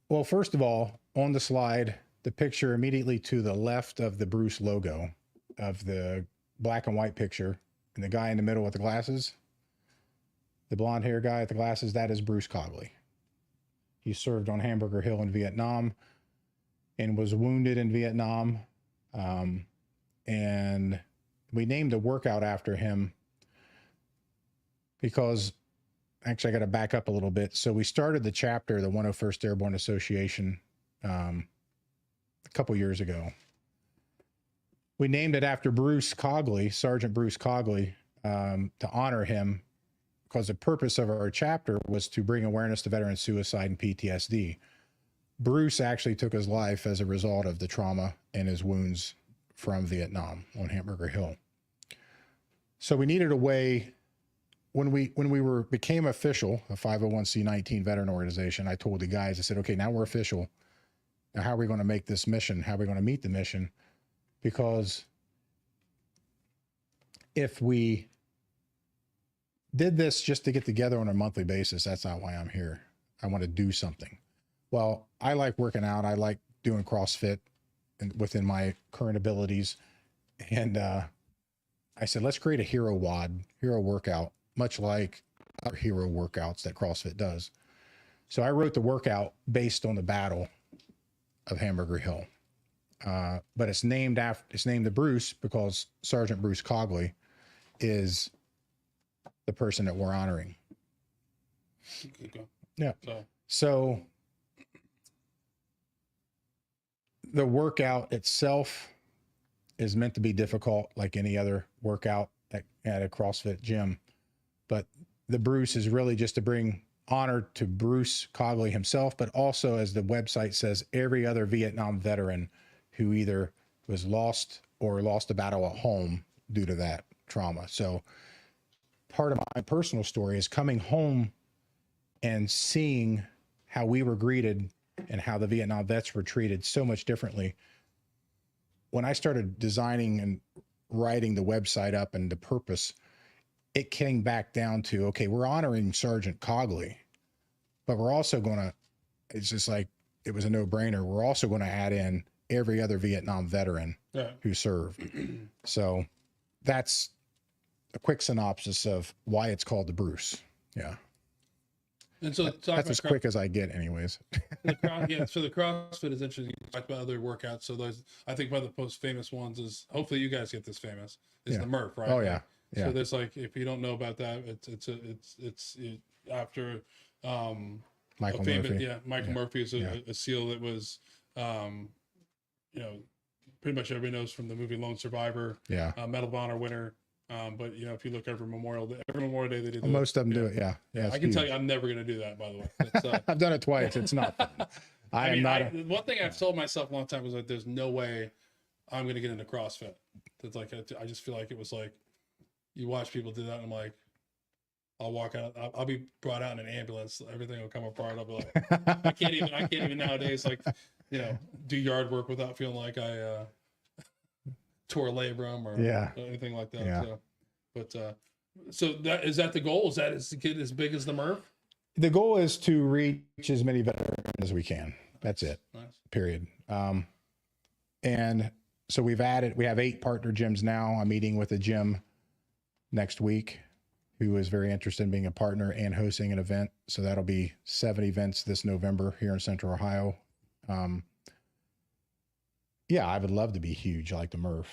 Well, first of all, on the slide, the picture immediately to the left of the Bruce logo, of the black and white picture, and the guy in the middle with the glasses, the blonde hair guy with the glasses, that is Bruce Cogley. He served on Hamburger Hill in Vietnam and was wounded in Vietnam. And we named the workout after him because, actually, I got to back up a little bit. So we started the chapter, the 101st Airborne Association, a couple years ago. We named it after Bruce Cogley, Sergeant Bruce Cogley, to honor him, because the purpose of our chapter was to bring awareness to veteran suicide and PTSD. Bruce actually took his life as a result of the trauma and his wounds from Vietnam on Hamburger Hill. So we needed a way, when we became official, a 501c19 veteran organization, I told the guys, I said, okay, now we're official. Now how are we going to make this mission? How are we going to meet the mission? Because if we did this just to get together on a monthly basis, that's not why I'm here. I want to do something. Well, I like working out. I like doing CrossFit and within my current abilities. And I said, let's create a hero WOD, hero workout much like our hero workouts that CrossFit does. So I wrote the workout based on the Battle of Hamburger Hill. But it's named to Bruce because Sergeant Bruce Cogley is the person that we're honoring. Okay. Yeah. So the workout itself is meant to be difficult like any other workout at a CrossFit gym. But the Bruce is really just to bring honor to Bruce Cogley himself, but also, as the website says, every other Vietnam veteran who either was lost or lost a battle at home due to that trauma. So part of my personal story is coming home and seeing how we were greeted and how the Vietnam vets were treated so much differently. When I started designing and writing the website up and the purpose, it came back down to, okay, we're honoring Sergeant Cogley, but we're also going to, it's just like, it was a no-brainer. We're also going to add in every other Vietnam veteran who served. So that's a quick synopsis of why it's called the Bruce. Yeah. And so that's as quick as I get anyways. So the CrossFit is interesting. You talk about other workouts. So there's, I think one of the most famous ones is, hopefully you guys get this famous, is the Murph, right? Oh yeah. Yeah. So there's like, if you don't know about that, it's after Michael Murphy. Yeah, Michael Murphy is a SEAL that was, you know, pretty much everybody knows from the movie Lone Survivor. Yeah. Medal of Honor winner. But you know, if you look every Memorial Day they do. Most of them do it. Yeah. Yeah. I can tell you, I'm never going to do that. By the way, I've done it twice. It's not fun. One thing I've told myself a long time was like, there's no way I'm going to get into CrossFit. It's like I just feel like it was like, you watch people do that, and I'm like, I'll walk out. I'll be brought out in an ambulance. Everything will come apart. I'll be like, I can't even nowadays, like, you know, do yard work without feeling like I tore a labrum or anything like that. Yeah. So, but so that is that the goal? Is that is to get as big as the Murph? The goal is to reach as many veterans as we can. That's it. Nice. Period. And so we have 8 partner gyms now. I'm meeting with a gym next week who is very interested in being a partner and hosting an event. So that'll be 7 events this November here in Central Ohio. Yeah, I would love to be huge like the Murph,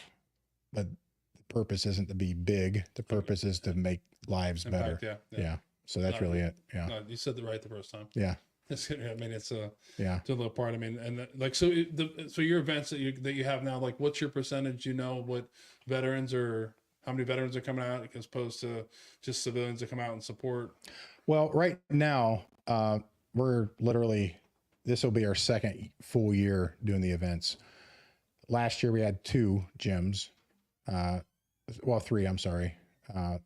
but the purpose isn't to be big. The purpose is to make lives better. Yeah. So that's really it. Yeah. No, you said it right the first time. Yeah. It's, I mean, it's a yeah, to a little part. I mean, and like, so so your events that you have now, like, what's your percentage? You know, what veterans or how many veterans are coming out as opposed to just civilians that come out and support? Well, right now, we're literally, this will be our second full year doing the events. Last year we had 2 gyms, well, 3, I'm sorry.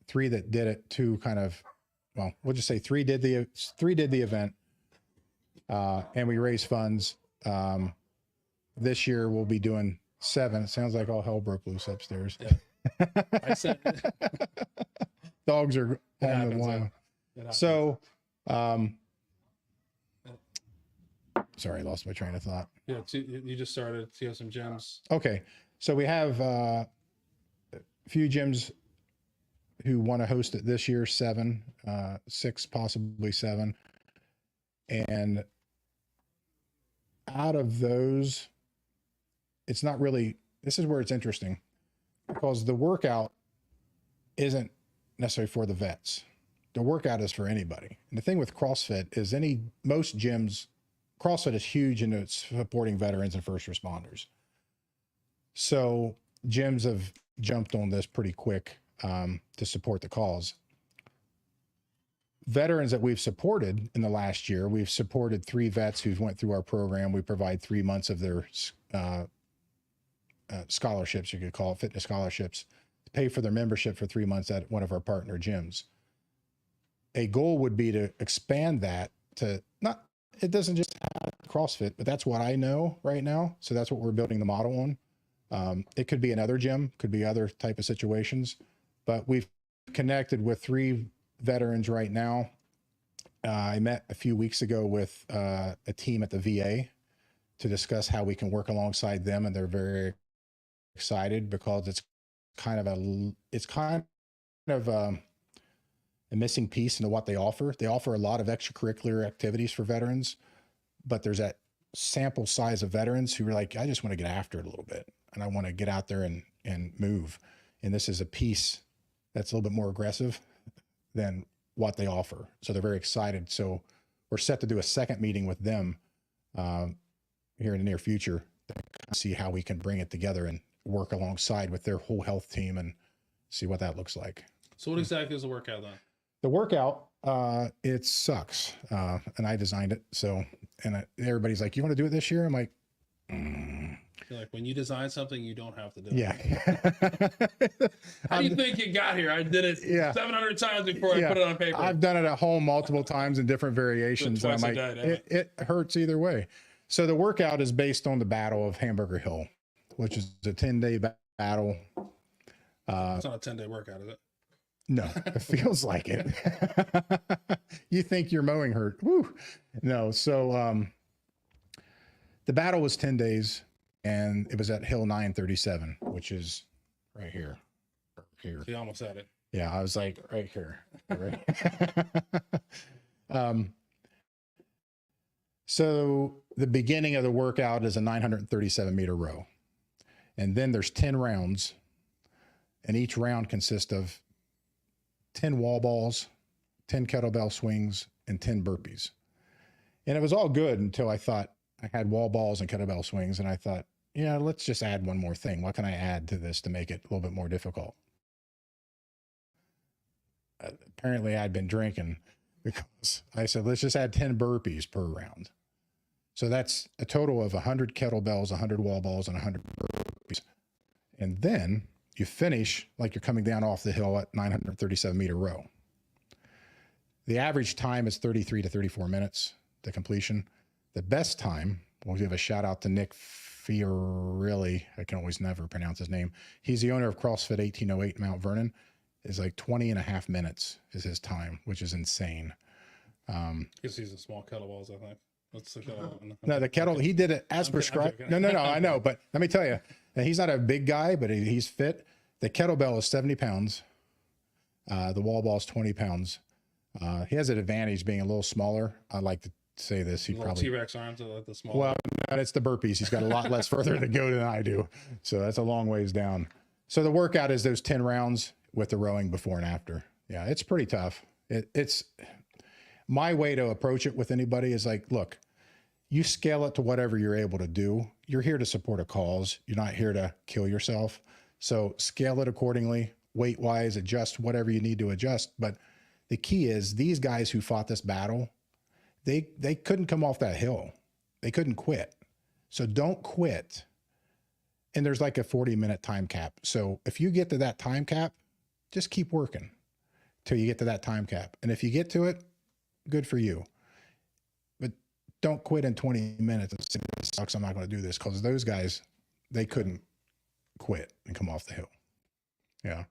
3 that did it, 2 kind of, well, we'll just say 3 did the event, and we raised funds. This year we'll be doing 7. It sounds like all hell broke loose upstairs. Yeah. I said dogs are on the line. So, sorry, I lost my train of thought. Yeah, you just started. You have some gyms. Okay, so we have a few gyms who want to host it this year, 7, 6, possibly 7. And out of those, it's not really, this is where it's interesting, because the workout isn't necessarily for the vets. The workout is for anybody. And the thing with CrossFit is most gyms, CrossFit is huge in its supporting veterans and first responders. So gyms have jumped on this pretty quick to support the cause. Veterans that we've supported in the last year, we've supported 3 vets who went through our program. We provide 3 months of their scholarships, you could call it, fitness scholarships, to pay for their membership for 3 months at one of our partner gyms. A goal would be to expand that to it doesn't just have CrossFit, but that's what I know right now. So that's what we're building the model on. It could be another gym, could be other type of situations, but we've connected with 3 veterans right now. I met a few weeks ago with a team at the VA to discuss how we can work alongside them, and they're very excited because it's kind of a missing piece into what they offer. They offer a lot of extracurricular activities for veterans, but there's that sample size of veterans who are like, I just want to get after it a little bit and I want to get out there and move. And this is a piece that's a little bit more aggressive than what they offer. So they're very excited. So we're set to do a second meeting with them here in the near future to see how we can bring it together and work alongside with their whole health team and see what that looks like. So what exactly is the workout then? The workout, it sucks. And I designed it. So, and everybody's like, you want to do it this year? I'm like, You're like, when you design something, you don't have to do it. yeah. How do you think you got here? I did it 700 times before I put it on paper. I've done it at home multiple times in different variations. And I'm like, it hurts either way. So the workout is based on the Battle of Hamburger Hill, which is a 10-day battle. It's not a 10-day workout, is it? No, it feels like it. You think your mowing hurt. Woo. No. So the battle was 10 days and it was at Hill 937, which is right here. Here. You almost had it. Yeah, I was like right here. Right. So the beginning of the workout is a 937 meter row. And then there's 10 rounds. And each round consists of 10 wall balls, 10 kettlebell swings, and 10 burpees. And it was all good until I thought I had wall balls and kettlebell swings. And I thought, yeah, let's just add one more thing. What can I add to this to make it a little bit more difficult? Apparently I'd been drinking because I said, let's just add 10 burpees per round. So that's a total of 100 kettlebells, 100 wall balls, and 100 burpees. And then you finish like you're coming down off the hill at 937 meter row. The average time is 33 to 34 minutes to completion. The best time, we'll give a shout out to Nick Fiorilli. I can always never pronounce his name. He's the owner of CrossFit 1808 Mount Vernon. Is like 20 and a half minutes is his time, which is insane. He's using small kettlebells, I think. What's the kettlebell? No, the kettle, he did it as prescribed. No, I know. But let me tell you, he's not a big guy, but he's fit. The kettlebell is 70 pounds. The wall ball is 20 pounds. He has an advantage being a little smaller. I like to say this. He probably T-Rex arms are like the small. Well, it's the burpees. He's got a lot less further to go than I do. So that's a long ways down. So the workout is those 10 rounds with the rowing before and after. Yeah, it's pretty tough. It's my way to approach it with anybody is like, look, you scale it to whatever you're able to do. You're here to support a cause. You're not here to kill yourself. So scale it accordingly, weight wise, adjust whatever you need to adjust. But the key is these guys who fought this battle, they couldn't come off that hill. They couldn't quit. So don't quit. And there's like a 40-minute time cap. So if you get to that time cap, just keep working till you get to that time cap. And if you get to it, good for you. But don't quit in 20 minutes and say, this sucks, I'm not going to do this. Because those guys, they couldn't quit and come off the hill. Yeah.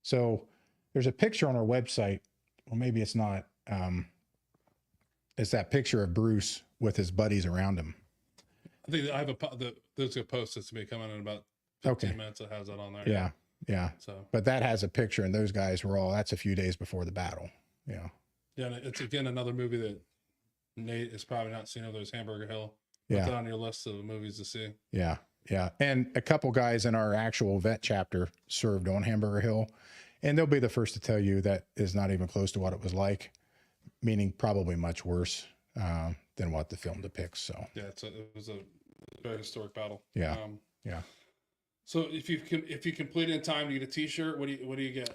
So there's a picture on our website. Well, maybe it's not. It's that picture of Bruce with his buddies around him. I think I have there's a post that's to be coming in about 15 minutes that has that on there. Yeah. Yeah. So, but that has a picture, and those guys were all, that's a few days before the battle. Yeah. Yeah. And it's again another movie that Nate has probably not seen of those Hamburger Hill. Yeah. Put that on your list of movies to see. Yeah. Yeah. And a couple guys in our actual vet chapter served on Hamburger Hill, and they'll be the first to tell you that is not even close to what it was like, meaning probably much worse than what the film depicts. So yeah, it was a very historic battle. Yeah. Yeah. So if you complete it in time, you get a T-shirt. What do you get?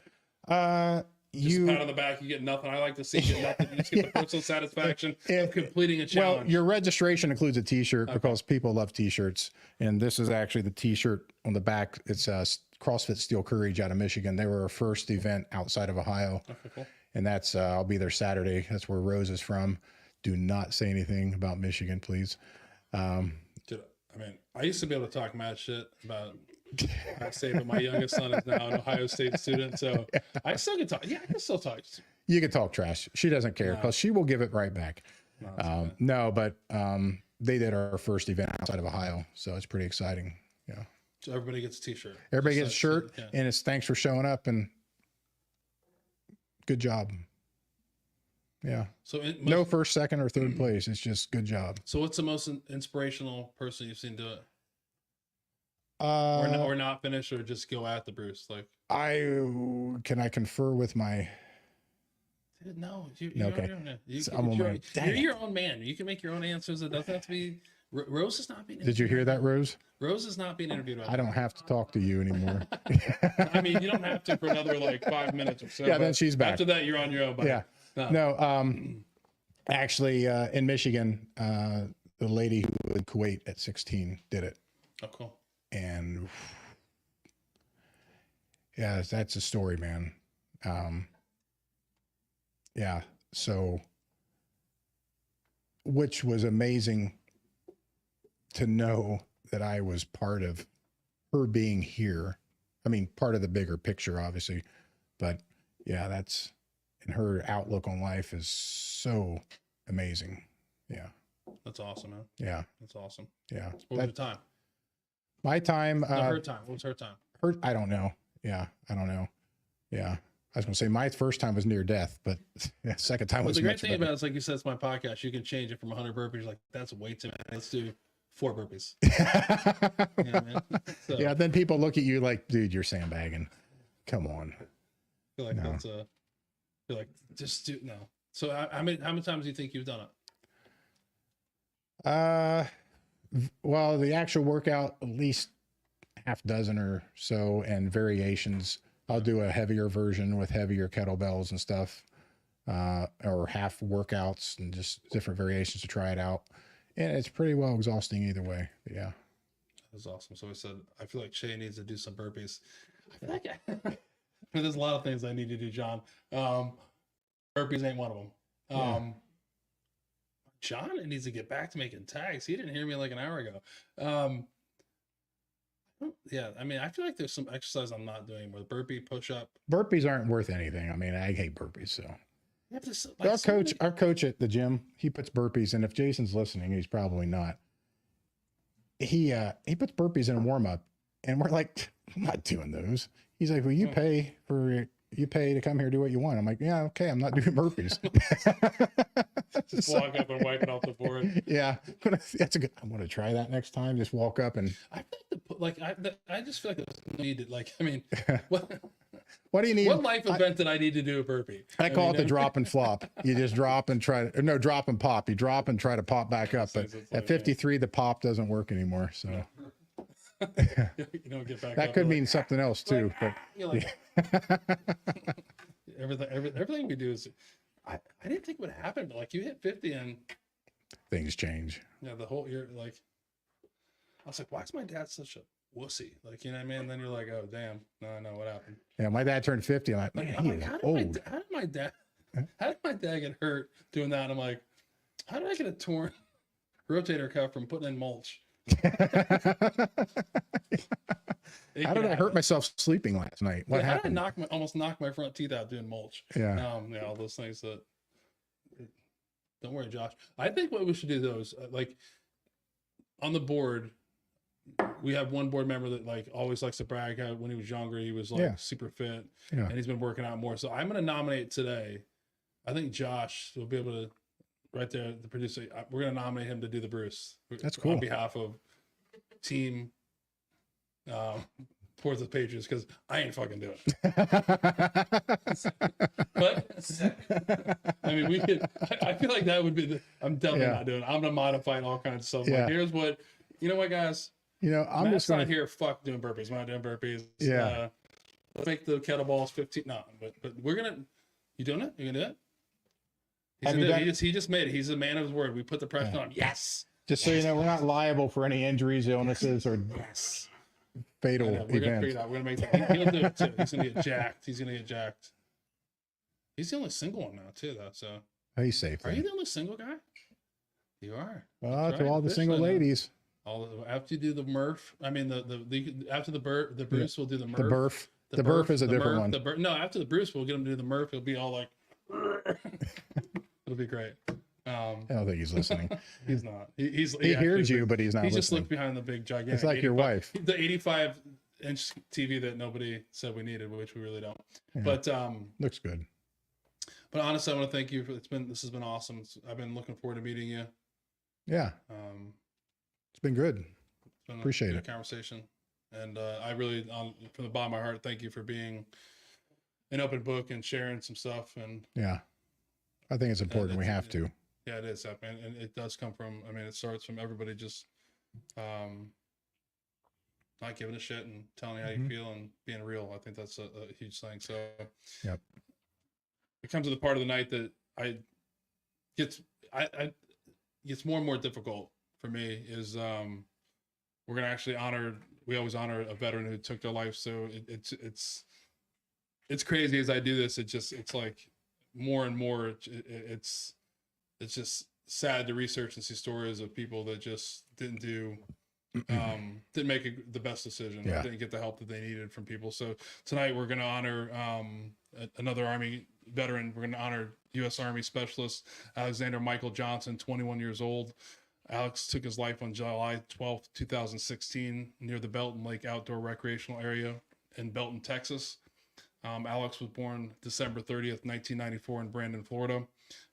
Just a pat on the back. You get nothing. I like to see you get nothing. You just get the personal satisfaction of completing a challenge. Well, your registration includes a T-shirt because people love T-shirts, and this is actually the T-shirt on the back. It's CrossFit Steel Courage out of Michigan. They were our first event outside of Ohio, okay, cool. And that's I'll be there Saturday. That's where Rose is from. Do not say anything about Michigan, please. I used to be able to talk mad shit about Ohio State, but my youngest son is now an Ohio State student, so I still can talk. Yeah, I can still talk. You can talk trash. She doesn't care because she will give it right back. But they did our first event outside of Ohio, so it's pretty exciting. Yeah. So everybody gets a T-shirt. Everybody gets a shirt, and it's thanks for showing up and good job. Yeah. So No first, second, or third place. It's just good job. So what's the most inspirational person you've seen do it? Uh, Or not finish, or just go at the Bruce? Like, can I confer with my? no, Okay. you're your own man. You can make your own answers. It doesn't have to be. Rose is not being. Did you hear that, Rose? Rose is not being interviewed. I don't have to talk to you anymore. I mean, you don't have to for another like 5 minutes or so. Yeah, then she's back. After that, you're on your own. Buddy. Yeah. No. Actually, in Michigan, the lady who was in Kuwait at 16 did it. Oh, cool. And yeah, that's a story, man. Yeah. So, which was amazing to know that I was part of her being here. I mean, part of the bigger picture, obviously, but yeah, and her outlook on life is so amazing. Yeah. That's awesome, man. Yeah. That's awesome. Yeah. What was your time? My time. Her time. What was her time? I don't know. Yeah. I don't know. Yeah. I was going to say my first time was near death, but yeah, second time was the great much thing better. about it is, like you said, it's my podcast. You can change it from 100 burpees. You're like, that's way too many. Let's do 4 burpees. Yeah, man. So, Yeah. Then people look at you like, dude, you're sandbagging. Come on. I feel like No. that's feel like just do no. So how many times do you think you've done it? Well, the actual workout, at least half dozen or so, and variations. I'll do a heavier version with heavier kettlebells and stuff, or half workouts and just different variations to try it out. And it's pretty well exhausting either way. But yeah. That's awesome. So I said, I feel like Shay needs to do some burpees. I feel like there's a lot of things I need to do, John. Burpees ain't one of them. John needs to get back to making tags. He didn't hear me like an hour ago. Yeah, I mean, I feel like there's some exercise I'm not doing with burpee, push up. Burpees aren't worth anything. I mean, I hate burpees. So You have to, like, our coach at the gym, he puts burpees, and if Jason's listening, he's probably not. He puts burpees in a warm up, and we're like, I'm not doing those. He's like, well, you pay to come here, do what you want. I'm like, yeah, okay, I'm not doing burpees. Just walk up and wipe it off the board. Yeah, that's a good. I want to try that next time. Just walk up and. I think I just feel like there's no need to, like. I mean, what do you need? What life event did I need to do a burpee? I call it the drop and flop. You just drop and drop and pop. You drop and try to pop back up. But at 53, the pop doesn't work anymore. So. You don't get back. That could mean something else too. Like, But everything we do is. I didn't think it would happen, but like you hit 50 and things change. Yeah, the whole year, like I was like, why is my dad such a wussy? Like, you know what I mean? And then you're like, oh damn, no, what happened? Yeah, my dad turned 50. I'm like, man, he is old. How did my dad get hurt doing that? And I'm like, how did I get a torn rotator cuff from putting in mulch? How did I hurt myself sleeping last night? What happened? How did I almost knock my front teeth out doing mulch? Yeah. Yeah, all those things that. Don't worry, Josh. I think what we should do though is like on the board, we have one board member that like always likes to brag how when he was younger he was like super fit, and he's been working out more. So I'm going to nominate today. I think Josh will be able to. Right there, the producer. We're going to nominate him to do the Bruce. That's cool. On behalf of team Portsmouth Patriots, because I ain't fucking doing it. But I mean, we could. I feel like that would be. I'm definitely not doing it. I'm gonna modify all kinds of stuff. Yeah. Like, here's what. You know what, guys? I'm Matt's just gonna not here. Fuck doing burpees. We're not doing burpees. Yeah. Let's make the kettlebells 15. No, but we're gonna. You doing it? You gonna do it? He just made it. He's a man of his word. We put the pressure on him. Yes. Just so you know, we're not liable for any injuries, illnesses, or fatal we're events. gonna figure it out. We're gonna make that. He'll do it too. He's gonna get jacked. He's the only single one now too, though. So He's safe. Are you the only single guy? You are. Well, to all the single ladies. After you do the Murph, I mean after the Bruce, we'll do the Murph. The Burf. The Burf is a different one. No, after the Bruce, we'll get him to do the Murph. He'll be all like. It'll be great. I don't think he's listening. He's not. He hears you, but he's not. He listening. just looked behind the big gigantic. It's like your wife. The 85-inch TV that nobody said we needed, which we really don't. Yeah. But looks good. But honestly, I want to thank you for this has been awesome. I've been looking forward to meeting you. Yeah. It's been good. It's been Appreciate a good it. conversation. And I really, from the bottom of my heart, thank you for being an open book and sharing some stuff. And Yeah. I think it's important. We have to. yeah, it is. And it does come from, I mean, it starts from everybody just not giving a shit and telling you how you feel and being real. I think that's a huge thing. So Yep. it comes to the part of the night that gets more and more difficult for me is we're going to actually we always honor a veteran who took their life. So it's crazy as I do this. It's like more and more, it's just sad to research and see stories of people that just didn't make the best decision. Yeah. Didn't get the help that they needed from people. So tonight we're going to honor another Army veteran. We're going to honor U.S. Army Specialist Alexander Michael Johnson, 21 years old. Alex took his life on July 12th, 2016, near the Belton Lake Outdoor Recreational Area in Belton, Texas. Alex was born December 30th, 1994 in Brandon, Florida.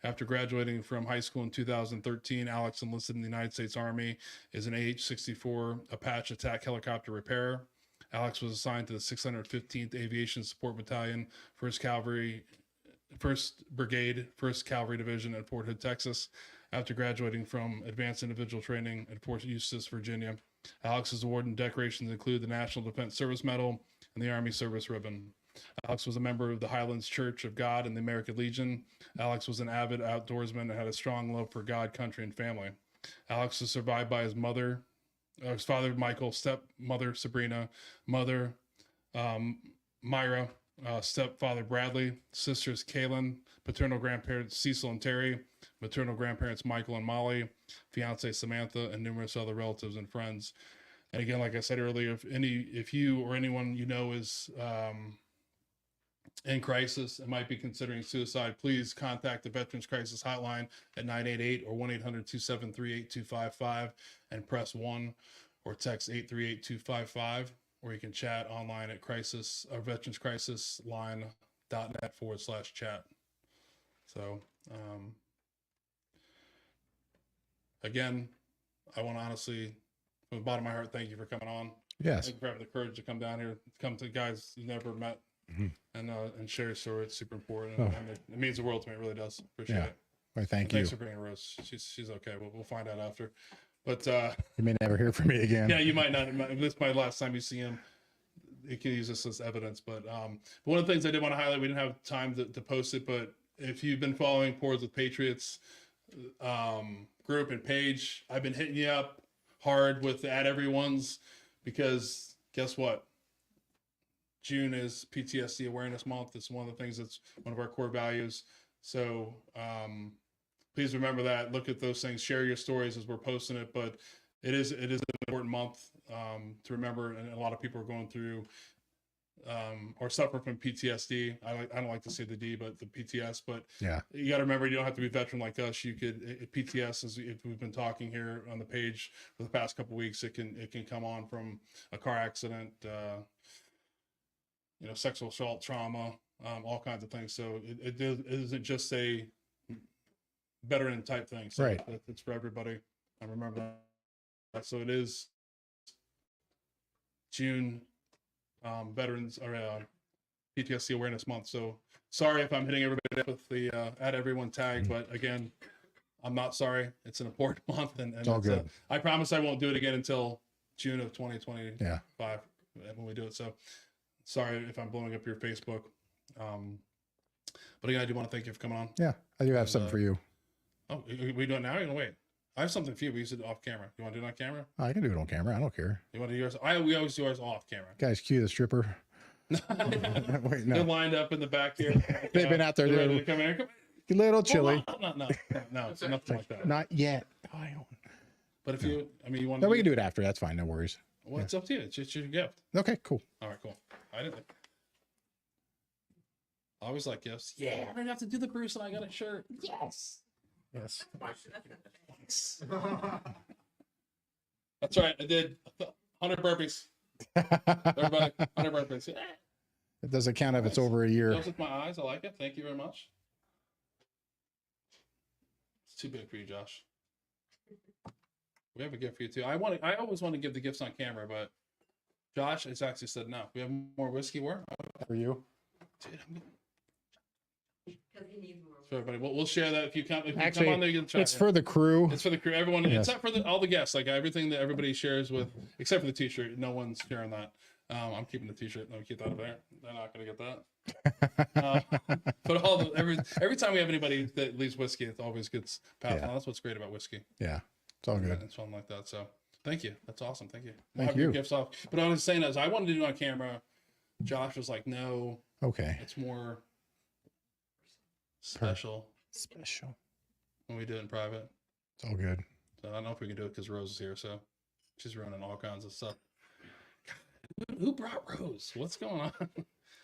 After graduating from high school in 2013, Alex enlisted in the United States Army as an AH-64 Apache attack helicopter repairer. Alex was assigned to the 615th Aviation Support Battalion, 1st Brigade, 1st Cavalry Division at Fort Hood, Texas. After graduating from Advanced Individual Training at Fort Eustis, Virginia, Alex's award and decorations include the National Defense Service Medal and the Army Service Ribbon. Alex was a member of the Highlands Church of God and the American Legion. Alex was an avid outdoorsman and had a strong love for God, country, and family. Alex was survived by his father, Michael, stepmother, Sabrina, mother, Myra, stepfather, Bradley, sisters, Kaylin, paternal grandparents, Cecil and Terry, maternal grandparents, Michael and Molly, fiance, Samantha, and numerous other relatives and friends. And again, like I said earlier, if you or anyone you know is in crisis and might be considering suicide, please contact the Veterans Crisis Hotline at 988 or 1-800-273-8255 and press 1, or text 838-255, or you can chat online at veteranscrisisline.net/chat. So again, I want to honestly, from the bottom of my heart, thank you for coming on. Yes. Thank you for having the courage to come down here, come to guys you never met, and share your story. It's super important. And it means the world to me. It really does. Appreciate it. Well, thank Thanks you. for bringing Rose. She's okay. We'll find out after. But You may never hear from me again. yeah, you might not. This is my last time you see him. You can use this as evidence. But one of the things I did want to highlight, we didn't have time to post it, but if you've been following Pours with Patriots group and page, I've been hitting you up hard with @everyone's, because guess what? June is PTSD Awareness Month. It's one of the things that's one of our core values. So please remember that. Look at those things. Share your stories as we're posting it. But it is an important month to remember. And a lot of people are going through or suffer from PTSD. I don't like to say the D, but the PTS. But Yeah. you got to remember, you don't have to be a veteran like us. You could PTS, as if we've been talking here on the page for the past couple of weeks. It can come on from a car accident. Sexual assault, trauma, all kinds of things. So it isn't just a veteran type thing. So Right. It's for everybody. I remember that. So it is June Veterans or PTSD Awareness Month. So sorry if I'm hitting everybody up with the @everyone tag, but again, I'm not sorry. It's an important month, and It's all good. I promise I won't do it again until June of 2025 when we do it. So sorry if I'm blowing up your Facebook. But again, I do want to thank you for coming on. Yeah. I do have something for you. Oh, we do it now? You're gonna wait. I have something for you. We use it off camera. You want to do it on camera? I can do it on camera. I don't care. You want to do yours? We always do ours off camera. Guys, cue the stripper. Wait, They're no. lined up in the back here. They've been out there. They're ready They're to come here. a little chilly. No, it's nothing like that. Not yet. But if you want No, to, we can do it after. That's fine. No worries. well, it's up to you. It's just your gift. Okay, cool. All right, cool. I always like gifts. Yeah, I didn't have to do the Bruce, and I got a shirt. Yes. Yes. That's right. I did 100 burpees. Everybody, 100 burpees. Yeah. It doesn't count if it's Nice. over a year. Goes with my eyes. I like it. Thank you very much. too big for you, Josh. We have a gift for you too. I always want to give the gifts on camera, but Josh has actually said no. We have more whiskey. Where? For you. Dude, Because he needs more. for everybody. We'll share that if you come. If you Actually, come on there, you can try. It's for the crew. It's for the crew. Everyone, Yes. except for all the guests. Like everything that everybody shares with, except for the T-shirt. No one's sharing that. I'm keeping the T-shirt. No, keep that over there. They're not gonna get that. But every time we have anybody that leaves whiskey, it always gets passed on. That's what's great about whiskey. Yeah, it's all good. It's something like that. So thank you. That's awesome. Thank you. Thank have your you. gifts off. But I was saying, as I wanted to do it on camera, Josh was like, no, Okay. it's more special Special. when we do it in private. It's all good. So I don't know if we can do it because Rose is here. So she's running all kinds of stuff. Who brought Rose? What's going on?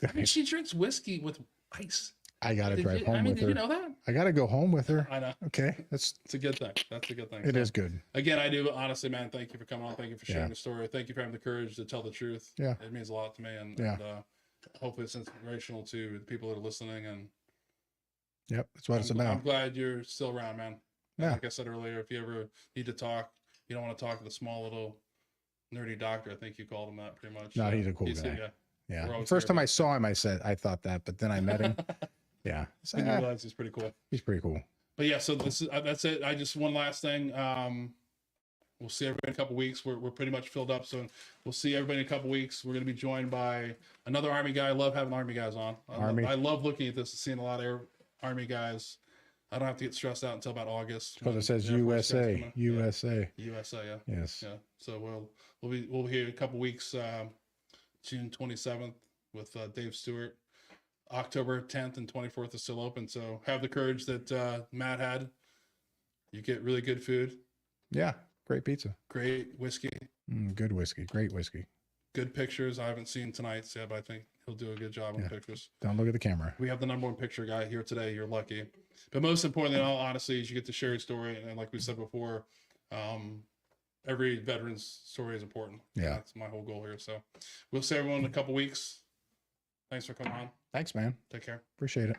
I mean, she drinks whiskey with ice. I gotta drive home I mean, with did her. you know that? I gotta go home with her. I know. Okay, that's It's a good thing. That's a good thing. it So, is good. Again, I do honestly, man. Thank you for coming on. Thank you for sharing Yeah. the story. Thank you for having the courage to tell the truth. Yeah. It means a lot to me, and, Yeah. hopefully it's inspirational to the people that are listening. And Yep, that's what it's I'm about. glad you're still around, man. And Yeah. like I said earlier, if you ever need to talk, you don't want to talk to the small little nerdy doctor. I think you called him that pretty much. No, he's a cool guy. Yeah. Yeah. We're The always first here, time I saw him, I thought that, but then I met him. Yeah, I didn't realize he's pretty cool. he's pretty cool. But yeah, so that's it. I just one last thing. We'll see everybody in a couple weeks. We're pretty much filled up, so we'll see everybody in a couple weeks. We're going to be joined by another Army guy. I love having Army guys on. I love looking at this and seeing a lot of Army guys. I don't have to get stressed out until about August. Because when it says the Air Force guys come USA, in. USA. Yeah, USA, yeah. Yes. Yeah. So we'll be here in a couple weeks. June 27th with Dave Stewart. October 10th and 24th is still open. So have the courage that Matt had. You get really good food, Yeah, great pizza. great whiskey, Good whiskey. Great whiskey. good pictures. I haven't seen tonight's yet, but I think he'll do a good job on the pictures. Don't look at the camera. We have the number one picture guy here today. You're lucky. But most importantly, in all honesty, is you get to share your story. And like we said before, every veteran's story is important. Yeah. That's my whole goal here. So we'll see everyone in a couple weeks. Thanks for coming on. Thanks, man. Take care. Appreciate it.